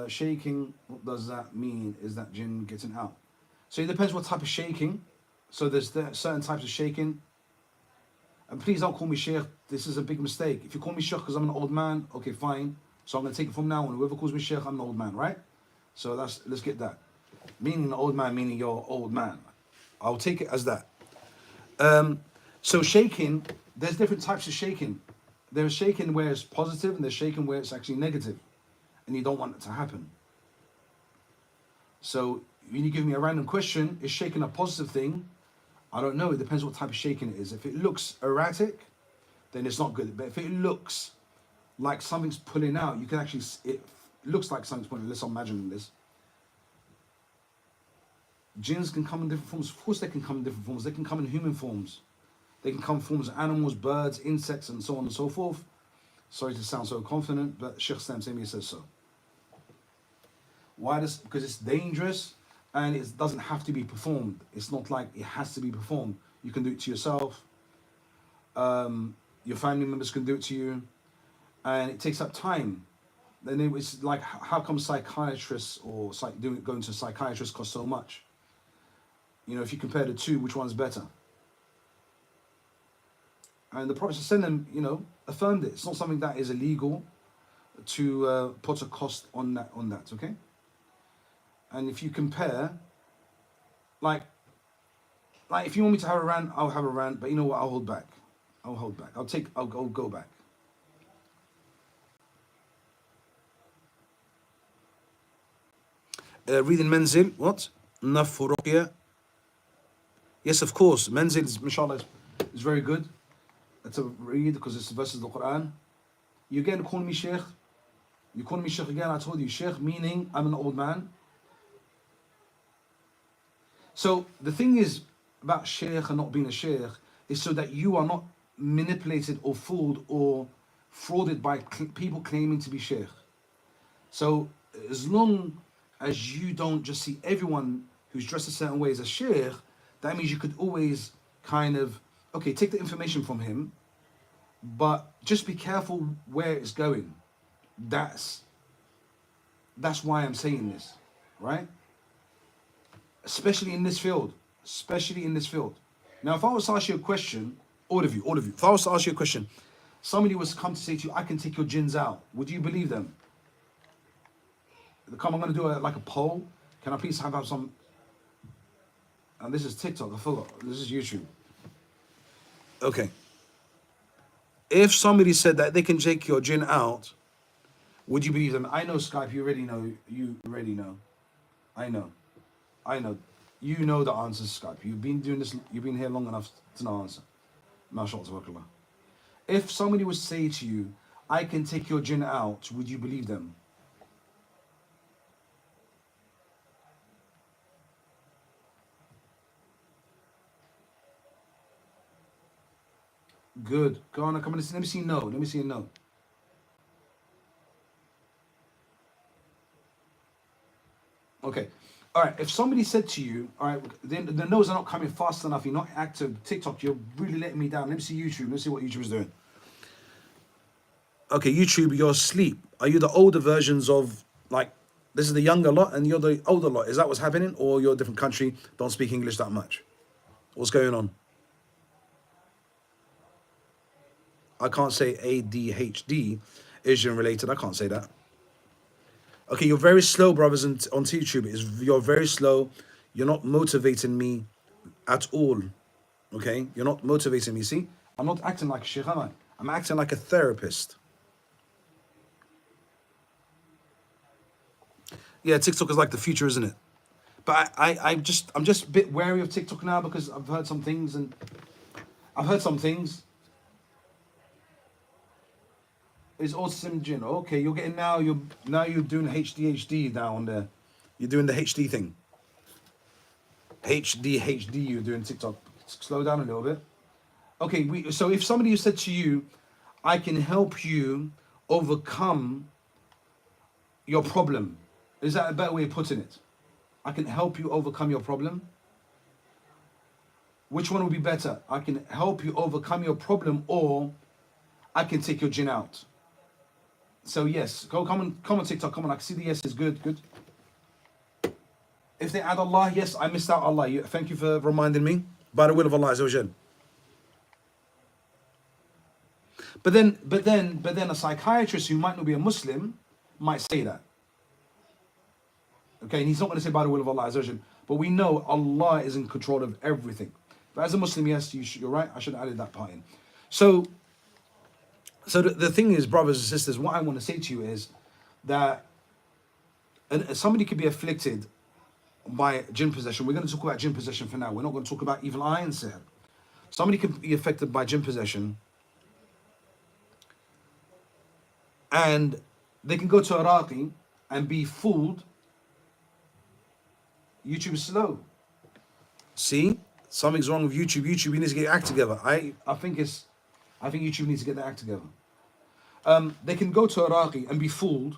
Speaker 2: Shaking, what does that mean? Is that jinn getting out? So it depends what type of shaking. So there's certain types of shaking. And please don't call me sheikh. This is a big mistake. If you call me sheikh because I'm an old man, okay, fine. So I'm going to take it from now on. Whoever calls me sheikh, I'm an old man, right? So let's get that. Meaning an old man, meaning you're old man. I'll take it as that. So shaking, there's different types of shaking. There's shaking where it's positive, and there's shaking where it's actually negative, and you don't want it to happen. So when you give me a random question, is shaking a positive thing? I don't know. It depends what type of shaking it is. If it looks erratic, then it's not good. But if it looks like something's pulling out, you can actually, it looks like something's pulling. Let's imagine this. Jinns can come in different forms. Of course they can come in different forms. They can come in human forms. They can come in forms of animals, birds, insects, and so on and so forth. Sorry to sound so confident, but Shaykh Islam Taymiyyah says so. Why does? Because it's dangerous, and it doesn't have to be performed. It's not like it has to be performed. You can do it to yourself. Your family members can do it to you, and it takes up time. Then it's like, how come psychiatrists or going to a psychiatrist costs so much? You know, if you compare the two, which one's better? And the Prophet ﷺ, you know, affirmed it. It's not something that is illegal to put a cost on that. Okay. And if you compare, like if you want me to have a rant, I'll have a rant. But you know what? I'll hold back. I'll go back. Reading Manzil, what? Nafu Ruqya. Yes, of course. Manzil is, mashallah, is very good to read because it's verses of the Quran. You again call me Sheikh. You call me Sheikh again. I told you, Sheikh meaning I'm an old man. So the thing is about Sheikh and not being a Sheikh is so that you are not manipulated or fooled or frauded by people claiming to be Sheikh. So as long as you don't just see everyone who's dressed a certain way as a Sheikh, that means you could always kind of, okay, take the information from him, but just be careful where it's going. That's why I'm saying this, right? Especially in this field. Now, if I was to ask you a question, all of you, if I was to ask you a question, somebody was to come to say to you, I can take your jinns out, would you believe them? Come, I'm going to do like a poll. Can I please have some? And this is TikTok. I forgot. This is YouTube. Okay. If somebody said that they can take your jinn out, would you believe them? I know, Skype. You already know. You already know. I know. I know. You know the answer, Skype. You've been doing this. You've been here long enough to know the answer. MashaAllah, tabarakallah. If somebody would say to you, I can take your jinn out, would you believe them? Good. Go on, come on. Let me see no. Let me see a no. Okay. All right. If somebody said to you, all right, then the no's are not coming fast enough. You're not active. TikTok, you're really letting me down. Let me see YouTube. Let's see what YouTube is doing. Okay, YouTube, you're asleep. Are you the older versions of, like, this is the younger lot and you're the older lot? Is that what's happening? Or you're a different country, don't speak English that much? What's going on? I can't say ADHD, Asian related. I can't say that. Okay, you're very slow, brothers, on YouTube. You're very slow. You're not motivating me at all. Okay? You're not motivating me. See? I'm not acting like a sheikh, am I? I'm acting like a therapist. Yeah, TikTok is like the future, isn't it? But I'm just a bit wary of TikTok now because I've heard some things It's autism jinn. Okay, you're getting now you're doing HD now on there. You're doing the HD thing. HD you're doing TikTok. Slow down a little bit. Okay, so if somebody said to you, I can help you overcome your problem. Is that a better way of putting it? I can help you overcome your problem. Which one would be better? I can help you overcome your problem, or I can take your jinn out. So yes, come on TikTok, come on. I can see the yes is good. If they add Allah, yes, I missed out Allah. Thank you for reminding me. By the will of Allah Azza wa Jal. But then a psychiatrist who might not be a Muslim might say that. Okay, and he's not going to say by the will of Allah Azza wa Jal. But we know Allah is in control of everything. But as a Muslim, yes, you're right. I should have added that part in. So the thing is, brothers and sisters, what I want to say to you is that somebody could be afflicted by jinn possession. We're going to talk about jinn possession for now. We're not going to talk about evil eye and sihr. Somebody could be affected by jinn possession, and they can go to a raqi and be fooled. YouTube is slow. See, something's wrong with YouTube. YouTube, you need to get your act together. I think YouTube needs to get their act together. They can go to a raqi and be fooled.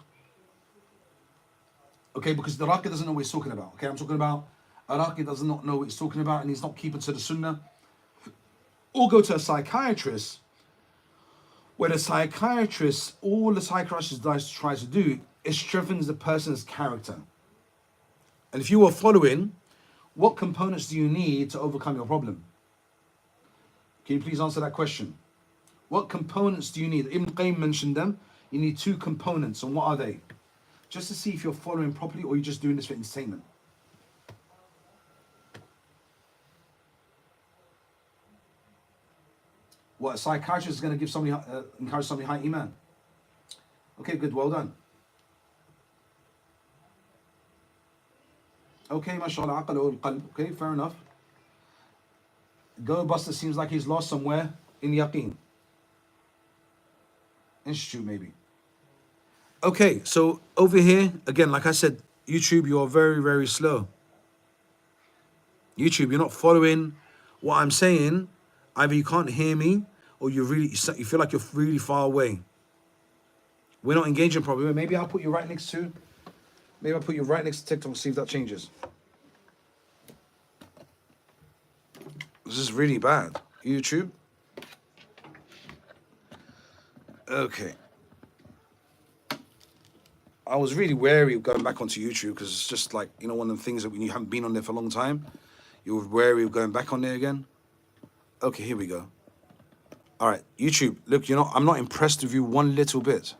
Speaker 2: Okay, because the raqi doesn't know what he's talking about. Okay, I'm talking about a raqi does not know what he's talking about and he's not keeping to the sunnah. Or go to a psychiatrist, where the psychiatrist, all the psychiatrist tries to do is strengthens the person's character. And if you are following, what components do you need to overcome your problem? Can you please answer that question? What components do you need? Ibn Qayyim mentioned them. You need 2 components, and what are they? Just to see if you're following properly or you're just doing this for entertainment. What, a psychiatrist is going to give somebody, encourage somebody high iman? Okay, good, well done. Okay, mashallah, 𝗥𝗨𝗏𝗪𝗧𝗏. Okay, fair enough. Go-Buster seems like he's lost somewhere in Yaqeen. Institute, maybe. Okay, so over here, again, like I said, YouTube, you are very, very slow. YouTube, you're not following what I'm saying. Either you can't hear me, or you feel like you're really far away. We're not engaging properly. Maybe I'll put you right next to TikTok, see if that changes. This is really bad. YouTube. Okay. I was really wary of going back onto YouTube because it's just like, you know, one of the things that when you haven't been on there for a long time, you're wary of going back on there again. Okay, here we go. All right, YouTube, look, I'm not impressed with you one little bit.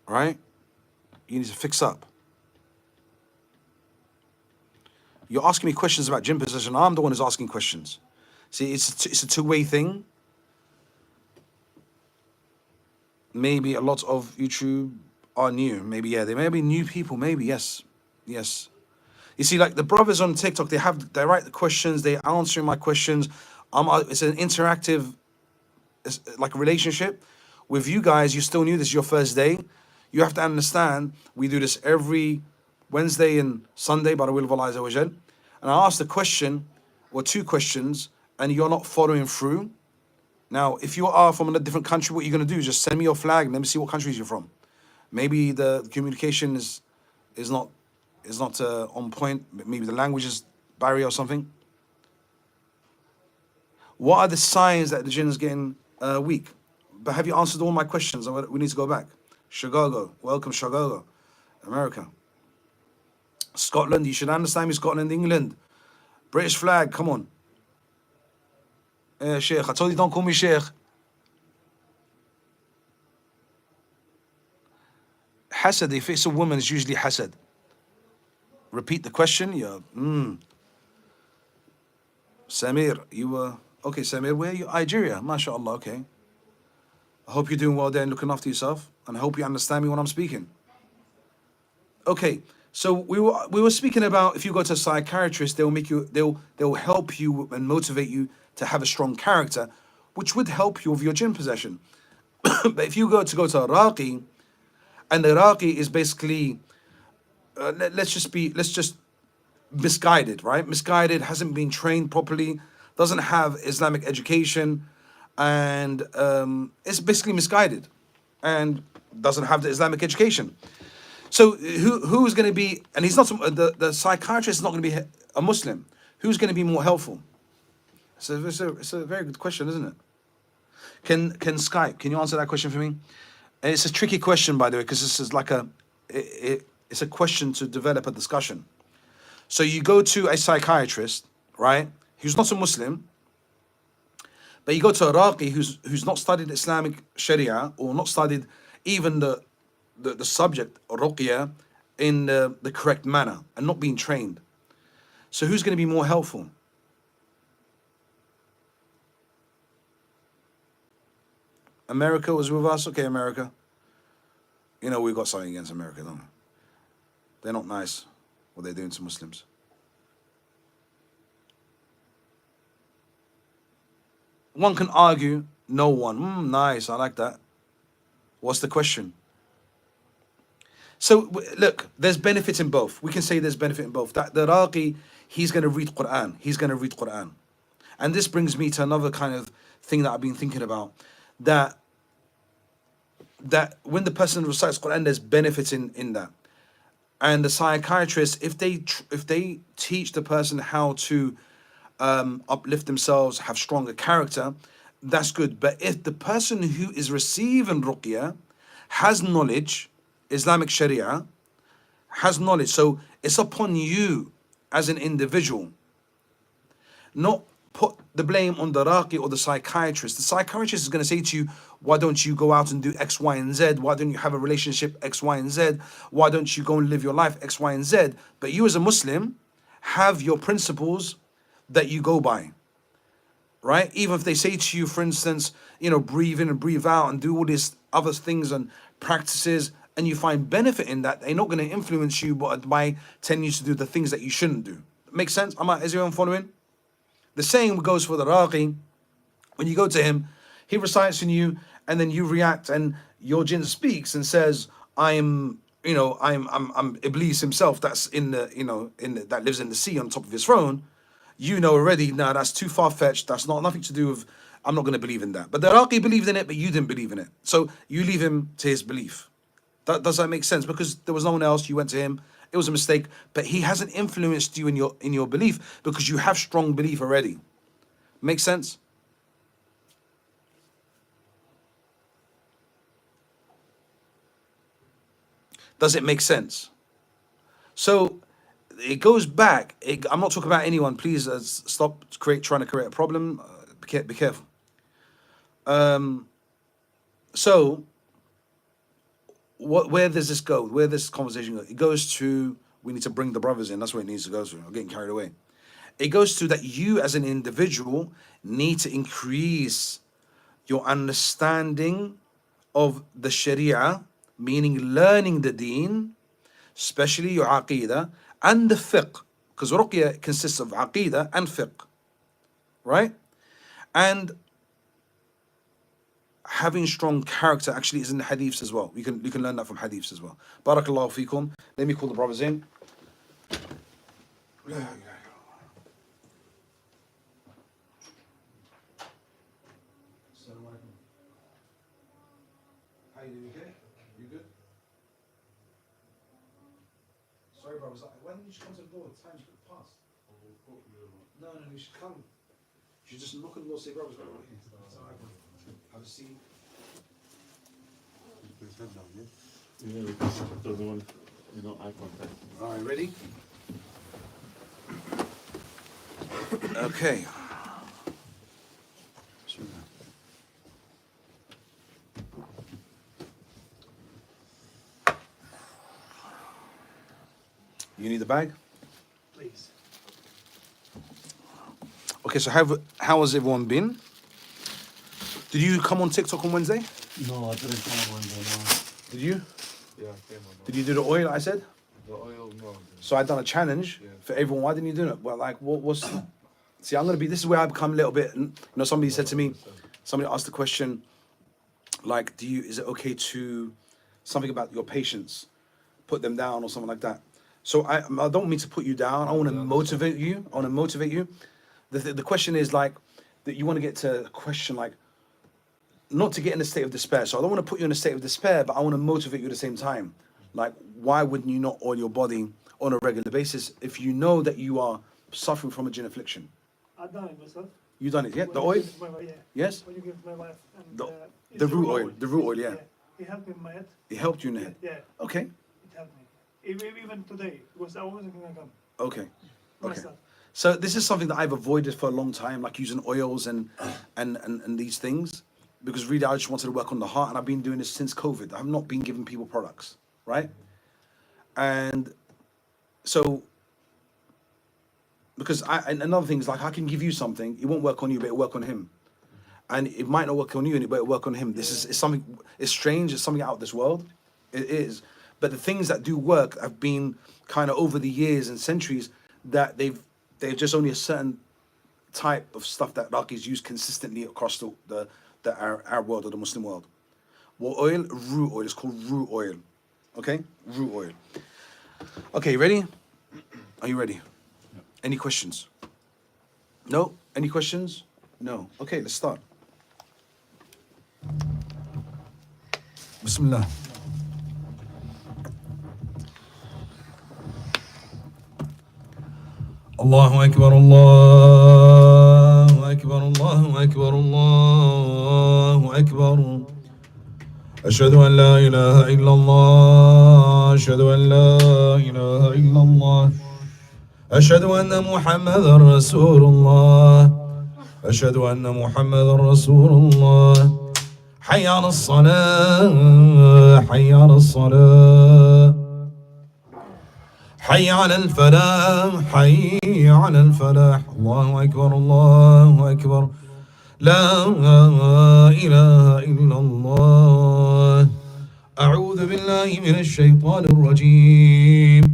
Speaker 2: All right? You need to fix up. You're asking me questions about jinn possession. I'm the one who's asking questions. See, it's a two-way thing. Maybe a lot of YouTube are new. Maybe, yeah, they may be new people. Maybe, yes. Yes. You see, like the brothers on TikTok, they write the questions, they answering my questions. It's an interactive, it's like a relationship. With you guys, you're still new. This is your first day. You have to understand, we do this every Wednesday and Sunday by the will of Allah Azza wa Jal. And I asked a question or two questions, and you're not following through. Now, if you are from a different country, what you're going to do is just send me your flag and let me see what countries you're from. Maybe the communication is not on point. Maybe the language is barrier or something. What are the signs that the jinn is getting weak? But have you answered all my questions? We need to go back. Chicago, welcome Chicago, America. Scotland, you should understand me. Scotland, England, British flag. Come on. Sheikh, I told you don't call me Sheikh. Hasad, if it's a woman, it's usually hasad. Repeat the question. Yeah. Samir, you were okay. Samir, where are you? Nigeria, mashallah. Okay. I hope you're doing well there and looking after yourself, and I hope you understand me when I'm speaking. Okay, so we were speaking about if you go to a psychiatrist, they'll help you and motivate you to have a strong character, which would help you with your jinn possession. But if you go to a raqi, and the raqi is basically let's just misguided, right? Misguided, hasn't been trained properly, doesn't have Islamic education, and it's basically misguided and doesn't have the Islamic education. So who's going to be, and he's not, the psychiatrist is not going to be a Muslim. Who's going to be more helpful? It's a very good question, isn't it? Can Skype, can you answer that question for me? And it's a tricky question, by the way, because this is like it's a question to develop a discussion. So you go to a psychiatrist, right, who's not a Muslim, but you go to a raqi who's not studied Islamic Sharia or not studied even the subject ruqya in the correct manner and not being trained. So who's going to be more helpful? America was with us. Okay, America. You know, we've got something against America, don't we? They're not nice, what they're doing to Muslims. One can argue, no one. Nice, I like that. What's the question? So, look, there's benefit in both. We can say there's benefit in both. That the raqi, he's going to read Quran. He's going to read Quran. And this brings me to another kind of thing that I've been thinking about. That when the person recites Quran, there's benefit in that. And the psychiatrist, if they teach the person how to uplift themselves, have stronger character, that's good. But if the person who is receiving ruqya has knowledge, Islamic Sharia, has knowledge, so it's upon you as an individual, not put the blame on the raqi or the psychiatrist. The psychiatrist is going to say to you, why don't you go out and do X, Y, and Z? Why don't you have a relationship X, Y, and Z? Why don't you go and live your life X, Y, and Z? But you as a Muslim have your principles that you go by, right? Even if they say to you, for instance, breathe in and breathe out and do all these other things and practices, and you find benefit in that, they're not going to influence you by telling you to do the things that you shouldn't do. Make sense? Is everyone following? The same goes for the raqi. When you go to him, he recites in you, and then you react, and your jinn speaks and says, I'm Iblis himself. That's that lives in the sea on top of his throne. You know already. Now that's too far fetched. That's nothing to do with. I'm not going to believe in that. But the raqi believed in it, but you didn't believe in it. So you leave him to his belief. Does that make sense? Because there was no one else. You went to him. It was a mistake, but he hasn't influenced you in your belief because you have strong belief already. Make sense? Does it make sense? So it goes back. I'm not talking about anyone. Please stop trying to create a problem. Be careful. So where does this go? Where does this conversation go? It goes to we need to bring the brothers in. That's what it needs to go to. I'm getting carried away. It goes to that you as an individual need to increase your understanding of the Sharia, meaning learning the deen, especially your aqidah, and the fiqh. Because ruqya consists of aqidah and fiqh, right? And having strong character actually is in the hadiths as well. You can learn that from hadiths as well. Barakallahu feekum. Let me call the brothers in. How you doing? Okay? You good? Sorry, brothers. Why didn't you just come to the door? Time's passed. No, you should come. You should just knock on the door and say, brothers, have a seat.
Speaker 8: Yeah, because it doesn't want, eye contact.
Speaker 2: All right, ready? Okay. You need the bag?
Speaker 1: Please.
Speaker 2: Okay, so how has everyone been? Did you come on TikTok on Wednesday?
Speaker 8: No, I didn't come on Wednesday, no.
Speaker 2: Did you?
Speaker 8: Yeah, I came on.
Speaker 2: Did you do the oil I said?
Speaker 8: The oil, no.
Speaker 2: So I done a challenge for everyone. Why didn't you do it? Well, like, what's... See, this is where I become a little bit... somebody said to me, somebody asked the question, like, is it okay to... Something about your patients, put them down or something like that. So I don't mean to put you down. I want to motivate you. The question is, like, that you want to get to a question, like, not to get in a state of despair. So I don't want to put you in a state of despair, but I want to motivate you at the same time. Like, why wouldn't you not oil your body on a regular basis if you know that you are suffering from a jinn affliction?
Speaker 1: I've done it myself.
Speaker 2: You done it, yeah?
Speaker 1: When
Speaker 2: The
Speaker 1: you
Speaker 2: oil?
Speaker 1: give my wife, yeah.
Speaker 2: Yes?
Speaker 1: When you give my wife. And,
Speaker 2: The
Speaker 1: it's
Speaker 2: root oil. The root oil, yeah.
Speaker 1: It helped me in my head.
Speaker 2: It helped you in the head?
Speaker 1: Yeah,
Speaker 2: Okay,
Speaker 1: it helped me. Even today, because I wasn't going to come
Speaker 2: okay. Okay.
Speaker 1: myself.
Speaker 2: So this is something that I've avoided for a long time, like using oils and these things, because really I just wanted to work on the heart, and I've been doing this since COVID. I've not been giving people products, right? And so, because and another thing is, like, I can give you something, it won't work on you, but it'll work on him. And it might not work on you, but it'll work on him. This is something, it's strange, it's something out of this world. It is. But the things that do work have been kind of over the years and centuries that they've just only a certain type of stuff that Iraqis use consistently across the Arab world or the Muslim world. What oil? Root oil. It's called root oil. Okay? Root oil. Okay, ready? Are you ready? No. Any questions? No? Any questions? No. Okay, let's start. Bismillah.
Speaker 4: الله أكبر الله أكبر الله أكبر الله أكبر أشهد أن لا إله إلا الله أشهد أن لا إله إلا الله أشهد أن محمدا رسول الله أشهد أن محمدا رسول الله حي على الصلاة حي على الصلاة حي على الفلاح حي على الفلاح الله أكبر الله أكبر لا إله إلا الله أعوذ بالله من الشيطان الرجيم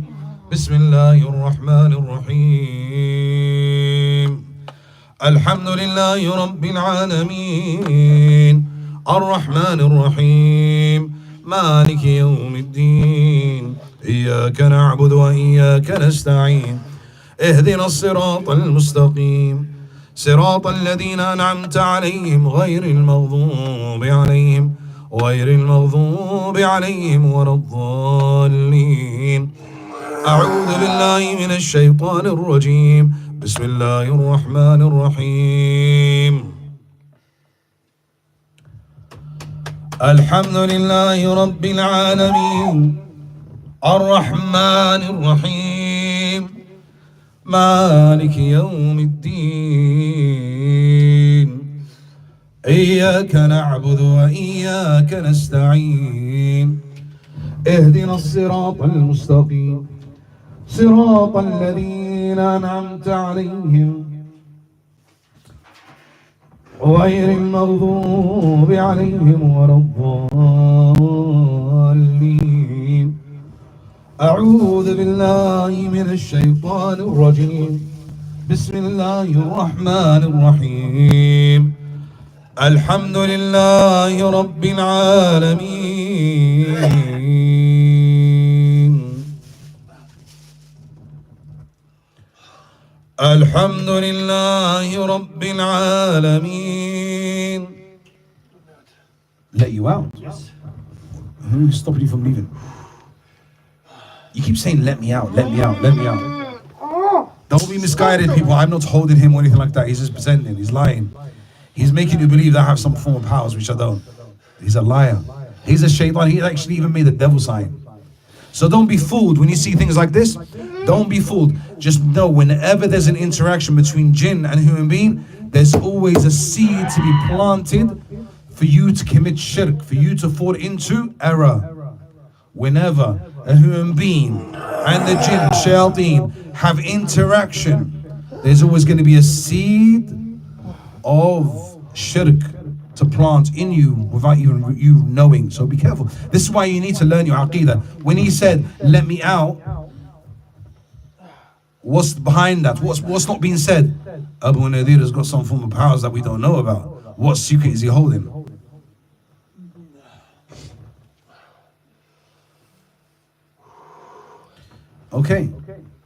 Speaker 4: بسم الله الرحمن الرحيم الحمد لله رب العالمين الرحمن الرحيم مالك يوم الدين إياك نعبد وإياك نستعين اهدنا الصراط المستقيم صراط الذين أنعمت عليهم غير المغضوب عليهم ولا الضالين أعوذ بالله من الشيطان الرجيم بسم الله الرحمن الرحيم الحمد لله رب العالمين الرحمن الرحيم مالك يوم الدين إياك نعبد وإياك نستعين اهدنا الصراط المستقيم صراط الذين أنعمت عليهم غير المغضوب عليهم ولا الضالين. أعوذ بالله من الشيطان الرجيم. بسم الله الرحمن الرحيم. الحمد لله رب العالمين. الحمد لله رب العالمين. Let you out? Who stopped you from leaving? You keep saying let me out, let me out, let me out. Don't be misguided, people. I'm not holding him or anything like that. He's just pretending. He's lying. He's making you believe that I have some form of powers, which I don't. He's a liar. He's a shaitan. He actually even made the devil sign. So don't be fooled when you see things like this. Don't be fooled. Just know whenever there's an interaction between jinn and human being, there's always a seed to be planted for you to commit shirk, for you to fall into error. Whenever a human being and the jinn, shayateen, have interaction, there's always going to be a seed of shirk to plant in you without even you knowing. So be careful. This is why you need to learn your aqidah. When he said, let me out, what's behind that? What's not being said? Abu Nadeer has got some form of powers that we don't know about. What secret is he holding? Okay.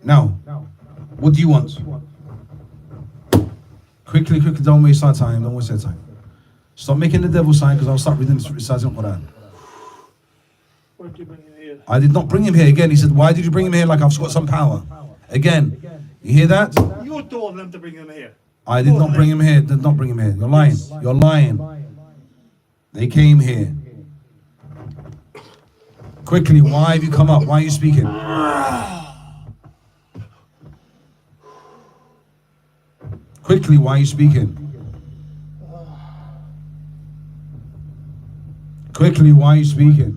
Speaker 4: Now, what do you want? Quickly, don't waste our time. Don't waste our time. Stop making the devil sign, because I'll start reciting Quran.
Speaker 1: Why did you bring him here?
Speaker 4: I did not bring him here. Again, he said, why did you bring him here like I've got some power? Again, you hear that?
Speaker 1: You told them to bring him here.
Speaker 4: I did not bring him here. Did not bring him here. You're lying. You're lying. They came here. Quickly, why have you come up? Why are you speaking? Quickly, why are you speaking? Quickly, why are you speaking?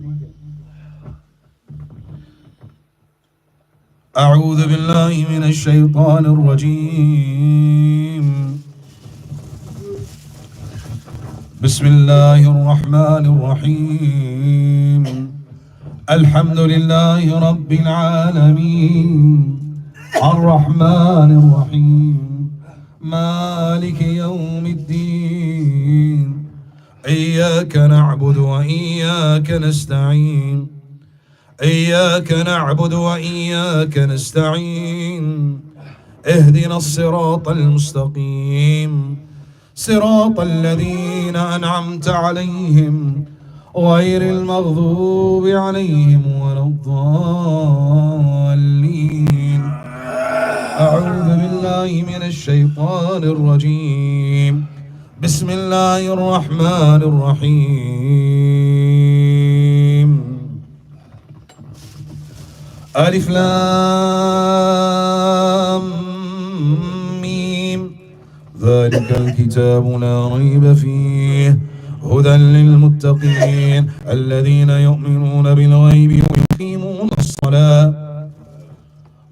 Speaker 4: أعوذ بالله من الشيطان الرجيم. بسم الله الرحمن الرحيم. الحمد لله رب العالمين. الرحمن الرحيم. مالك يوم الدين. إياك نعبد وإياك نستعين. إياك نعبد وإياك نستعين. اهدنا الصراط المستقيم. صراط الذين أنعمت عليهم غير المغضوب عليهم ولا الضالين. أعوذ بالله من الشيطان الرجيم. بسم الله الرحمن الرحيم. ألف لام ميم. ذلك الكتاب لا ريب فيه هدى للمتقين الذين يؤمنون بالغيب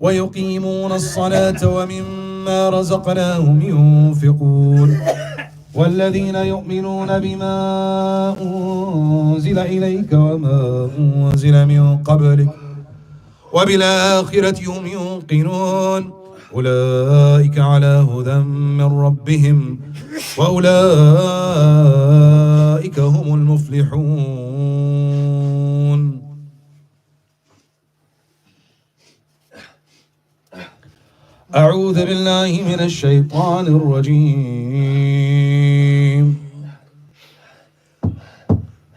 Speaker 4: ويقيمون الصلاة ومما رزقناهم ينفقون والذين يؤمنون بما أنزل إليك وما أنزل من قبلك وبالآخرة هم يوقنون أولئك على هدى من ربهم وأولئك هم المفلحون. أعوذ بالله من الشيطان الرجيم.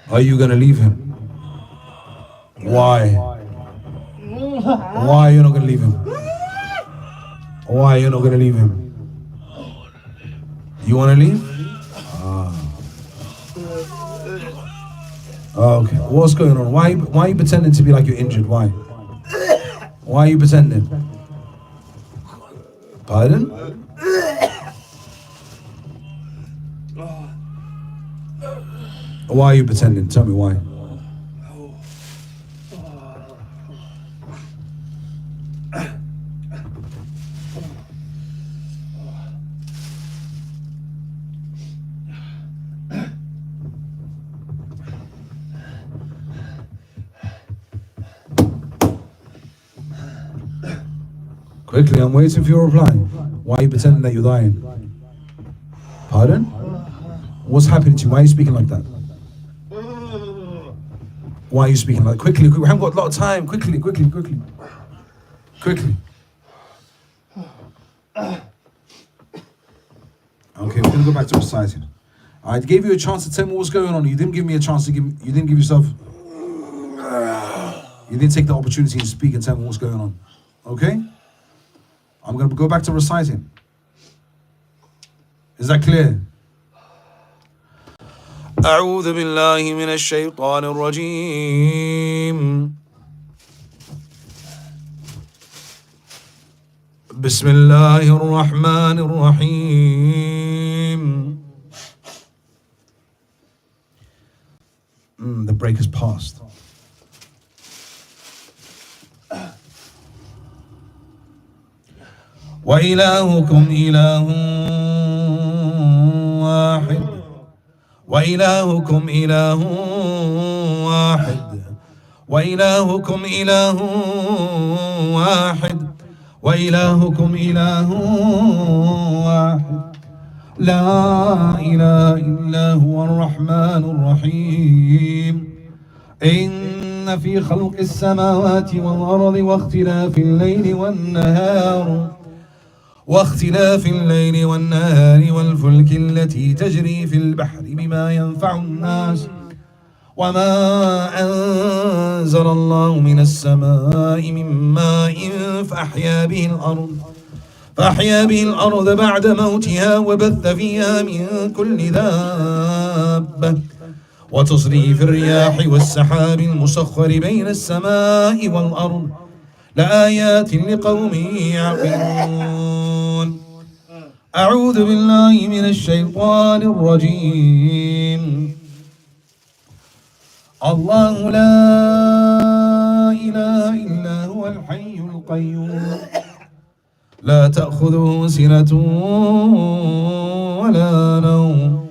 Speaker 4: Are you gonna leave him? Why? Why are you not gonna leave him? Why are you not gonna leave him? You wanna leave? Okay. What's going on? Why are you pretending to be like you're injured? Why? Why are you pretending? Pardon? Why are you pretending? Tell me why. Quickly, I'm waiting for your reply. Why are you pretending that you're dying? Pardon? What's happening to you? Why are you speaking like that? Why are you speaking like that? Quickly, we haven't got a lot of time. Quickly. Okay, we're gonna go back to reciting. I gave you a chance to tell me what was going on. You didn't give me a chance to give. You didn't give yourself. You didn't take the opportunity to speak and tell me what's going on. Okay? I'm gonna go back to reciting. Is that clear? أعوذ بالله من الشيطان الرجيم. بسم الله الرحمن الرحيم. The break has passed. وإلهكم إله واحد وإلهكم إله واحد وإلهكم إله واحد وإلهكم إله واحد لا إله إلا هو الرحمن الرحيم إن في خلق السماوات والأرض واختلاف الليل والنهار والفلك التي تجري في البحر بما ينفع الناس وما أنزل الله من السماء من ماء فأحيا به الأرض بعد موتها وبث فيها من كل دابة وتصريف الرياح والسحاب المسخر بين السماء والأرض لآيات لقوم يعقلون. أعوذ بالله من الشيطان الرجيم. الله لا إله إلا هو الحي القيوم لا تأخذه سنة ولا نوم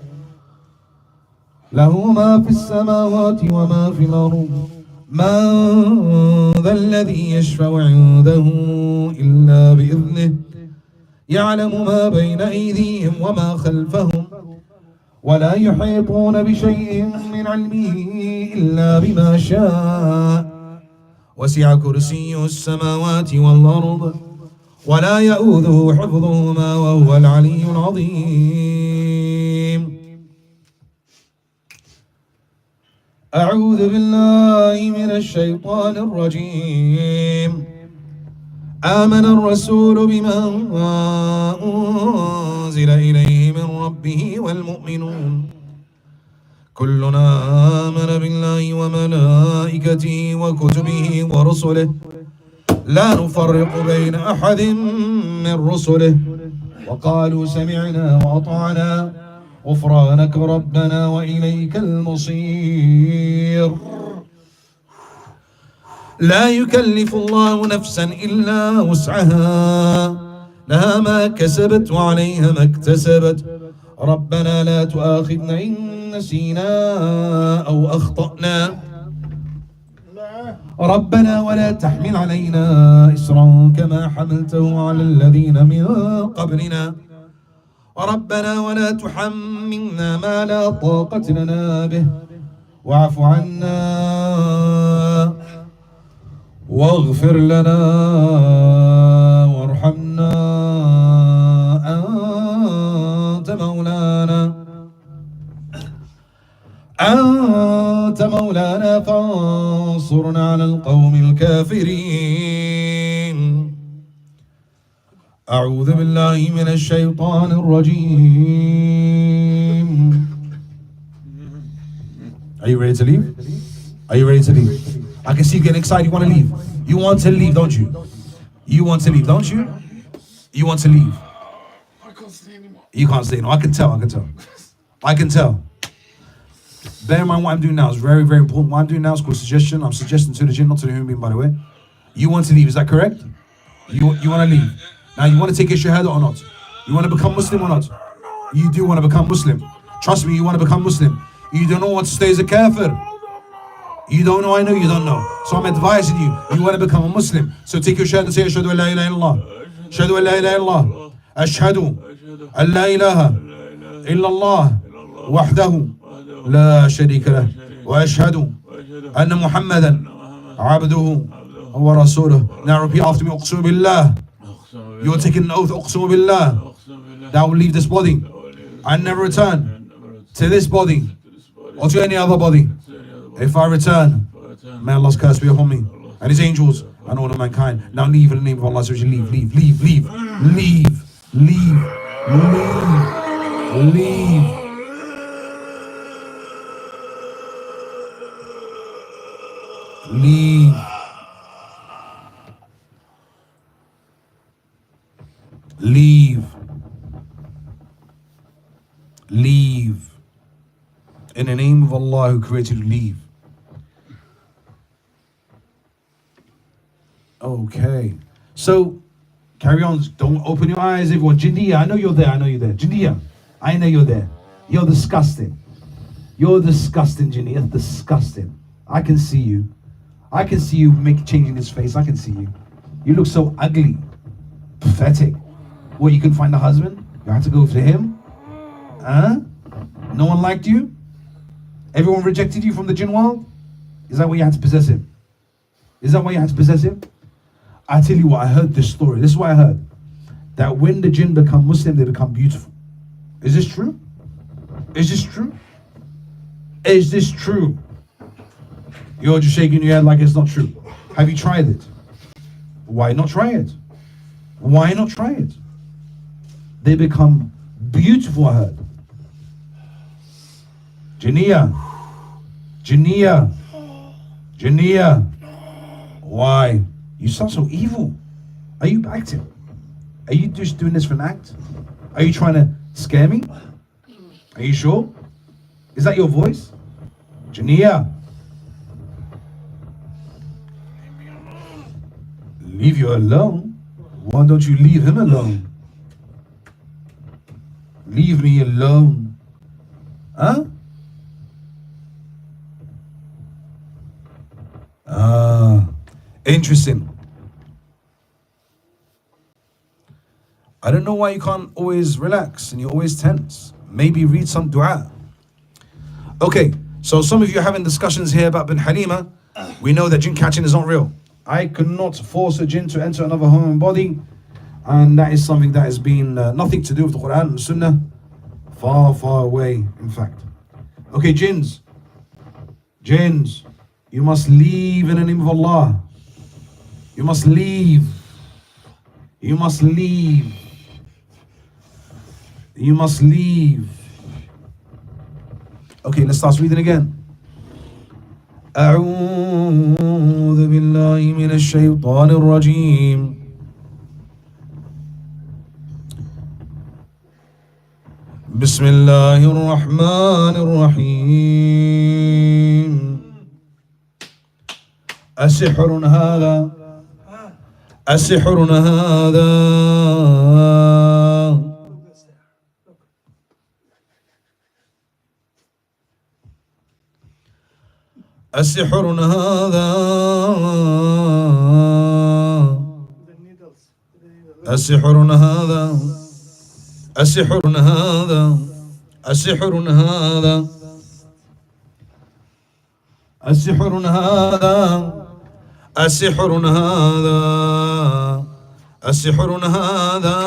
Speaker 4: له ما في السماوات وما في الأرض من ذا الذي يشفع عنده إلا بإذنه يعلم ما بين أيديهم وما خلفهم ولا يحيطون بشيء من علمه إلا بما شاء وسع كرسيه السماوات والأرض ولا يؤوده حفظهما وهو العلي العظيم. أعوذ بالله من الشيطان الرجيم. آمن الرسول بما أنزل إليه من ربه والمؤمنون كلنا آمن بالله وملائكته وكتبه ورسله لا نفرق بين أحد من رسله وقالوا سمعنا وأطعنا غفرانك ربنا وإليك المصير. لا يكلف الله نفسا إلا وسعها لها ما كسبت وعليها ما اكتسبت ربنا لا تؤاخذنا إن نسينا أو أخطأنا ربنا ولا تحمل علينا إصرا كما حملته على الذين من قبلنا ربنا ولا تحملنا ما لا طاقة لنا به واعف عنا واغفر لنا وارحمنا أنت مولانا فانصرنا على القوم الكافرين. أعوذ بالله من الشيطان الرجيم. Are you ready to leave? Are you ready to leave? I can see you getting excited. You want to leave. You want to leave, don't you? You want to leave, don't you? You want to leave.
Speaker 8: I can't stay anymore.
Speaker 4: You can't stay. No, I can tell. I can tell. Bear in mind what I'm doing now is very, very important. What I'm doing now is called suggestion. I'm suggesting to the jinn, not to the human being, by the way. You want to leave, is that correct? You want to leave. Now, you want to take your shahada or not? You want to become Muslim or not? You do want to become Muslim. Trust me, you want to become Muslim. You don't know what to stay as a kafir. You don't know, I know you don't know. So I'm advising you, you want to become a Muslim. So take your shahada and say, Ashhadu an la ilaha illallah. أشهد أن لا إله إلا الله أشهد أن لا إله إلا الله وحده لا شريك له وأشهد أن محمدا عبده ورسوله. Now repeat after me. أقسم بالله. You're taking an oath. أقسم بالله. That I will leave this body and never return to this body or to any other body. If I return, may Allah's curse be upon me and His angels and all of mankind. Now leave in the name of Allah. So leave, leave, leave, leave, leave, leave, leave, leave. Leave. Leave. Leave. In the name of Allah who created you, leave. Okay. So, carry on. Don't open your eyes, everyone. Jindiya, I know you're there. I know you're there. Jindiya, I know you're there. You're disgusting. You're disgusting, Jindiya. Disgusting. I can see you. I can see you changing his face. I can see you. You look so ugly. Pathetic. What, you couldn't find a husband? You had to go to him? Huh? No one liked you? Everyone rejected you from the jinn world? Is that why you had to possess him? Is that why you had to possess him? I tell you what, I heard this story. This is what I heard. That when the jinn become Muslim, they become beautiful. Is this true? Is this true? Is this true? You're just shaking your head like it's not true. Have you tried it? Why not try it? Why not try it? They become beautiful, I heard. Jinniya. Jinniya. Jinniya. Why? You sound so evil. Are you acting? Are you just doing this for an act? Are you trying to scare me? Are you sure? Is that your voice? Jinniya. Leave you alone? Why don't you leave him alone? Leave me alone. Huh? Interesting. I don't know why you can't always relax and you're always tense. Maybe read some dua. Okay, so some of you are having discussions here about bin Halima. We know that jinn catching is not real. I cannot force a jinn to enter another human body, and that is something that has been nothing to do with the Quran and Sunnah. Far, far away, in fact. Okay, jinns. Jinns, you must leave in the name of Allah. You must leave. You must leave. You must leave. Okay, let's start reading again. أعوذ بالله من الشيطان الرجيم. بسم الله الرحمن الرحيم. أسحر هذا أسحر هذا أسحر هذا أسحر هذا أسحر هذا أسحر هذا أسحر هذا أسحر هذا أسحر هذا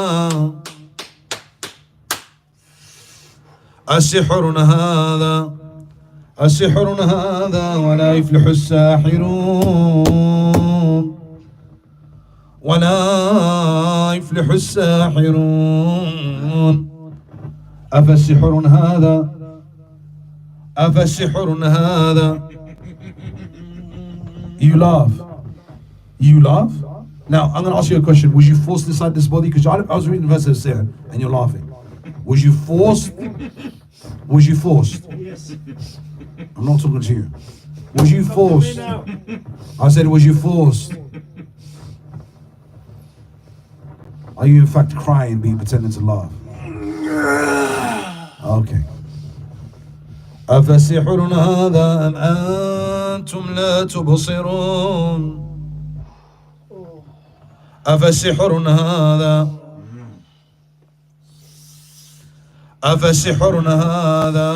Speaker 4: أسحر هذا أسحر هذا ولا يفلح الساحرون ولا يفلح الساحرون أفسحر هذا أفسحر هذا. You laugh. You laugh? Now, I'm going to ask you a question. Was you forced inside this body? Because I was reading verses there and you're laughing. Was you forced? Was you forced?
Speaker 1: Yes.
Speaker 4: I'm not talking to you. Was you forced? I said, was you forced? Are you in fact crying, being pretending to laugh? Okay. أفسحر هذا أم أنتم لا تبصرون أفسحر هذا أفسحر هذا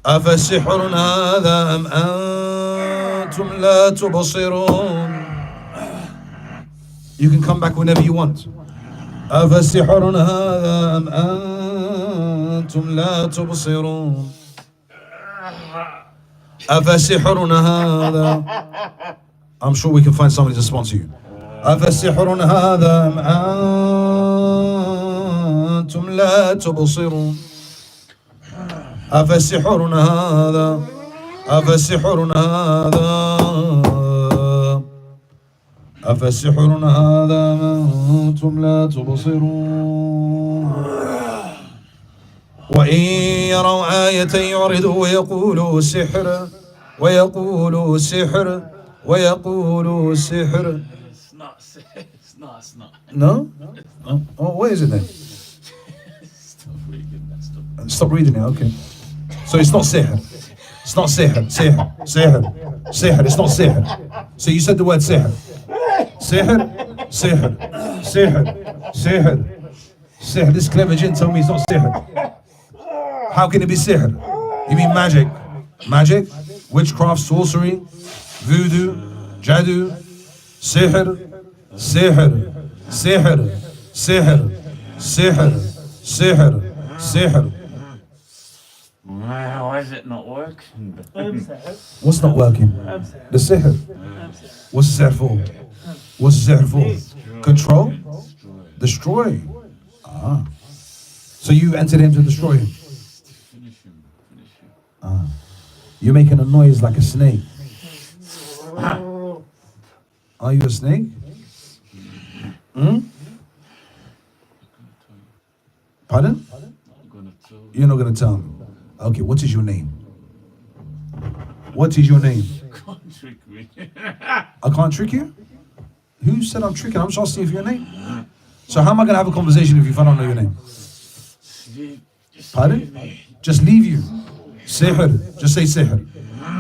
Speaker 4: أفسحر هذا أم أنتم لا تبصرون. You can come back whenever you want. أفسحر هذا أم أنتم لا تبصرون. أفسحر هذا. I'm sure we can find somebody to sponsor you. أفسحر هذا أم أنتم لا تبصرون. أفسحر هذا أفسحر هذا أفسحر هذا أنتم لا تبصرون. وإن يروا آية يعرضوا ويقولوا سحر ويقولوا سحر ويقولوا سحر.
Speaker 8: It's not. It's not. It's not.
Speaker 4: No? Oh, where is it then?
Speaker 8: Stop reading that stuff.
Speaker 4: Stop reading it, okay. So it's not sihr. It's not sihr. Sihr. Sihr. Sihr. It's not sihr. So you said the word sihr. Sihr. Sihr. Sihr. Sihr. Sihr. This clever jinn told me it's not sihr. How can it be sihr? You mean magic? Magic? Witchcraft, sorcery, voodoo, jadoo, sihr, sihr, sihr, sihr, sihr, sihr, sihr.
Speaker 8: Why is it not working?
Speaker 4: What's not working? The sihr. What's the sihr for? What's the sihr for? Control? Destroy. Ah. So you entered him to destroy him.
Speaker 8: Finish him.
Speaker 4: Ah. You're making a noise like a snake. Are you a snake? Pardon? You're not going to tell me. Okay, what is your name? What is your name?
Speaker 8: Can't trick me.
Speaker 4: I can't trick you? Who said I'm tricking? I'm just asking you for your name. So how am I going to have a conversation if I don't know your name? Pardon? Just leave you. Sihr. Just say sihr.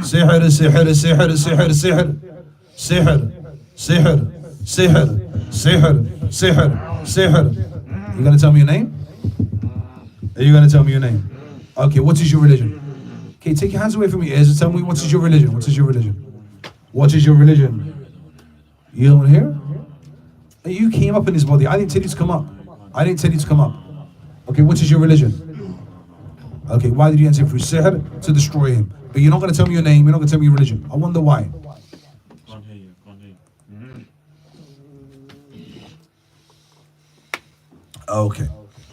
Speaker 4: Sihr, sihr, sihr, sihr, sihr. Sihr, sihr, sihr, sihr, sihr, sihr. You going to tell me your name? Are you going to tell me your name? Okay, what is your religion? Okay, take your hands away from your ears and tell me what is your religion? What is your religion? What is your religion? You don't hear? You came up in his body. I didn't tell you to come up. I didn't tell you to come up. Okay, what is your religion? Okay, why did you enter through sihr? To destroy him. But you're not going to tell me your name. You're not going to tell me your religion. I wonder why.
Speaker 8: Can't hear you. Can't hear you.
Speaker 4: Okay.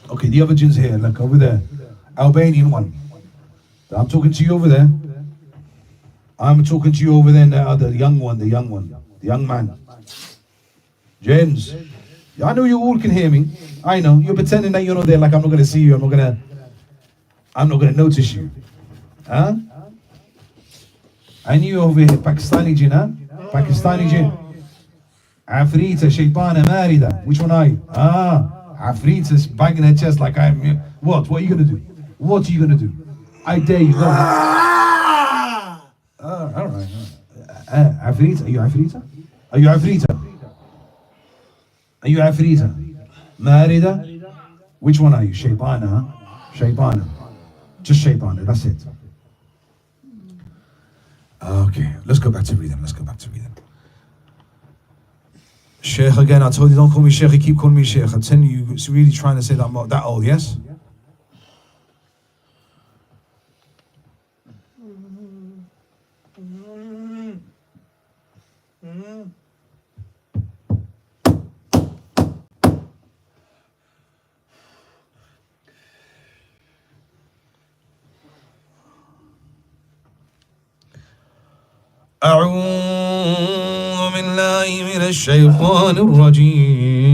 Speaker 4: Okay, the other jinns here. Look, over there. Albanian one. I'm talking to you over there. I'm talking to you over there now. The young one. The young man. Jinns. I know you all can hear me. I know. You're pretending that you're not there, like I'm not going to see you. I'm not going to notice you. Huh? And you over here, Pakistani jinn, huh? Pakistani jinn. Afrita, Shaytana, Marida. Which one are you? Afrita's banging her chest like I'm. What? What are you going to do? What are you going to do? I dare you. Go. All right. Afrita. Are you Afrita? Are you Afrita? Are you Afrita? Marida? Which one are you? Shaytana, huh? Shaytana. Just Shaytana, that's it. Okay, let's go back to reading. Sheikh again, I told you don't call me Sheikh, you keep calling me Sheikh. I'm telling you, it's really trying to say that I'm not that old, yes? أعوذ بالله من الشيطان الرجيم.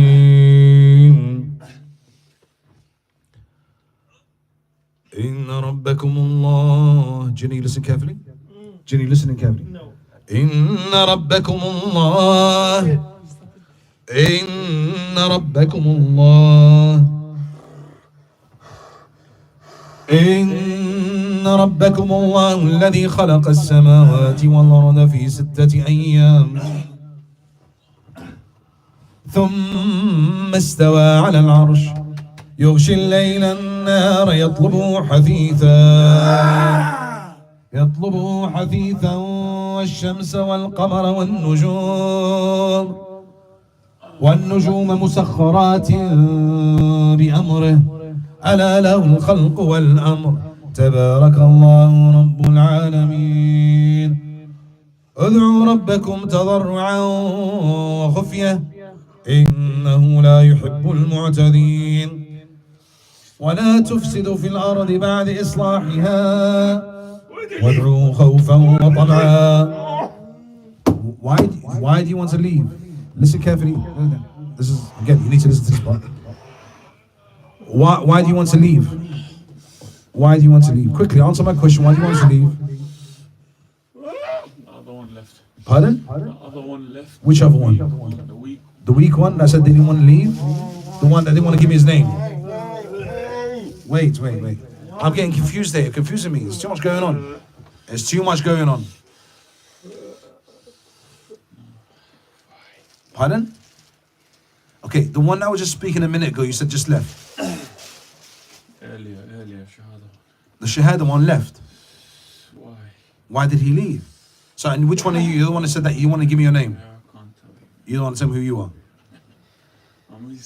Speaker 4: إن ربكم الله. Ginny, listen carefully. Ginny, listening carefully.
Speaker 1: No.
Speaker 4: إن ربكم الله. إن ربكم الله. إن ربكم الله الذي خلق السماوات والأرض في 6 أيام ثم استوى على العرش يغشي الليل النار يطلبه حثيثا والشمس والقمر والنجوم مسخرات بأمره ألا له الخلق والأمر تبارك الله رب العالمين ادعوا ربكم تضرعا وخفية إنه لا يحب المعتدين ولا تفسدوا في الأرض بعد إصلاحها وادعوا خوفا وطمعا. Why do you want to leave? Listen carefully. This is, again, you need to listen to this part. Why do you want to leave? Why do you want to leave? Quickly, answer my question. Why do you want to leave?
Speaker 8: The other one left.
Speaker 4: Pardon?
Speaker 8: The other one left.
Speaker 4: Which other one?
Speaker 8: The weak.
Speaker 4: The weak one that said they didn't want to leave? The one that didn't want to give me his name? Wait. I'm getting confused there. You're confusing me. There's too much going on. There's too much going on. Pardon? Okay, the one that was just speaking a minute ago, you said just left.
Speaker 8: Earlier, Shahada.
Speaker 4: The Shahada one left.
Speaker 8: Why?
Speaker 4: Why did he leave? So, and which one of you? You're the one that said that you want to give me your name.
Speaker 8: Yeah, I can't tell you.
Speaker 4: You don't want to tell me who you are.
Speaker 8: I'm not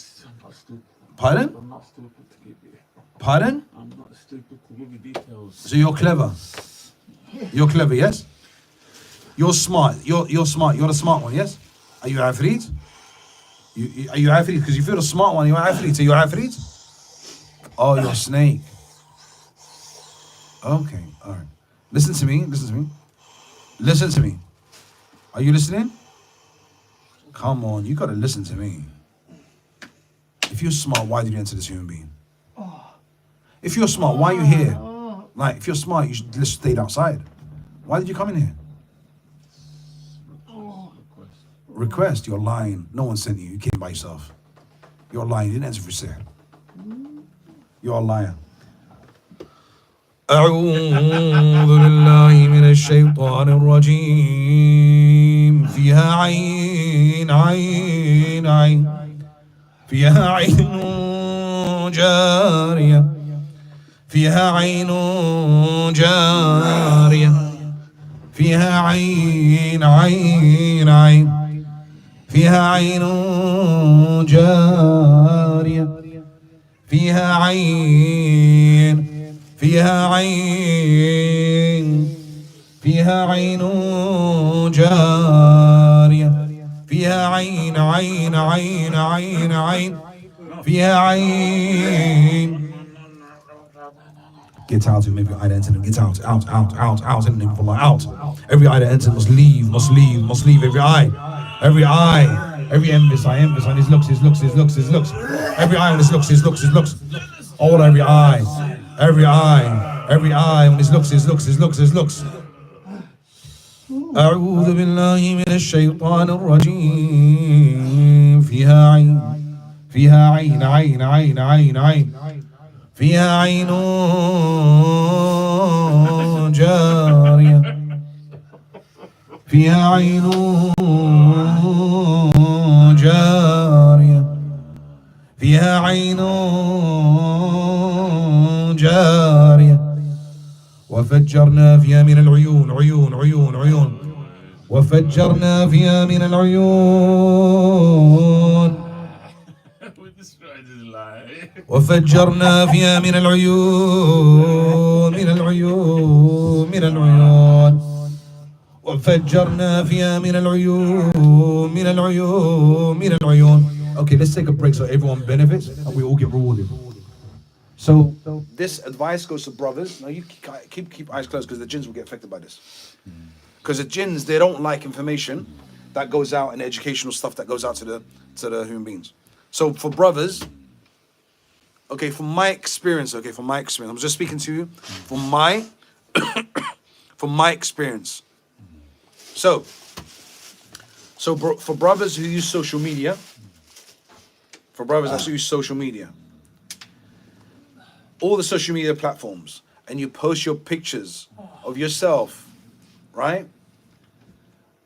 Speaker 8: stupid.
Speaker 4: Pardon?
Speaker 8: I'm not stupid to give you.
Speaker 4: Pardon?
Speaker 8: I'm not stupid to give you details.
Speaker 4: So you're clever. You're clever, yes? You're smart. You're smart. You're the smart one, yes? Are you Afrit? Are you Afrit? Because you feel the smart one, you're Afrit. So you're Afrit? Oh, you're a snake. Okay, all right. Listen to me. Are you listening? Come on, you gotta listen to me. If you're smart, why did you enter this human being? If you're smart, why are you here? Like, if you're smart, you should just stayed outside. Why did you come in here? Request, you're lying. No one sent you. You came by yourself. You're lying. You didn't enter for sale. You're a liar. أعوذ بالله من الشيطان الرجيم فيها عين فيها عين جارية فيها عين جارية فيها عين فيها عين جارية فيها عين جارية فيها عين فيها عين. Get out of every eye that entered him. Get out in the name of Allah. Out. Every eye that entered must leave. Every eye. Every envious eye. His looks. Every eye on his looks. All every eye. Every eye on his looks. أعوذ بالله من الشيطان الرجيم فيها عين فيها عين جارية فيها عين جارية فيها عين جارية وفجرنا فيها من العيون وفجرنا فيها من العيون وفجرنا فيها من العيون وفجرنا فيها من العيون. Okay, let's take a break so everyone benefits and we all get rewarded. So this advice goes to brothers. Now you keep eyes closed because the jinns will get affected by this. Because the jinns, they don't like information that goes out and educational stuff that goes out to the human beings. So for brothers, okay, from my experience, I'm just speaking to you from my experience. So for brothers who use social media, all the social media platforms, and you post your pictures of yourself, right?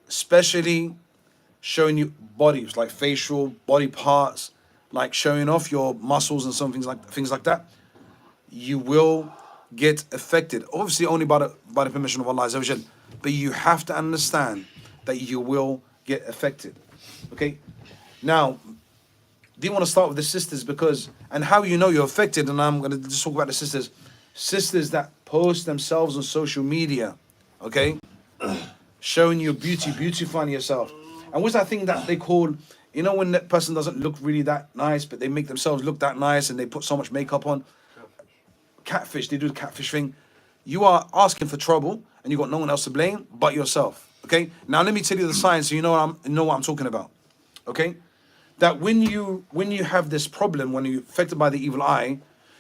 Speaker 4: Especially
Speaker 2: showing you bodies, like facial, body parts, like showing off your muscles and some things like that, you will get affected. Obviously only by the permission of Allah Azza wa Jal. But you have to understand that you will get affected. Okay? Now, do you want to start with the sisters because, and how you know you're affected, and I'm going to just talk about the sisters. Sisters that post themselves on social media, okay? Showing your beauty, beautifying yourself. And what's that thing that they call, you know when that person doesn't look really that nice, but they make themselves look that nice and they put so much makeup on? Catfish, they do the catfish thing. You are asking for trouble and you got no one else to blame but yourself, okay? Now let me tell you the signs so you know what I'm talking about, okay? That when you have this problem, when you're affected by the evil eye,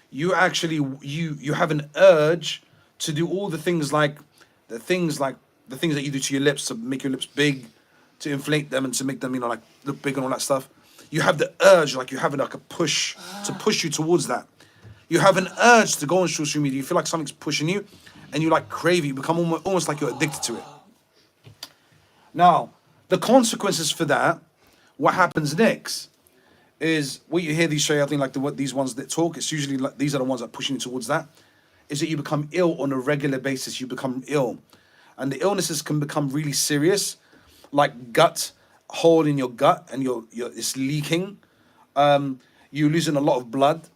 Speaker 2: you actually you have an urge to do all the things that you do to your lips to make your lips big, to inflate them and to make them, you know, like look big and all that stuff. You have the urge, like you have like a push to push you towards that. You have an urge to go on social media. You feel like something's pushing you, and you like crave it. You become almost like you're addicted to it. Now, the consequences for that, what happens next, is what you hear these shayateen, like these ones that talk. It's usually like these are the ones that are pushing you towards that. Is that you become ill on a regular basis. You become ill, and the illnesses can become really serious, like gut hole in your gut, and it's leaking. You're losing a lot of blood.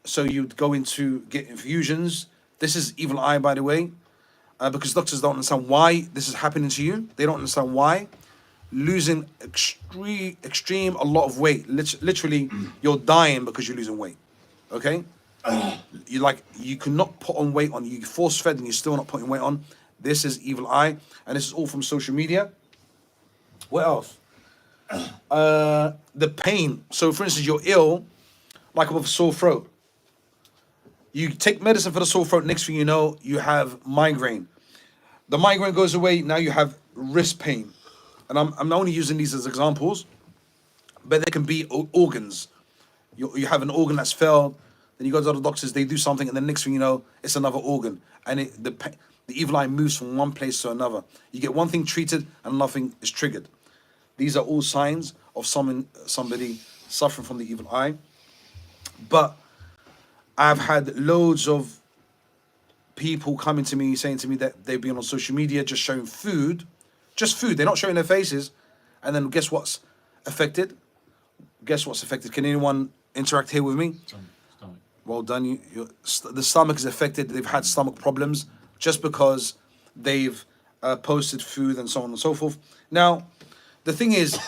Speaker 2: So you'd go into get infusions. This is evil eye, by the way, because doctors don't understand why this is happening to you. They don't understand why. Losing extreme a lot of weight. Literally, you're dying because you're losing weight. Okay? You cannot put on weight on. You force fed and you're still not putting weight on. This is evil eye, and this is all from social media. What else? The pain. So, for instance, you're ill, like with a sore throat. You take medicine for the sore throat, next thing you know, you have migraine. The migraine goes away, now you have wrist pain. And I'm only using these as examples, but they can be organs. You have an organ that's failed, then you go to the doctors, they do something, and the next thing you know, it's another organ. And the evil eye moves from one place to another. You get one thing treated, and nothing is triggered. These are all signs of somebody suffering from the evil eye. But I've had loads of people coming to me saying to me that they've been on social media just showing food, just food. They're not showing their faces. And then guess what's affected? Guess what's affected? Can anyone interact here with me?
Speaker 8: Stomach.
Speaker 2: Well done. The stomach is affected. They've had stomach problems just because they've posted food and so on and so forth. Now, the thing is,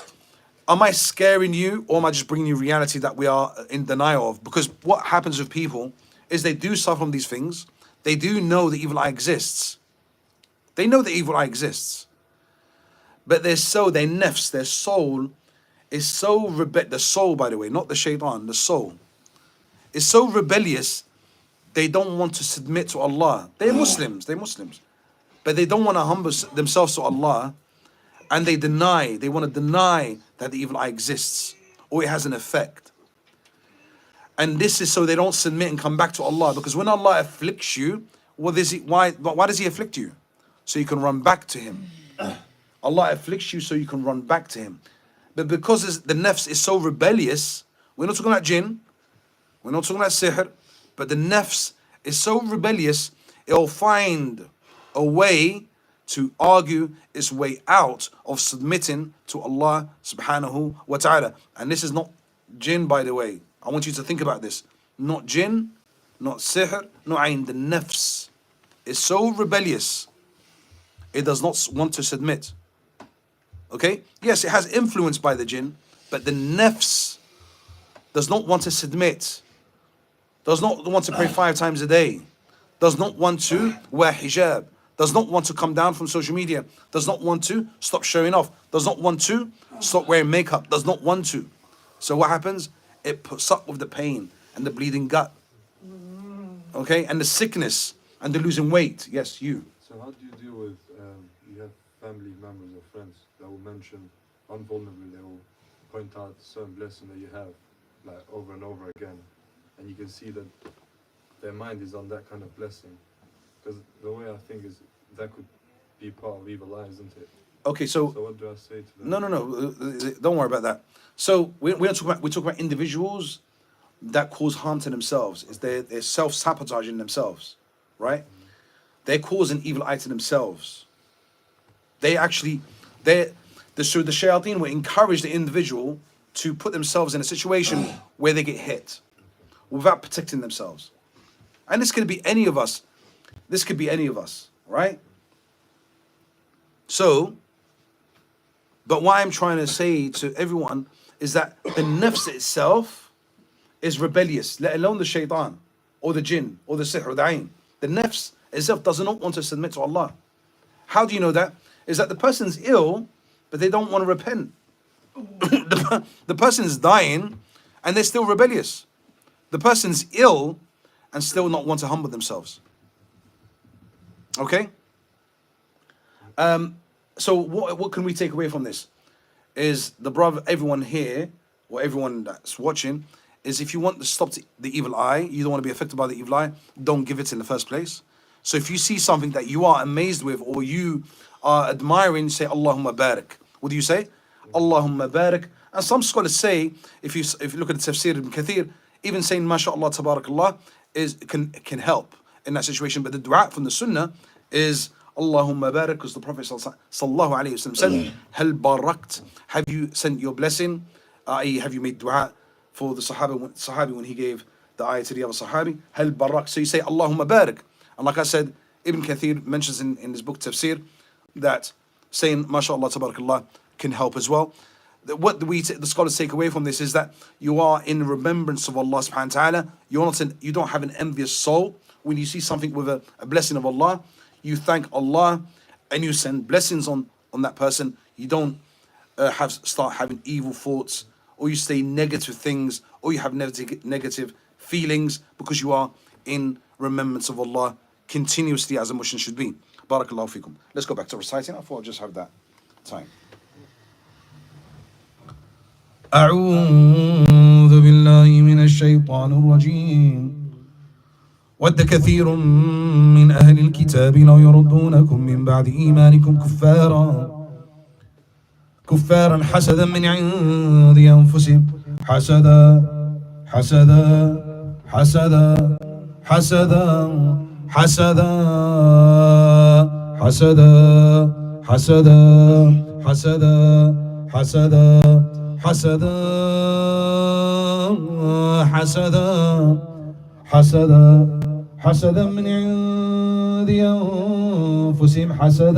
Speaker 2: am I scaring you, or am I just bringing you reality that we are in denial of? Because what happens with people is they do suffer from these things. They do know the evil eye exists. They know the evil eye exists. But their nafs, their soul, is so the soul, by the way, not the shaitan, the soul, is so rebellious, they don't want to submit to Allah. They're Muslims, but they don't want to humble themselves to Allah. And they want to deny that the evil eye exists or it has an effect. And this is so they don't submit and come back to Allah. Because when Allah afflicts you, why does He afflict you? So you can run back to Him. Allah afflicts you so you can run back to Him. But because the nafs is so rebellious, we're not talking about jinn, we're not talking about sihr, but the nafs is so rebellious, it'll find a way to argue its way out of submitting to Allah subhanahu wa ta'ala. And this is not jinn, by the way. I want you to think about this. Not jinn, not sihr, not ayn. The nafs is so rebellious, it does not want to submit. Okay? Yes, it has influence by the jinn, but the nafs does not want to submit, does not want to pray 5 times a day, does not want to wear hijab, does not want to come down from social media, does not want to stop showing off, does not want to stop wearing makeup, does not want to. So what happens? It puts up with the pain and the bleeding gut. Okay? And the sickness and the losing weight. Yes, you.
Speaker 9: So how do you deal with, you have family members or friends that will mention unvulnerably, they will point out certain blessing that you have, like over and over again, and you can see that their mind is on that kind of blessing. Because the way I think is that could be part of evil eye, isn't it?
Speaker 2: Okay,
Speaker 9: So what do I say to them?
Speaker 2: no. Don't worry about that. So we're talking about individuals that cause harm to themselves. Is they're self-sabotaging themselves, right? They're causing evil eye to themselves. The shayateen will encourage the individual to put themselves in a situation where they get hit without protecting themselves. And this could be any of us. This could be any of us, right? So, but what I'm trying to say to everyone is that the nafs itself is rebellious, let alone the shaitan, or the jinn, or the sihr, or the ayn. The nafs itself does not want to submit to Allah. How do you know that? Is that the person's ill, but they don't want to repent. The person's dying, and they're still rebellious. The person's ill, and still not want to humble themselves. Okay? So what can we take away from this? Is the brother, everyone here, or everyone that's watching, is if you want to stop the evil eye, you don't want to be affected by the evil eye, don't give it in the first place. So if you see something that you are amazed with, or you are admiring, say Allahumma barak. What do you say? Allahumma barak. And some scholars say, if you look at the tafsir ibn Kathir, even saying mashallah tabarakallah can help in that situation. But the dua from the sunnah is Allahumma barak, because the Prophet sallallahu alaihi wasallam said, 𝗙𝗢𝗏𝗏, have you sent your blessing? I.e., have you made dua for the Sahabi when he gave the ayah to the other Sahabi? 𝗙𝗢𝗏𝗏. So you say Allahumma barak. And like I said, Ibn Kathir mentions in his book Tafsir that saying mashallah tabarakallah can help as well. What the scholars take away from this is that you are in remembrance of Allah subhanahu wa ta'ala. You don't have an envious soul. When you see something with a blessing of Allah, you thank Allah and you send blessings on that person. You don't start having evil thoughts, or you say negative things, or you have negative feelings, because you are in remembrance of Allah continuously, as a Muslim should be. Barakallahu fikum. Let's go back to reciting. I thought I'd just have that time.
Speaker 4: أعوذ بالله من الشيطان الرجيم ود كثير من أهل الكتاب لو يردونكم من بعد إيمانكم كفارا حسدا من عند أنفسهم حسدا حسدا من عند أنفسهم حسدا من عند أنفسهم حسدا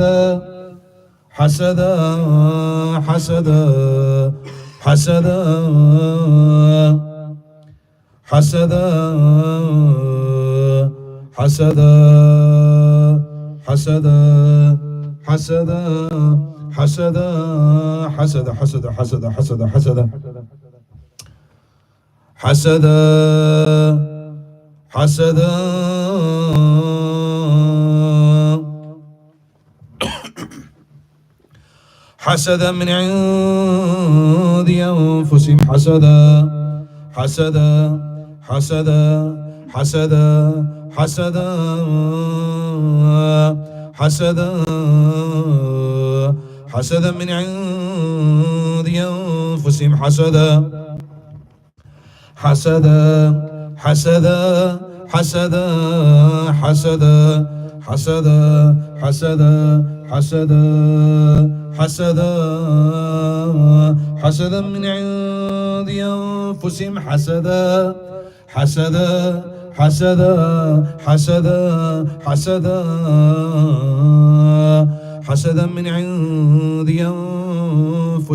Speaker 4: من عند أنفسهم حسدا من عند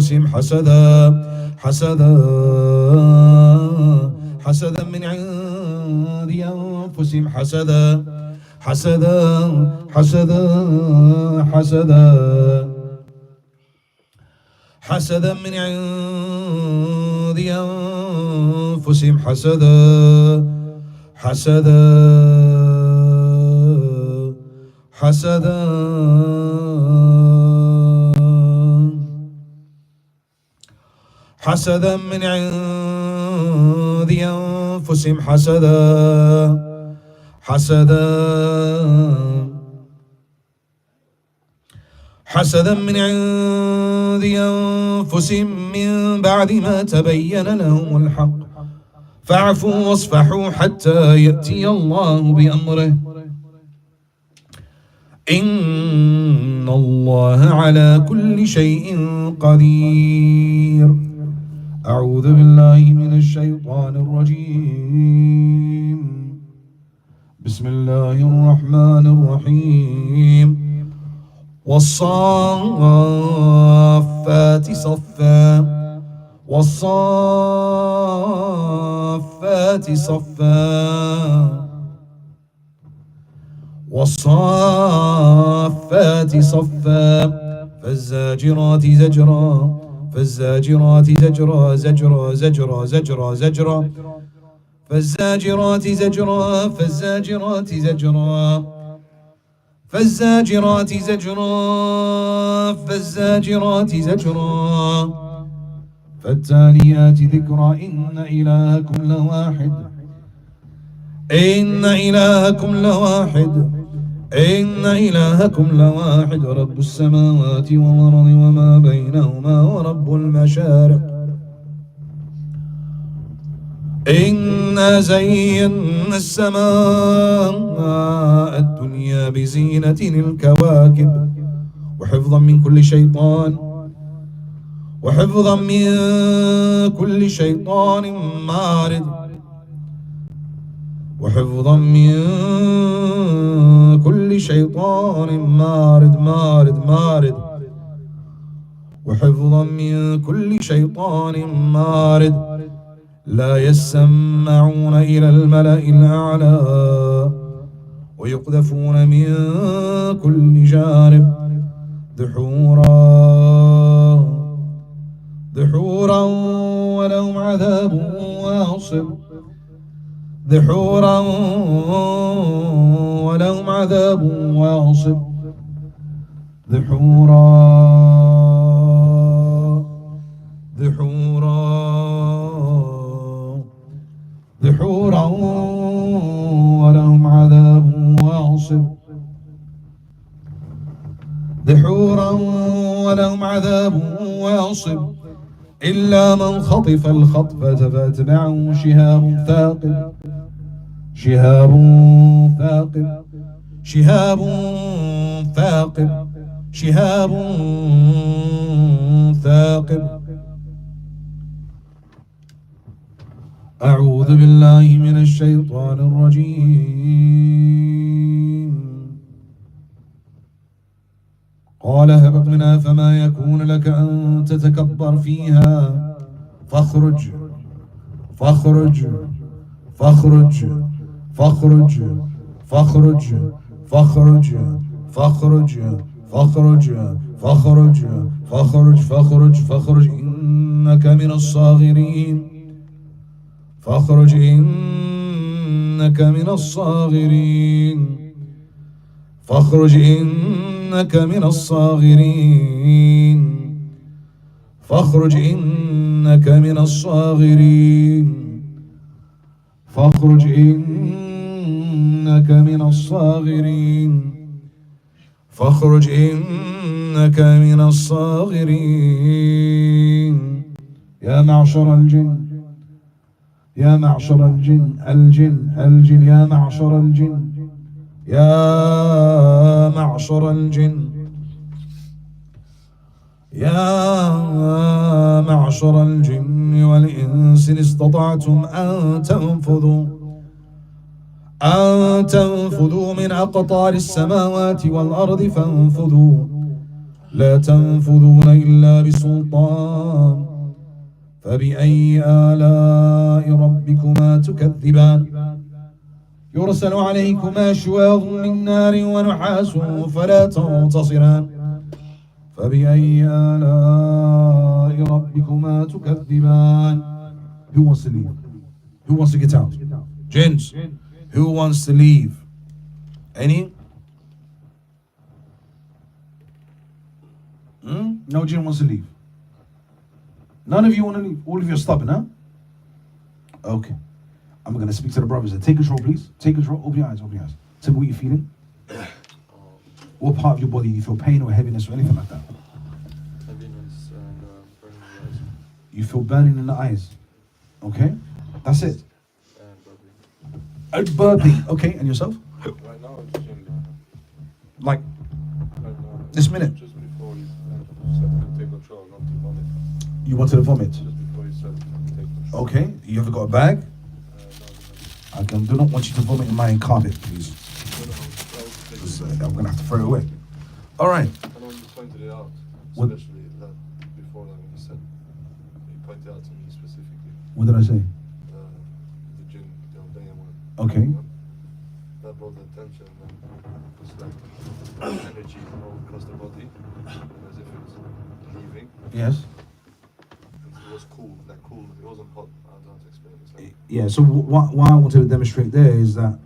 Speaker 4: أنفسهم حسدا من عند أنفسهم حسدا من عند أنفسهم حسدا من عند أنفسهم حسدا من عند أنفسهم حسدا من عند أنفسهم من بعد ما تبين لهم الحق فاعفوا واصفحوا حتى يأتي الله بأمره إن الله على كل شيء قدير. أعوذ بالله من الشيطان الرجيم. بسم الله الرحمن الرحيم. والصافات صفا والصافات صفا والصافات صفا فالزاجرات زجرا فالزاجرات زجرا زجرا زجرا زجرا زجرا فالزاجرات زجرا فالزاجرات زجرا فالزاجرات زجرا فالزاجرات زجرا فالتاليات ذكرا إن إلهكم لواحد إن إلهكم لواحد إن إلهكم لواحد رب السماوات والأرض وما بينهما ورب المشارق إنا زينا السماء الدنيا بزينة الكواكب وحفظا من كل شيطان وحفظا من كل شيطان مارد وحفظا من كل شيطان مارد مارد مارد وحفظا من كل شيطان مارد لا يسمعون إلى الملأ الأعلى ويقذفون من كل جانب دحورا دحورا ولهم عذاب واصب دحورا ولهم عذاب واصب دحورا دحورا دحورا ولهم عذاب واصب دحورا ولهم عذاب واصب إلا من خطف الخطفة فأتبعه شهاب ثاقب شهاب ثاقب شهاب ثاقب شهاب ثاقب. أعوذ بالله من الشيطان الرجيم. قال اهبط منها فما يكون لك أن تتكبر فيها فاخرج فاخرج فاخرج فاخرج فاخرج فاخرج فاخرج فاخرج فاخرج فاخرج فاخرج فاخرج إنك من الصاغرين فاخرج إنك من الصاغرين فاخرج إنك من الصاغرين فاخرج إنك من الصاغرين فاخرج إنك من الصاغرين فاخرج إنك من الصاغرين. يا معشر الجن يا معشر الجن الجن يا معشر الجن يا معشر الجن يا معشر الجن والإنس إن استطعتم أن تنفذوا من أقطار السماوات والأرض فانفذوا لا تنفذون إلا بسلطان فبأي آلاء ربكما تكذبان يرسل عليكما شواظ من نار ونحاس فلا تنتصران فبأي آلاء ربكما تكذبان. Who wants to leave? Who wants to get out? Gents, who wants to leave? Any? No jinn wants to leave. None of you want to leave. All of you are stubborn, huh? Okay. I'm going to speak to the brothers. Take control, please. Take control. Open your eyes. Open your eyes. Tell me what you're feeling. What part of your body you feel pain or heaviness or anything like that?
Speaker 9: Heaviness and burning the eyes
Speaker 4: You feel burning in the eyes. Okay, that's it.
Speaker 9: and burping.
Speaker 4: Burping. Okay, and yourself?
Speaker 9: Right now, it's generally.
Speaker 4: Like
Speaker 9: Right now.
Speaker 4: this minute?
Speaker 9: Just before he said to take control, not to vomit.
Speaker 4: You wanted to vomit.
Speaker 9: Just before he said to take control.
Speaker 4: Okay, you ever got a bag?
Speaker 9: No,
Speaker 4: I do not want you to vomit in my carpet, please.
Speaker 9: I
Speaker 4: 'Cause, I'm gonna have to throw it away. All right.
Speaker 9: know you pointed it out,
Speaker 4: What-
Speaker 9: especially that before that when you said, you pointed out to me specifically,
Speaker 4: What did I say?
Speaker 9: the jinn, one.
Speaker 4: Okay.
Speaker 9: That brought the attention and it was like energy all across the body, as if it was leaving.
Speaker 4: Yes.
Speaker 9: And it was cool, it wasn't hot, I don't know how to explain it. It's like,
Speaker 4: Yeah. So what I wanted to demonstrate there is that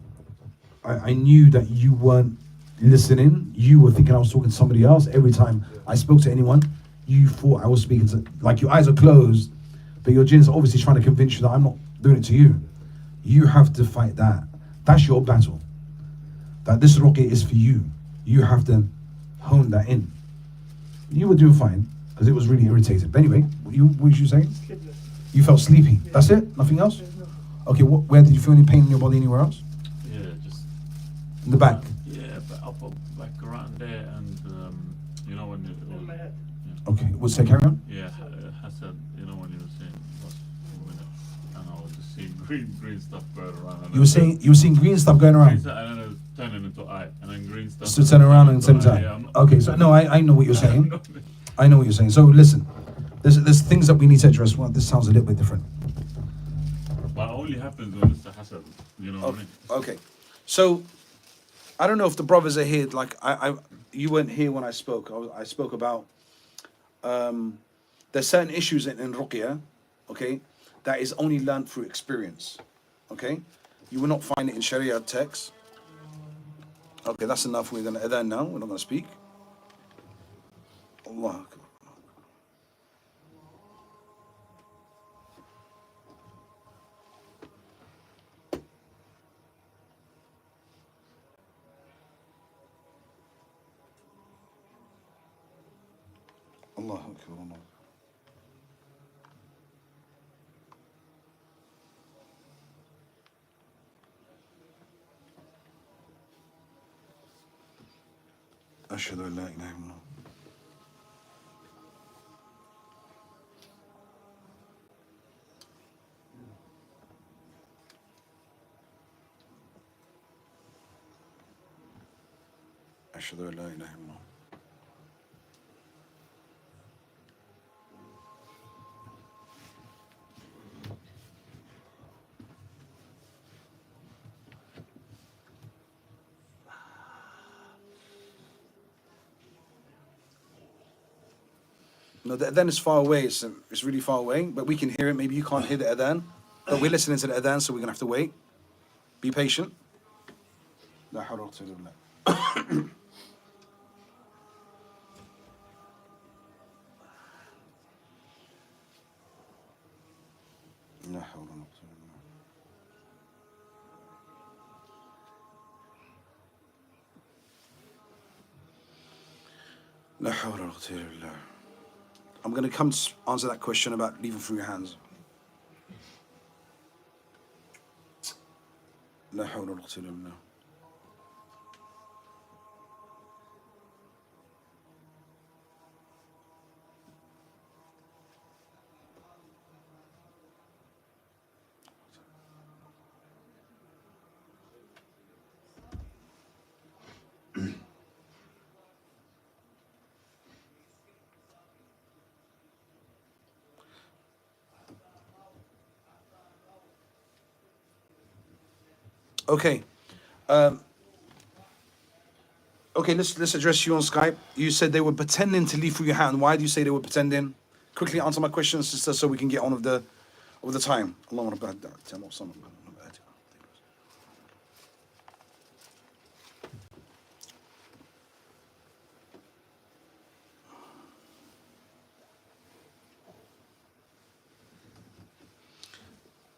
Speaker 4: I knew that you weren't listening. You were thinking I was talking to somebody else. Every time I spoke to anyone, you thought I was speaking to, like, your eyes are closed, but your jinn's obviously trying to convince you that I'm not doing it to you. You have to fight that. That's your battle. That this ruqya is for you. You have to hone that in. You were doing fine because it was really irritating. But anyway, what was you saying?
Speaker 1: Sleepless.
Speaker 4: You felt sleepy. That's it? Nothing else?
Speaker 1: There's no.
Speaker 4: Okay, where did you feel any pain in your body anywhere else?
Speaker 8: Yeah, just
Speaker 4: In the back?
Speaker 8: yeah, but like around there, and you know when you
Speaker 1: In my head.
Speaker 4: Okay, what's that, carry on?
Speaker 8: yeah, Hassan, you know when you were saying last minute, and I was just seeing green stuff going around. And
Speaker 4: You were seeing green stuff going
Speaker 8: green
Speaker 4: around.
Speaker 8: stuff, and then it was turning into eye, and then green stuff.
Speaker 4: So turn around at the same
Speaker 8: into eye.
Speaker 4: time.
Speaker 8: Yeah, I'm not-
Speaker 4: Okay, so no, I know what you're saying. I know what you're saying. So listen, there's things that we need to address. Well, this sounds a little bit different.
Speaker 8: But it only happens when it's a Hassan, you know what I mean?
Speaker 2: Okay, so I don't know if the brothers are here. Like you weren't here when I spoke. I spoke about there's certain issues in ruqya, okay, that is only learned through experience. Okay, you will not find it in Sharia texts. Okay, that's enough. We're gonna adhan now. We're not gonna speak. Allah Akbar. Allah Akbar. Allah. أشهد أن لا إله إلا الله. أشهد أن لا إله إلا الله. No, the adhan is far away. It's really far away, but we can hear it. Maybe you can't hear the adhan, but we're listening to the adhan, so we're gonna have to wait. Be patient. لا حول ولا قوة إلا بالله. لا حول ولا قوة إلا بالله. لا حول ولا قوة إلا بالله. I'm going to come to answer that question about leaving through your hands. لا حول ولا قوة إلا بالله. Okay. Okay, let's address you on Skype. You said they were pretending to leave through your hand. Why do you say they were pretending? Quickly answer my question, sister, so we can get on with the time. Allahumma rabbah ad-da'wah wa sallam.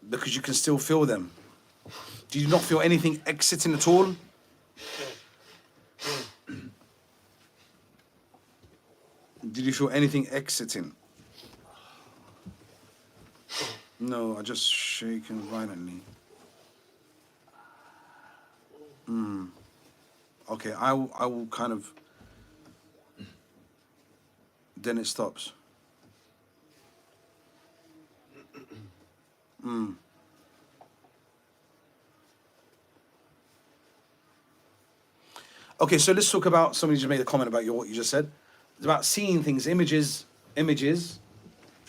Speaker 2: Because you can still feel them. Do you not feel anything exiting at all? feel anything exiting? No, I just shaken violently. Okay, I will kind of. Then it stops. Okay, so let's talk about, somebody just made a comment about what you just said. It's about seeing things, images,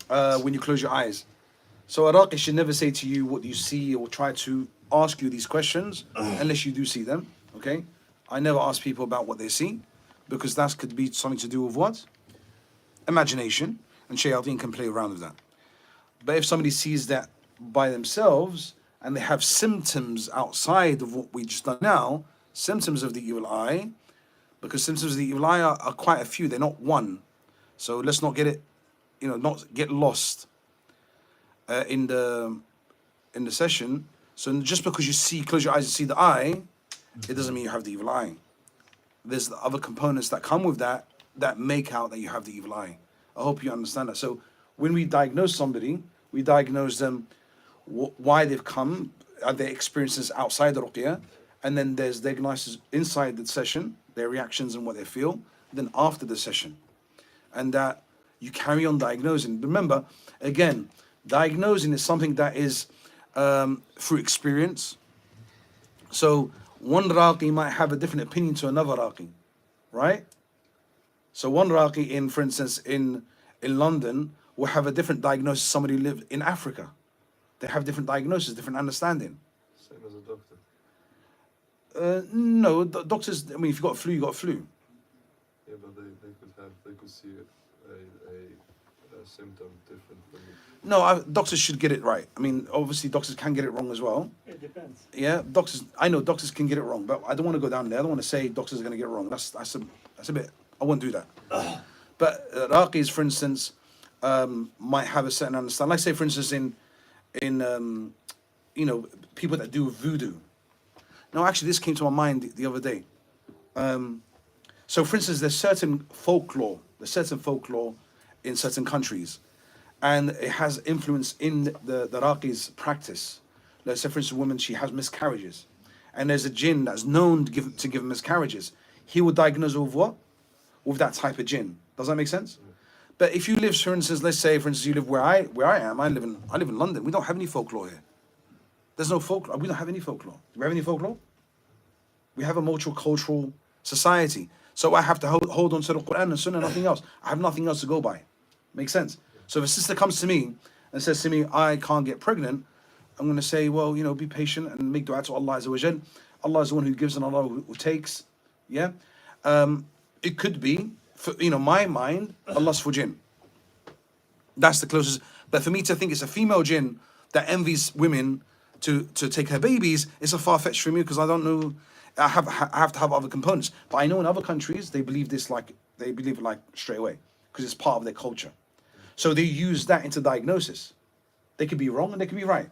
Speaker 2: when you close your eyes. So a raqi should never say to you what you see or try to ask you these questions unless you do see them, okay? I never ask people about what they see because that could be something to do with what? Imagination, and shayateen can play around with that. But if somebody sees that by themselves and they have symptoms outside of what we just done now, symptoms of the evil eye, because symptoms of the evil eye are quite a few, they're not one. So let's not get it, not get lost in the session. So just because you close your eyes and see the eye, it doesn't mean you have the evil eye. There's the other components that come with that make out that you have the evil eye. I hope you understand that. So when we diagnose somebody, we diagnose them why they've come, are their experiences outside the ruqya, and then there's diagnosis inside the session, their reactions and what they feel, then after the session. And that you carry on diagnosing. Remember, again, diagnosing is something that is through experience. So one raqi might have a different opinion to another raqi, right? So one raqi for instance, in London will have a different diagnosis to somebody who lives in Africa. They have different diagnosis, different understanding.
Speaker 9: Same as a doctor.
Speaker 2: No, doctors, I mean, if you got flu, you got flu.
Speaker 9: Yeah, but they could see a symptom different from
Speaker 2: No, doctors should get it right. I mean, obviously doctors can get it wrong as well.
Speaker 1: It depends.
Speaker 2: Yeah, I know doctors can get it wrong, but I don't want to go down there. I don't want to say doctors are going to get it wrong. That's a bit, I won't do that. But raqis, for instance, might have a certain understanding. Like say, for instance, in people that do voodoo. No, actually, this came to my mind the other day. So, for instance, there's certain folklore in certain countries, and it has influence in the raqi's practice. Let's say, for instance, a woman, she has miscarriages, and there's a jinn that's known to give miscarriages. He will diagnose with what? With that type of jinn. Does that make sense? But if you live, for instance, let's say, for instance, you live where I am. I live in London. We don't have any folklore here. There's no folklore. We don't have any folklore. Do we have any folklore? We have a multicultural society. So I have to hold on to the Qur'an and Sunnah, nothing else. I have nothing else to go by. Makes sense? So if a sister comes to me and says to me, I can't get pregnant, I'm going to say, well, be patient and make dua to Allah Azza wa Jal. Allah is the one who gives and Allah who takes. Yeah? It could be, for, my mind, Allah's for jinn. That's the closest. But for me to think it's a female jinn that envies women to take her babies, it's a far-fetched for me because I don't know. I have to have other components. But I know in other countries, they believe this straight away because it's part of their culture. So they use that into diagnosis. They could be wrong and they could be right.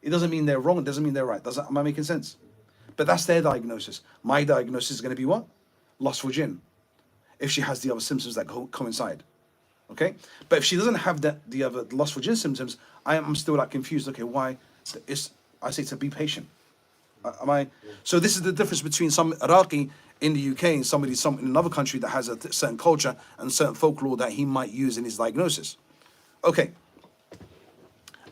Speaker 2: It doesn't mean they're wrong. It doesn't mean they're right. Am I making sense? But that's their diagnosis. My diagnosis is going to be what? Lustful jinn. If she has the other symptoms that coincide. Okay? But if she doesn't have the other lustful jinn symptoms, I'm still confused. Okay, why? I say to be patient. So this is the difference between some Iraqi in the UK and somebody in another country that has a certain culture and certain folklore that he might use in his diagnosis. Okay.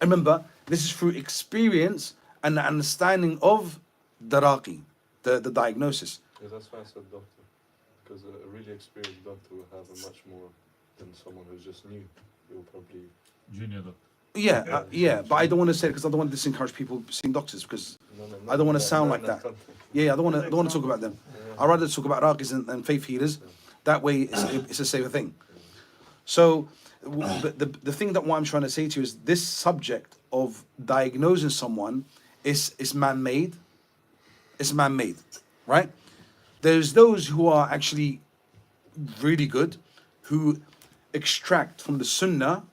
Speaker 2: And remember, this is through experience and the understanding of the Iraqi, the diagnosis.
Speaker 9: Yeah, that's why I said doctor. Because a really experienced doctor will have a much more than someone who's just new. He will probably...
Speaker 8: Junior doctor.
Speaker 2: Yeah, but I don't want to say it because I don't want to disencourage people seeing doctors because I don't want to sound like that. Yeah, I don't want to talk about them. I'd rather talk about raqis and faith healers. That way, it's a safer thing. So, the thing that what I'm trying to say to you is this subject of diagnosing someone is man-made. It's man-made, right? There's those who are actually really good, who extract from the Sunnah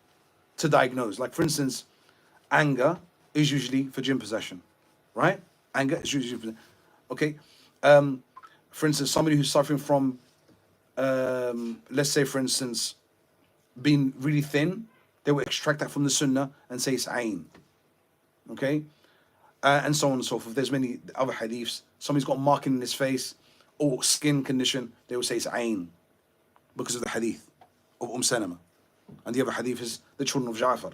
Speaker 2: to diagnose. Like, for instance, anger is usually for jinn possession, right? Anger is usually for... Okay? For instance, somebody who's suffering from, let's say, for instance, being really thin, they will extract that from the sunnah and say it's ayn. Okay? And so on and so forth. There's many other hadiths. Somebody's got a marking in his face or skin condition, they will say it's ayn because of the hadith of Salama. And the other hadith is the children of Ja'far,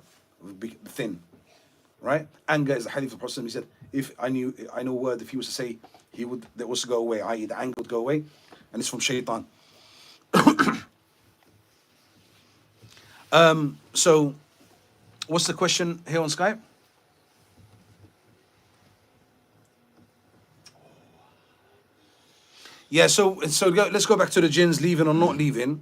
Speaker 2: thin. Right? Anger is the hadith of the Prophet. He said, if I know a word, if he was to say, he would, that was to go away, i.e. the anger would go away. And it's from shaitan. So, what's the question here on Skype? Yeah, so let's go back to the jinns leaving or not leaving.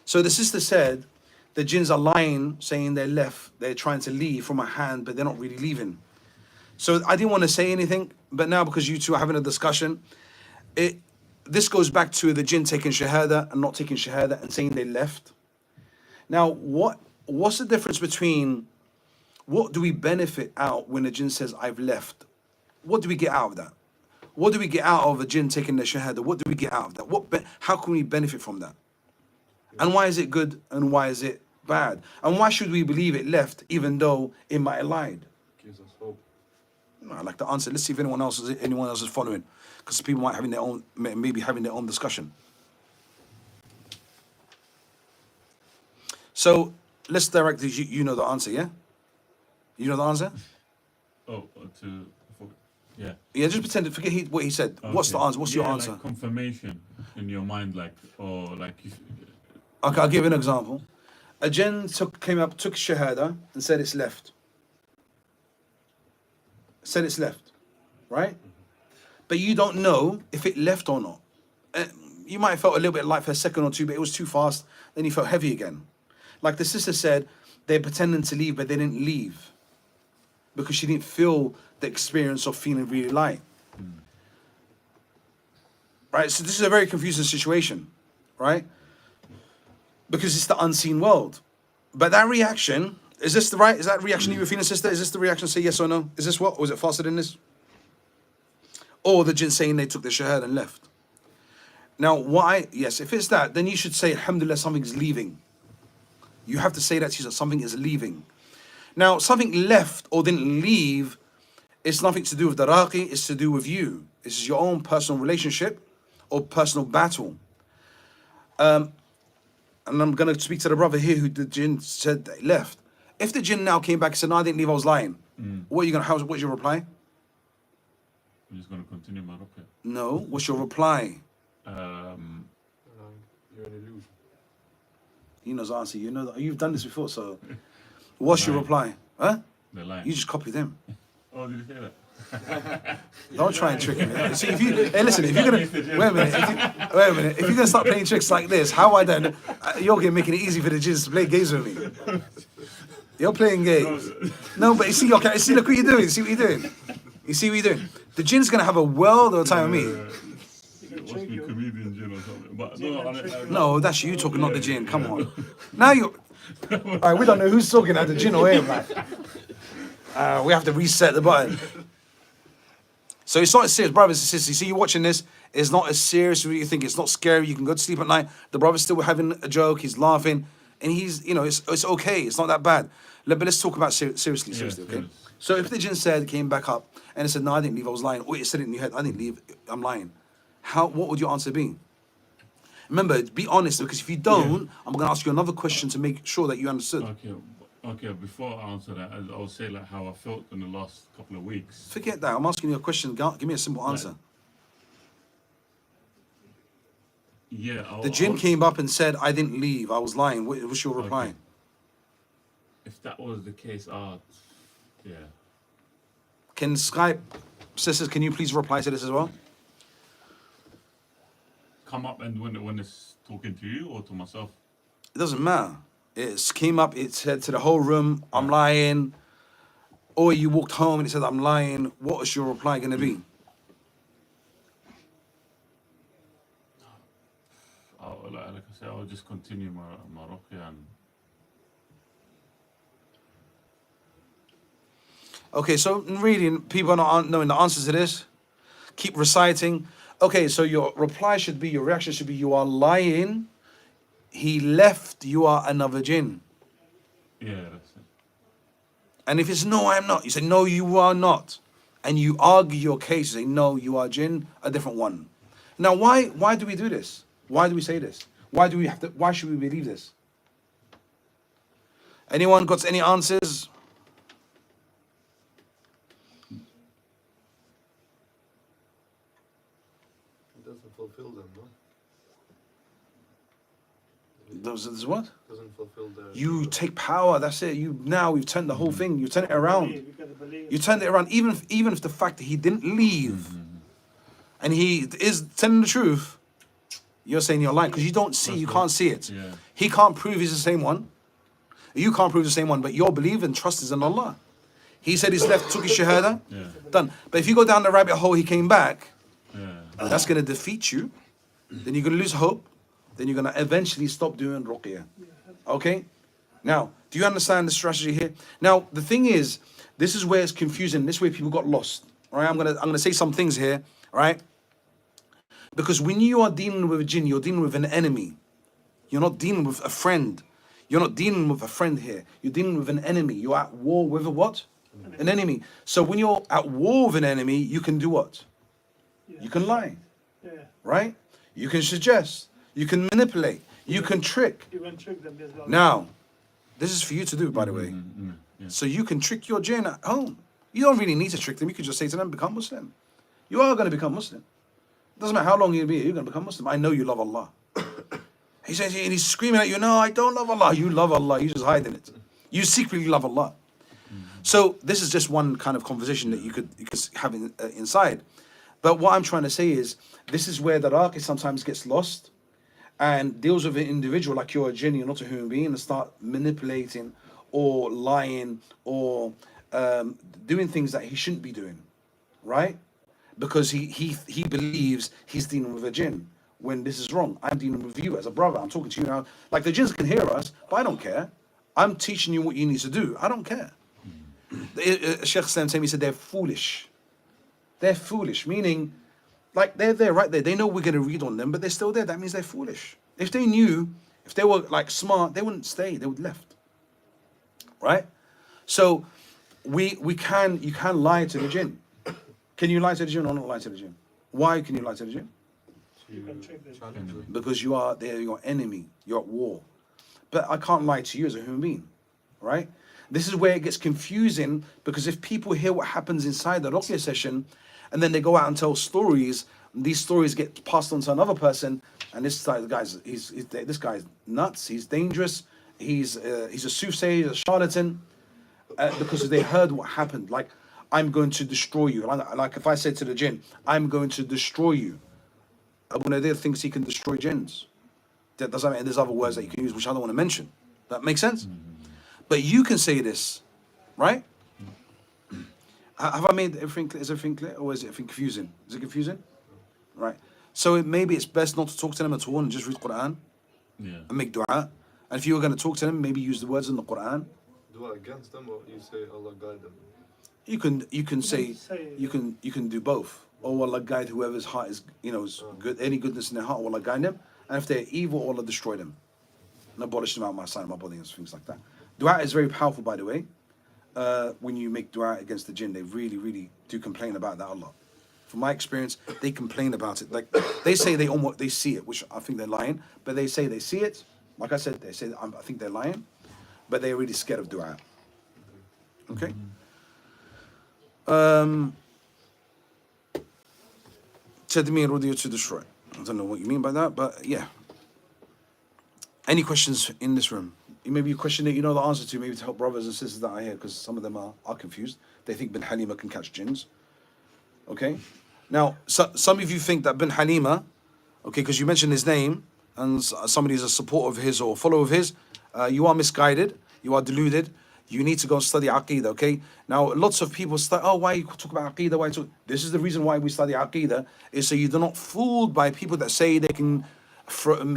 Speaker 2: So the sister said the jinns are lying, saying they're left, they're trying to leave from a hand, but they're not really leaving. So I didn't want to say anything, but now because you two are having a discussion, this goes back to the jinn taking shahada and not taking shahada and saying they left. Now, what's the difference between, what do we benefit out when a jinn says, I've left? What do we get out of that? What do we get out of a jinn taking the shahada? What do we get out of that? How can we benefit from that? And why is it good and why is it bad? And why should we believe it left even though it might have lied?
Speaker 9: Gives us hope.
Speaker 2: No, I'd like to answer. Let's see if anyone else is following, because people might having their own, maybe having their own discussion. So let's direct this. You know the answer, yeah? You know the answer?
Speaker 8: Oh, yeah.
Speaker 2: Yeah, just pretend to forget what he said. Okay. What's the answer? What's your answer?
Speaker 8: Like confirmation in your mind, like, or like.
Speaker 2: Okay, I'll give you an example. A jinn came up, took shahada, and said it's left. Said it's left, right? But you don't know if it left or not. You might have felt a little bit light for a second or two, but it was too fast. Then you felt heavy again. Like the sister said, they're pretending to leave, but they didn't leave because she didn't feel the experience of feeling really light. Right? So this is a very confusing situation, right? Because it's the unseen world. But that reaction, is that reaction you were feeling, sister? Is this the reaction? Say yes or no. Is this what? Or was it faster than this? Or the jinn saying they took the shahad and left? Now, why? Yes, if it's that, then you should say, Alhamdulillah, something is leaving. You have to say that to you, something is leaving. Now, something left or didn't leave, it's nothing to do with the raqi, it's to do with you. This is your own personal relationship or personal battle. And I'm going to speak to the brother here who the jinn said they left. If the jinn now came back and said, no, I didn't leave, I was lying. What's your reply?
Speaker 8: I'm just going to continue my ruqya.
Speaker 2: No, what's your reply?
Speaker 9: You're an illusion.
Speaker 2: You know the answer. You know that you've done this before. So, what's your reply? Huh?
Speaker 8: They're lying.
Speaker 2: You just copy them.
Speaker 8: Oh, did you say that?
Speaker 2: Don't try and trick me. See, listen, if you're gonna wait a minute, if you're gonna start playing tricks like this, how I don't? You're making it easy for the jinns to play games with me. You're playing games. No, but you see, okay, see, look what you're doing. See what you're doing. You see what you're doing. The jinn's gonna have a world of a time with me.
Speaker 8: It must be comedian jinn or something. But
Speaker 2: no, that's you talking, not the jinn. Come on. Now you. All right, we don't know who's talking at the jinn or him. Like, we have to reset the button. So it's not as serious, brothers and sisters. You see, you watching this, it's not as serious as you think. It's not scary. You can go to sleep at night. The brother's still having a joke. He's laughing, and he's, it's okay. It's not that bad. But let's talk about seriously, okay?
Speaker 8: Yes.
Speaker 2: So if the jinn came back up and it said, no, I didn't leave, I was lying, or it said it in your head, I didn't leave, I'm lying. What would your answer be? Remember, be honest, because if you don't, I'm going to ask you another question to make sure that you understood.
Speaker 8: Okay, before I answer that, I'll say like how I felt in the last couple of weeks.
Speaker 2: Forget that. I'm asking you a question. Give me a simple answer.
Speaker 8: Yeah.
Speaker 2: The jinn came up and said, I didn't leave. I was lying. What was your reply?
Speaker 8: Okay. If that was the case, yeah.
Speaker 2: Can Skype sisters, can you please reply to this as well?
Speaker 8: Come up and when it's talking to you or to myself?
Speaker 2: It doesn't matter. It came up, it said to the whole room, I'm lying. Or you walked home and it said, I'm lying. What is your reply going to be?
Speaker 8: Like I said, I'll just continue my ruqya and...
Speaker 2: Okay, so really, people are not knowing the answers to this. Keep reciting. Okay, so your reply should be, your reaction should be, you are lying. he left, you are another jinn.
Speaker 8: Yeah, that's it.
Speaker 2: And if it's no, I am not, you say no, you are not. And you argue your case, you say no, you are jinn, a different one. Now, why do we do this? Why do we say this? Why should we believe this? Anyone got any answers?
Speaker 9: It doesn't fulfill them, no?
Speaker 2: Does what?
Speaker 9: Doesn't fulfill their.
Speaker 2: You take power, that's it. We've turned the whole thing, you turn it around.
Speaker 1: You gotta believe.
Speaker 2: You turned it around, even if the fact that he didn't leave and he is telling the truth, you're saying you're lying because you don't see, you can't see it.
Speaker 8: Yeah.
Speaker 2: He can't prove he's the same one. You can't prove the same one, but your belief and trust is in Allah. He said he's left 𝗙𝗊𝗏 shahada,
Speaker 8: Yeah.
Speaker 2: done. But if you go down the rabbit hole, he came back,
Speaker 8: Yeah.
Speaker 2: that's going to defeat you. Then you're going to lose hope. Then you're going to eventually stop doing ruqya. Okay? Now, do you understand the strategy here? Now, the thing is, this is where it's confusing. This is where people got lost. All right? I'm gonna say some things here. All right? Because when you are dealing with a jinn, you're dealing with an enemy. You're not dealing with a friend. You're not dealing with a friend here. You're dealing with an enemy. You're at war with a what? An enemy. So when you're at war with an enemy, you can do what? You can lie.
Speaker 1: Yeah.
Speaker 2: Right? You can suggest. You can manipulate. You can trick.
Speaker 1: You can trick them. There's no-
Speaker 2: Now, this is for you to do, by the way.
Speaker 8: Yeah.
Speaker 2: So you can trick your jinn at home. You don't really need to trick them. You can just say to them, become Muslim. You are going to become Muslim. Doesn't matter how long you'll be here, you're going to become Muslim. I know you love Allah. He says, and he's screaming at you, no, I don't love Allah. You love Allah. You just hide in it. You secretly love Allah. So this is just one kind of conversation that you could have inside. But what I'm trying to say is, this is where the raqi sometimes gets lost and deals with an individual like you're a jinn, you're not a human being, and start manipulating or lying or doing things that he shouldn't be doing, right? Because he believes he's dealing with a jinn when this is wrong. I'm dealing with you as a brother. I'm talking to you now. Like the jinns can hear us, but I don't care. I'm teaching you what you need to do. I don't care. Shaykh Islam said they're foolish. They're foolish, meaning like they're there, right there. They know we're going to read on them, but they're still there. That means they're foolish. If they knew, if they were like smart, they wouldn't stay. They would left. Right? So you can lie to the jinn. Can you lie to the jinn or not lie to the jinn? Why can you lie to the jinn?
Speaker 1: You can trick them.
Speaker 2: Because they're your enemy. You're at war. But I can't lie to you as a human being. Right? This is where it gets confusing, because if people hear what happens inside the ruqya session and then they go out and tell stories, and these stories get passed on to another person, and this guy's nuts, he's dangerous, he's a soothsayer, he's a charlatan, because they heard what happened. Like, I'm going to destroy you. Like if I said to the jinn, I'm going to destroy you. Abu Nadeer thinks he can destroy jinns. That doesn't mean there's other words that you can use, which I don't want to mention. That makes sense? But you can say this, right? Have I made everything clear? Is everything clear, or is it confusing? Is it confusing? Right. So maybe it's best not to talk to them at all and just read Quran and make dua. And if you were going to talk to them, maybe use the words in the Quran.
Speaker 9: Dua against them, or you say Allah guide them?
Speaker 2: You can say you can do both. Oh Allah guide whoever's heart is is good, any goodness in their heart, Allah guide them. And if they're evil, Allah destroy them and abolish them out of my sight, my body, and things like that. Dua is very powerful, by the way. When you make dua against the jinn, they really, really do complain about that a lot. From my experience, they complain about it. Like they say they see it, which I think they're lying, but they say they see it. Like I said, they say I think they're lying, but they're really scared of dua. Okay. Tadmir ruqya to destroy. I don't know what you mean by that, but yeah. Any questions in this room? Maybe a question that you know the answer to, maybe to help brothers and sisters that are here, because some of them are confused. They think bin Halima can catch jinns. Okay? Now, some of you think that bin Halima, okay, because you mentioned his name, and somebody is a supporter of his or follower of his, you are misguided, you are deluded, you need to go and study Aqidah, okay? Now, lots of people start, why you talk about Aqidah, why talk? This is the reason why we study Aqidah, is so you're not fooled by people that say they can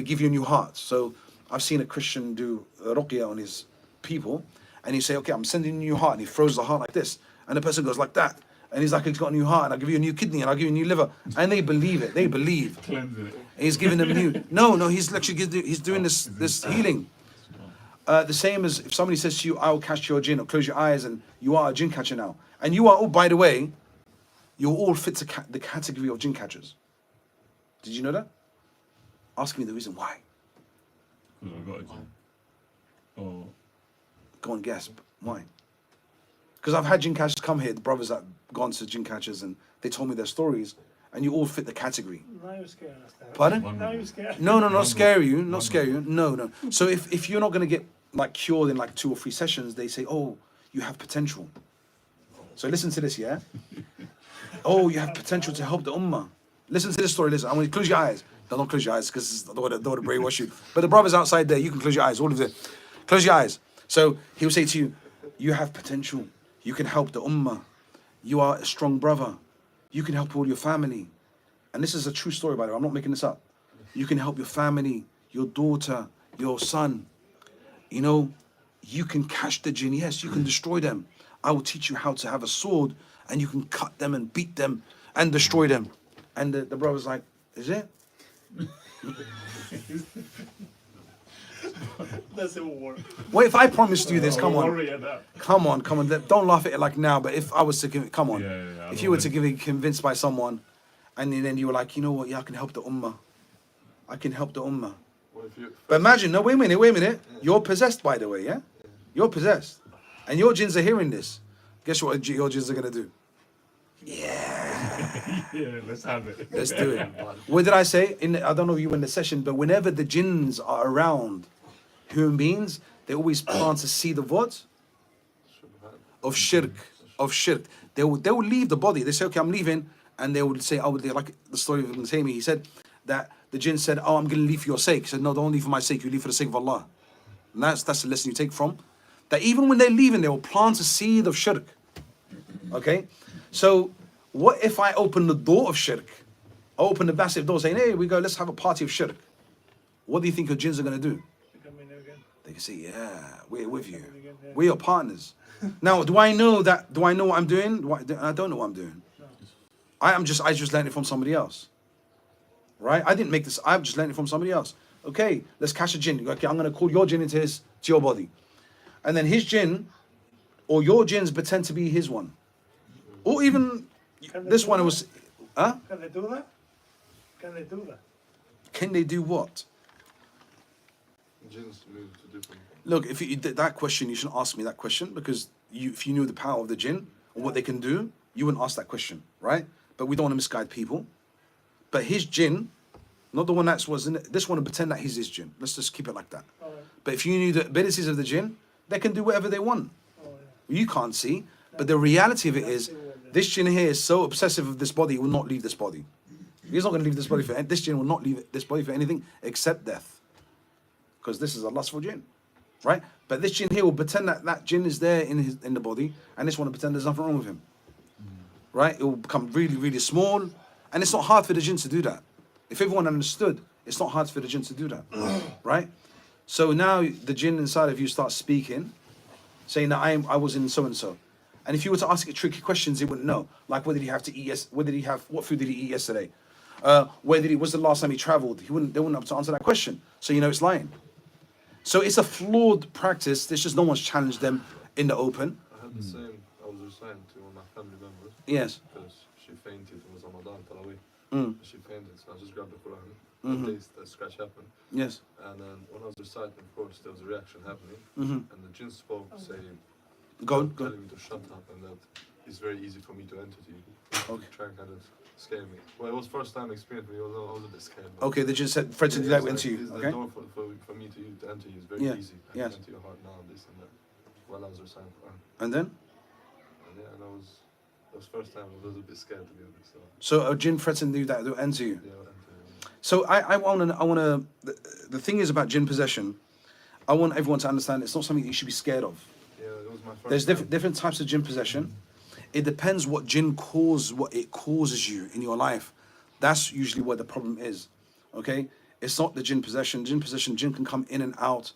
Speaker 2: give you a new heart. So, I've seen a Christian do ruqya on his people, and he say, okay, I'm sending you a new heart, and he throws the heart like this, and the person goes like that, And he's like, he's got a new heart, and I'll give you a new kidney, and I'll give you a new liver. And they believe it. They believe.
Speaker 8: Cleansing it.
Speaker 2: He's giving them new. No, he's literally he's doing this healing. The same as if somebody says to you, I will catch your jinn, or close your eyes, and you are a jinn catcher now. And you are all, by the way, you all fit the category of jinn catchers. Did you know that? Ask me the reason why.
Speaker 8: Because I got a jinn. Oh.
Speaker 2: Go on, guess. Why? Because I've had jinn catchers come here, the brothers that have gone to jinn catchers, and they told me their stories, and you all fit the category.
Speaker 1: Now you're scaring us.
Speaker 2: Pardon?
Speaker 1: Now you're scared.
Speaker 2: No, not scare you, not scare you. No. So if you're not going to get like cured in like 2 or 3 sessions, they say, oh, you have potential. So listen to this, yeah? Oh, you have potential to help the ummah. Listen to this story, listen. I want you to close your eyes. No, don't close your eyes, because I don't want to brainwash you. But the brothers outside there, you can close your eyes, all of it. Close your eyes. So he will say to you, you have potential. You can help the ummah. You are a strong brother. You can help all your family. And this is a true story, by the way. I'm not making this up. You can help your family, your daughter, your son. You know, you can catch the jinn. Yes, you can destroy them. I will teach you how to have a sword, and you can cut them and beat them and destroy them. And the brother's like, is it?
Speaker 1: That's a war.
Speaker 2: Well, if I promised you this, come on.
Speaker 8: Worry about.
Speaker 2: Come on. Don't laugh at it like now, but if I was to give it, come on.
Speaker 8: Yeah,
Speaker 2: If you were to be convinced by someone, and then you were like, you know what, yeah, I can help the ummah. I can help the ummah.
Speaker 9: Well, if you,
Speaker 2: But imagine, no, wait a minute. You're possessed, by the way, yeah? You're possessed. And your jinns are hearing this. Guess what your jinns are going to do?
Speaker 8: Yeah, let's have it.
Speaker 2: Let's do it. What did I say? I don't know if you were in the session, but whenever the jinns are around human beings, they always plant a seed of what? Of shirk. They will leave the body. They say, okay, I'm leaving. And they would say, oh, like the story of Ibn Taymiyyah, he said that the jinn said, oh, I'm going to leave for your sake. He said, no, don't leave for my sake. You leave for the sake of Allah. And that's the lesson you take from. That even when they're leaving, they will plant a seed of shirk. Okay? So, what if I open the door of shirk? I open the massive door saying, hey, we go, let's have a party of shirk. What do you think your jinns are going to do? They can say, yeah, we're with you. We're your partners. Now, do I know what I'm doing? I don't know what I'm doing. I just learned it from somebody else. Right? I didn't make this, I've just learned it from somebody else. Okay, let's catch a jinn. Okay, I'm going to call your jinn into your body. And then his jinn, or your jinns pretend to be his one. Or even this one was, huh?
Speaker 1: Can they do that?
Speaker 2: Can they do what?
Speaker 9: jinns move to different.
Speaker 2: Look, if you did that question, you shouldn't ask me that question, because if you knew the power of the jinn or what they can do, you wouldn't ask that question, right? But we don't want to misguide people. But his jinn, not the one that was in it, this one to pretend that he's his jinn. Let's just keep it like that. But if you knew the abilities of the jinn, they can do whatever they want. You can't see, but the reality of it is, this jinn here is so obsessive of this body, he will not leave this body. He's not going to leave this body for this jinn will not leave this body for anything except death, because this is a lustful jinn, right? But this jinn here will pretend that that jinn is there in the body, and this one will pretend there's nothing wrong with him, right? It will become really, really small, and it's not hard for the jinn to do that. If everyone understood, it's not hard for the jinn to do that, right? So now the jinn inside of you starts speaking, saying that I was in so and so, and if you were to ask it tricky questions, he wouldn't know. Like, what did he have to eat? What food did he eat yesterday? Was the last time he traveled? They wouldn't be able to answer that question. So you know it's lying. So it's a flawed practice. There's just no one's challenged them in the open.
Speaker 9: I had the same. I was reciting to one of my family members.
Speaker 2: Yes.
Speaker 9: Because she fainted. It was Ramadan, 𝗪𝗪. She fainted, so I just grabbed the Quran. The scratch happened.
Speaker 2: Yes.
Speaker 9: And then when I was reciting, of course, there was a reaction happening. And the jinn spoke, saying, telling me to shut up, and that it's very easy for me to enter to you.
Speaker 2: Okay.
Speaker 9: Try and kind of scare me. Well, it was first time experience for me. I was a bit scared.
Speaker 2: Okay, the jinn said, Fred, to do that into you.
Speaker 9: The
Speaker 2: Okay.
Speaker 9: door for me to enter you is very easy. I can enter your heart now, and this and that. While I was reciting Quran.
Speaker 2: And then?
Speaker 9: And yeah, and it was first time I was a bit scared, to be honest.
Speaker 2: So a jinn threatened to do that to enter you.
Speaker 9: Yeah,
Speaker 2: So I want to. The thing is about jinn possession, I want everyone to understand it's not something that you should be scared of.
Speaker 9: yeah, it was my first
Speaker 2: There's
Speaker 9: time.
Speaker 2: different types of jinn possession. It depends what it causes you in your life. That's usually where the problem is. Okay, it's not the jinn possession. Jinn possession, jinn can come in and out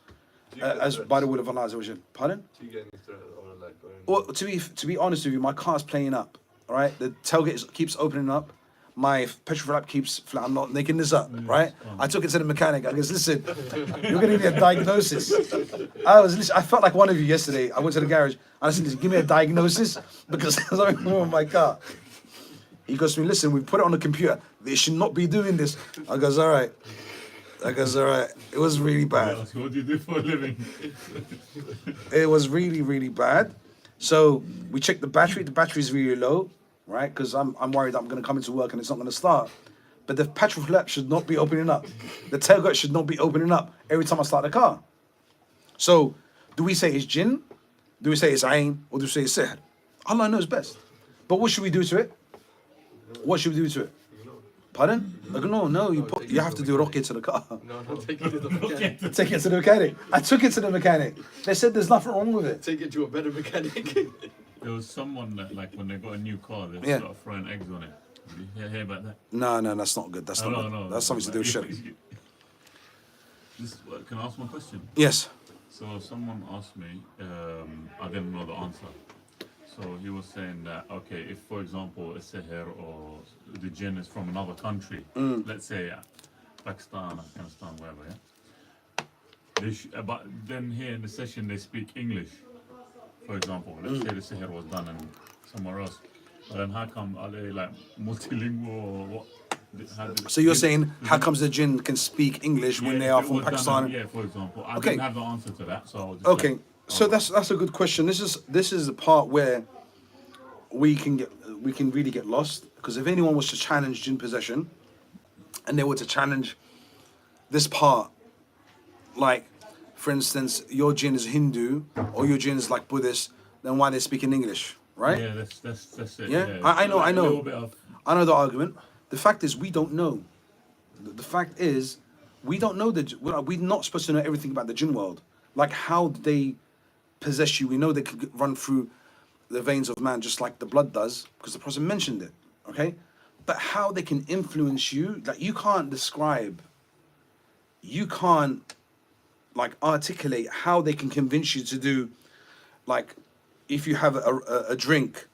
Speaker 2: as by the will of Allah Azza wa Jal. Pardon?
Speaker 9: Do you get any threat or like?
Speaker 2: Well, to be honest with you, my car's playing up. right? The tailgate keeps opening up. My petrol lamp keeps flat. I'm not making this up, right? I took it to the mechanic. I goes, listen, you're gonna need a diagnosis. I felt like one of you yesterday. I went to the garage and I said, listen, give me a diagnosis because there's something wrong with my car. He goes to me, listen, we put it on the computer. They should not be doing this. I goes, all right. It was really bad.
Speaker 8: What do you do for a living?
Speaker 2: It was really, really bad. So we checked the battery. The battery is really low, right? Because I'm worried that I'm going to come into work and it's not going to start. But the petrol flap should not be opening up. The tailgate should not be opening up every time I start the car. So do we say it's jinn? Do we say it's ayn? Or do we say it's sihr? Allah knows best. But what should we do to it? What should we do to it? Pardon? No, you have to do ruqya to the car.
Speaker 6: No, take it to the mechanic.
Speaker 2: Take it to the mechanic. I took it to the mechanic. They said there's nothing wrong with it.
Speaker 6: Take it to a better mechanic.
Speaker 8: There was someone that, like, when they got a new car, they started throwing eggs on it. Did you hear about that?
Speaker 2: No, that's not good. That's not good.
Speaker 8: No,
Speaker 2: that's something to do with shirk.
Speaker 8: Can I ask one question?
Speaker 2: Yes.
Speaker 8: So someone asked me, I didn't know the answer. So he was saying that, okay, if, for example, a sihr or the jinn is from another country, let's say Pakistan, Afghanistan, wherever, but then here in the session they speak English, for example. Let's say the sihr was done in somewhere else. But then how come, are they like multilingual or what?
Speaker 2: So you're saying, how comes the jinn can speak English when they are from Pakistan?
Speaker 8: Yeah, for example. I didn't have the answer to that, so...
Speaker 2: Okay, so that's a good question. This is the part where we can really get lost, because if anyone was to challenge jinn possession, and they were to challenge this part, like, for instance, your jinn is Hindu or your jinn is like Buddhist, then why they speak in English, right?
Speaker 8: Yeah, that's it.
Speaker 2: Yeah, I know. I know the argument. The fact is, we don't know. The fact is, we don't know we're not supposed to know everything about the jinn world. Like, how they possess you. We know they can run through the veins of man just like the blood does, because the Prophet mentioned it, okay? But how they can influence you, like, you can't describe, you can't, like, articulate how they can convince you to do, like, if you have a drink,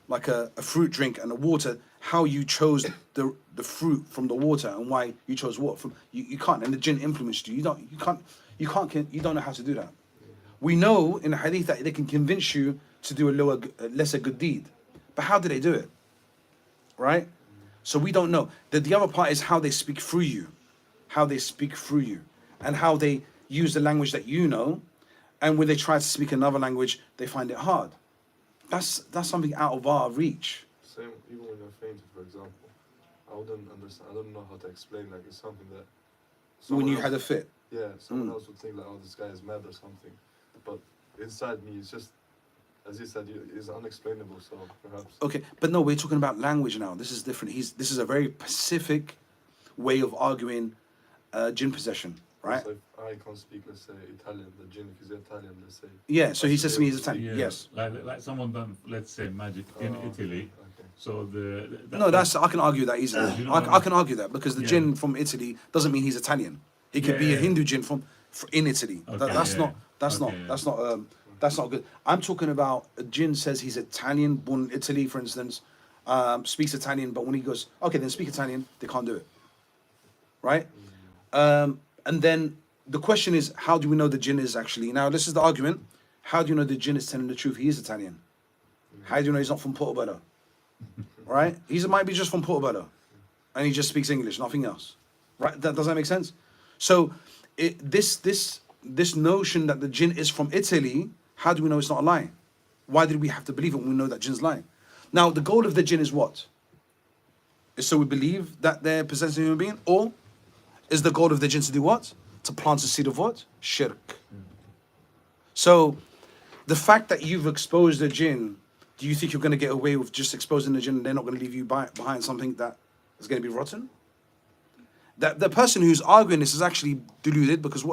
Speaker 2: like a fruit drink and a water, how you chose the fruit from the water and why you chose what from, you can't, and the jinn influenced you. You don't know how to do that. We know in the hadith that they can convince you to do a lesser good deed. But how do they do it? Right? So we don't know. The other part is how they speak through you. How they speak through you. And how they use the language that you know. And when they try to speak another language, they find it hard. That's something out of our reach.
Speaker 9: Same, even when you're fainted, for example. I wouldn't understand. I don't know how to explain. Like, it's something that...
Speaker 2: When you had a fit.
Speaker 9: Yeah, someone else would think like, oh, this guy is mad or something. But inside me, it's just, as you said, it's unexplainable, so perhaps... Okay,
Speaker 2: but no, we're talking about language now. This is different. This is a very specific way of arguing jinn possession, right?
Speaker 9: So if I can't speak, let's say, Italian, the jinn, if he's Italian, let's say...
Speaker 2: Yeah, so he says to me he's Italian,
Speaker 8: Yeah,
Speaker 2: yes.
Speaker 8: Like someone done, let's say, magic in Italy.
Speaker 9: Okay.
Speaker 8: So
Speaker 2: I can argue that easily. I can argue that, because the jinn from Italy doesn't mean he's Italian. He could be a Hindu jinn in Italy.
Speaker 8: Okay,
Speaker 2: That's not good. I'm talking about a jinn says he's Italian, born in Italy, for instance, speaks Italian, but when he goes, okay, then speak Italian, they can't do it. Right? And then the question is, how do we know the jinn is actually, now this is the argument, how do you know the jinn is telling the truth? He is Italian. How do you know he's not from 𝗵𝗵? Right? He might be just from 𝗵𝗵, and he just speaks English, nothing else. Right? Does that make sense? So this notion that the jinn is from Italy, how do we know it's not a lie? Why did we have to believe it when we know that jinn's lying? Now, the goal of the jinn is what? Is so we believe that they're possessing a human being? Or is the goal of the jinn to do what? To plant a seed of what? Shirk. So, the fact that you've exposed the jinn, do you think you're going to get away with just exposing the jinn and they're not going to leave you behind something that is going to be rotten? That the person who's arguing this is actually deluded, because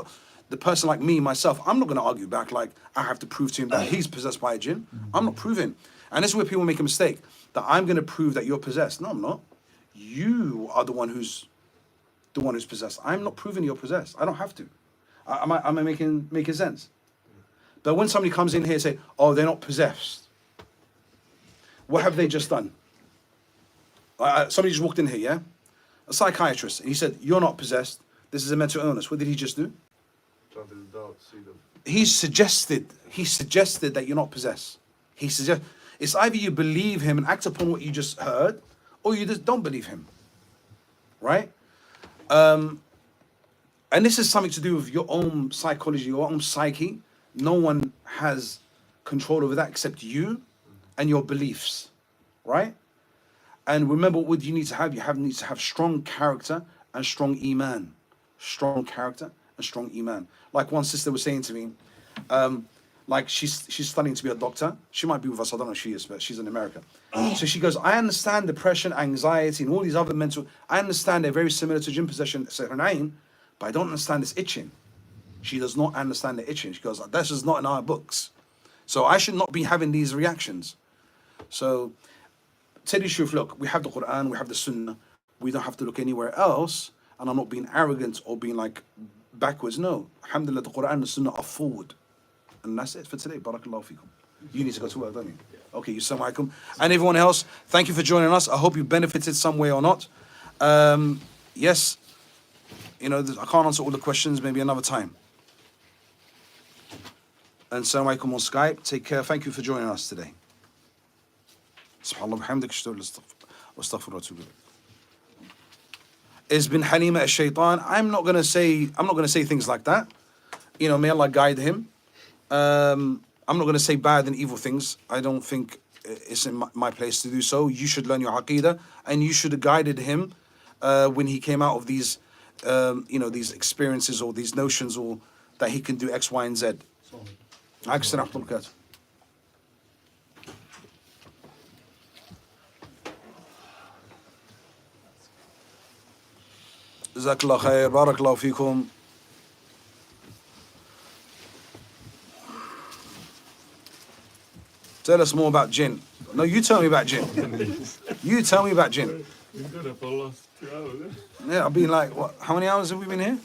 Speaker 2: the person like me, myself, I'm not going to argue back like I have to prove to him that he's possessed by a jinn. I'm not proving. And this is where people make a mistake, that I'm going to prove that you're possessed. No, I'm not. You are the one who's possessed. I'm not proving you're possessed. I don't have to. Am I making sense? But when somebody comes in here and say, oh, they're not possessed, what have they just done? Somebody just walked in here, yeah? A psychiatrist, and he said, "You're not possessed. This is a mental illness." What did he just do?
Speaker 9: Planted doubt, see them.
Speaker 2: He suggested that you're not possessed. It's either you believe him and act upon what you just heard, or you just don't believe him, right? And this is something to do with your own psychology, your own psyche. No one has control over that except you and your beliefs, right? And remember what you need to have. You need to have strong character and strong iman. Strong character and strong iman. Like one sister was saying to me, like she's studying to be a doctor. She might be with us, I don't know if she is, but she's in America. So she goes, I understand depression, anxiety, and all these other mental, I understand they're very similar to jinn possession, but I don't understand this itching. She does not understand the itching. She goes, this is not in our books. So I should not be having these reactions. So tell you the truth, look, we have the Quran, we have the Sunnah. We don't have to look anywhere else. And I'm not being arrogant or being like backwards. No. Alhamdulillah, the Quran and the Sunnah are forward. And that's it for today. Barakallahu feekum. You need to go to work, don't you? Okay, Assalamu alaikum. And everyone else, thank you for joining us. I hope you benefited some way or not. Yes, you know, I can't answer all the questions, maybe another time. And Assalamu alaikum on Skype. Take care. Thank you for joining us today. Subhanallah bihamdik, astaghfirullah wa atubu ilayh. It's been Halima as-Shaytan. I'm not gonna say things like that. You know, may Allah guide him. I'm not gonna say bad and evil things. I don't think it's in my place to do so. You should learn your aqidah, and you should have guided him when he came out of these, you know, these experiences or these notions, or that he can do X, Y, and Z. 𝗥𝗨𝗤𝗏𝗏𝗧𝗏. Jazakallah khair, barakallahu feekum. Tell us more about jinn. No, you tell me about jinn. You tell me about jinn.
Speaker 8: We've done it for the last 2 hours.
Speaker 2: Yeah, I've been like, what? How many hours have we been here?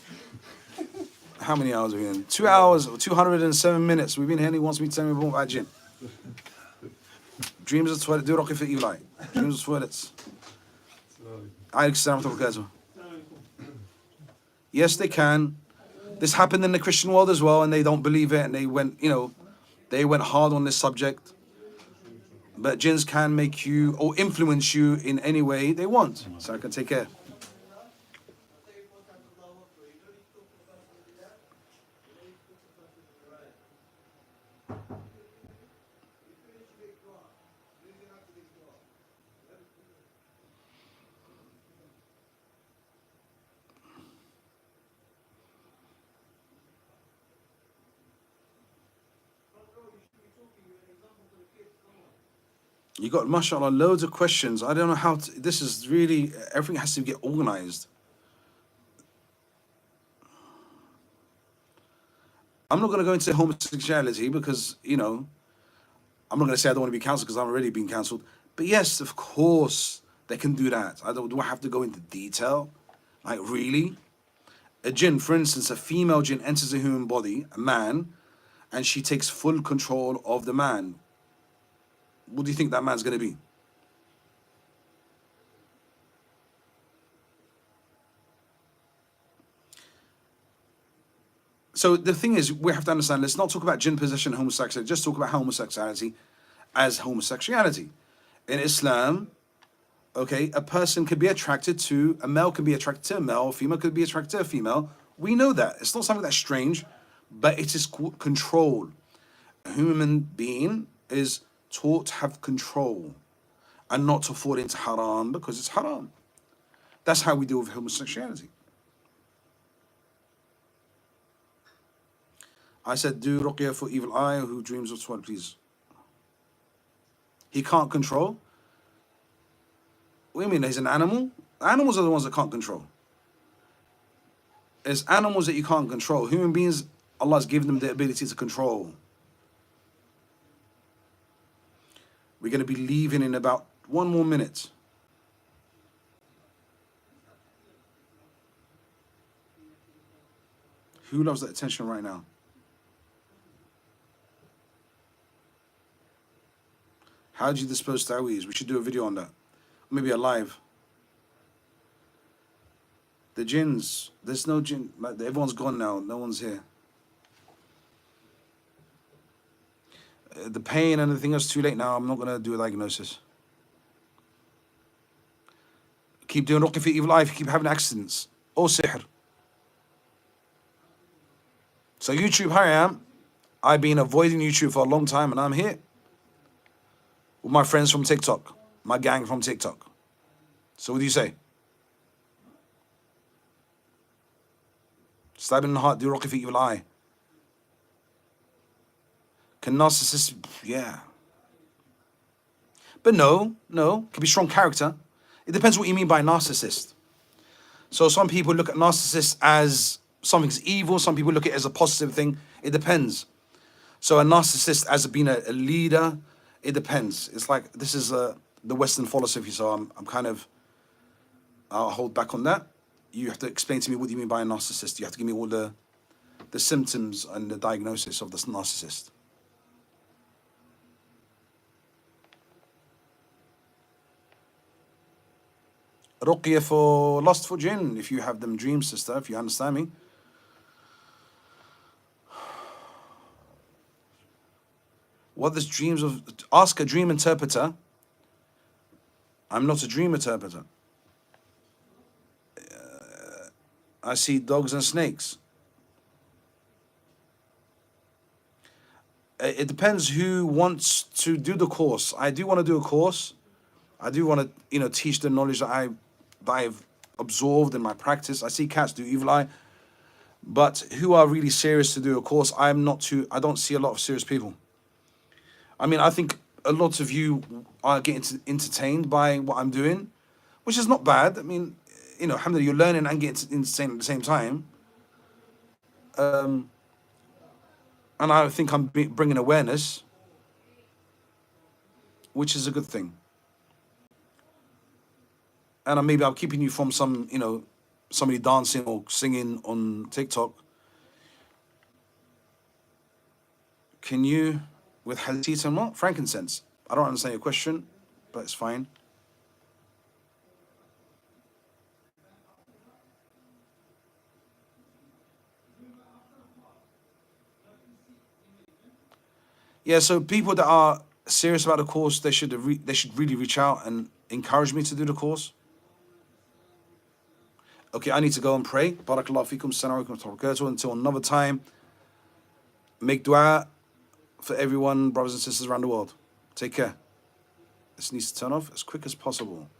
Speaker 2: How many hours have we been here? 2 hours, 207 minutes. We've been here and he wants me to tell me more about jinn. Dreams of toilet, do rocket for Eli. Dreams of toilets. 𝗙𝗢𝗡𝗡𝗙𝗢𝗏. Yes, they can. This happened in the Christian world as well, and they don't believe it, and they went, you know, they went hard on this subject. But jinns can make you or influence you in any way they want. So I can take care. You got, mashallah, loads of questions. I don't know how to, this is really, everything has to get organized. I'm not going to go into homosexuality because, you know, I'm not going to say I don't want to be cancelled because I've already been cancelled. But yes, of course, they can do that. Do I have to go into detail? Like, really? A jinn, for instance, a female jinn enters a human body, a man, and she takes full control of the man. What do you think that man's going to be? So the thing is, we have to understand, let's not talk about jinn possession and homosexuality, just talk about homosexuality as homosexuality. In Islam, okay, a person could be attracted to, a male could be attracted to a male, a female could be attracted to a female. We know that. It's not something that's strange, but it is control. A human being is taught to have control and not to fall into haram because it's haram. That's how we deal with homosexuality. I said, do ruqya for evil eye who dreams of sword, please. He can't control. What do you mean? He's an animal? Animals are the ones that can't control. It's animals that you can't control. Human beings, Allah's given them the ability to control. We're going to be leaving in about 1 more minute. Who loves that attention right now? How do you dispose tabweez? We should do a video on that. Maybe a live. The jinns. There's no jinn. Like, everyone's gone now. No one's here. The pain and everything else, too late now. I'm not going to do a diagnosis. Keep doing ruqya for evil eye if you keep having accidents. Or sihr. So YouTube, here I am. I've been avoiding YouTube for a long time and I'm here. With my friends from TikTok. My gang from TikTok. So what do you say? Stabbing in the heart, do ruqya for evil eye. Can narcissists, yeah. But no, can be strong character. It depends what you mean by narcissist. So some people look at narcissists as something's evil, some people look at it as a positive thing. It depends. So a narcissist as being a leader, it depends. It's like, this is the Western philosophy, so I'll hold back on that. You have to explain to me what you mean by a narcissist. You have to give me all the symptoms and the diagnosis of this narcissist. Ruqya for lustful jinn, if you have them dreams, sister, if you understand me. What does dreams of... Ask a dream interpreter. I'm not a dream interpreter. I see dogs and snakes. It depends who wants to do the course. I do want to do a course. I do want to, teach the knowledge that I've absorbed in my practice. I see cats do evil eye, but who are really serious to do a course? I don't see a lot of serious people. I mean, I think a lot of you are getting entertained by what I'm doing, which is not bad. I mean, alhamdulillah, you're learning and getting entertained at the same time. And I think I'm bringing awareness, which is a good thing. And maybe I'm keeping you from somebody dancing or singing on TikTok. Can you, with hadith and what? Frankincense. I don't understand your question, but it's fine. Yeah, so people that are serious about the course, they should really reach out and encourage me to do the course. Okay, I need to go and pray. Barakallahu fikum, 𝗪𝗏 until another time. Make dua for everyone, brothers and sisters around the world. Take care. This needs to turn off as quick as possible.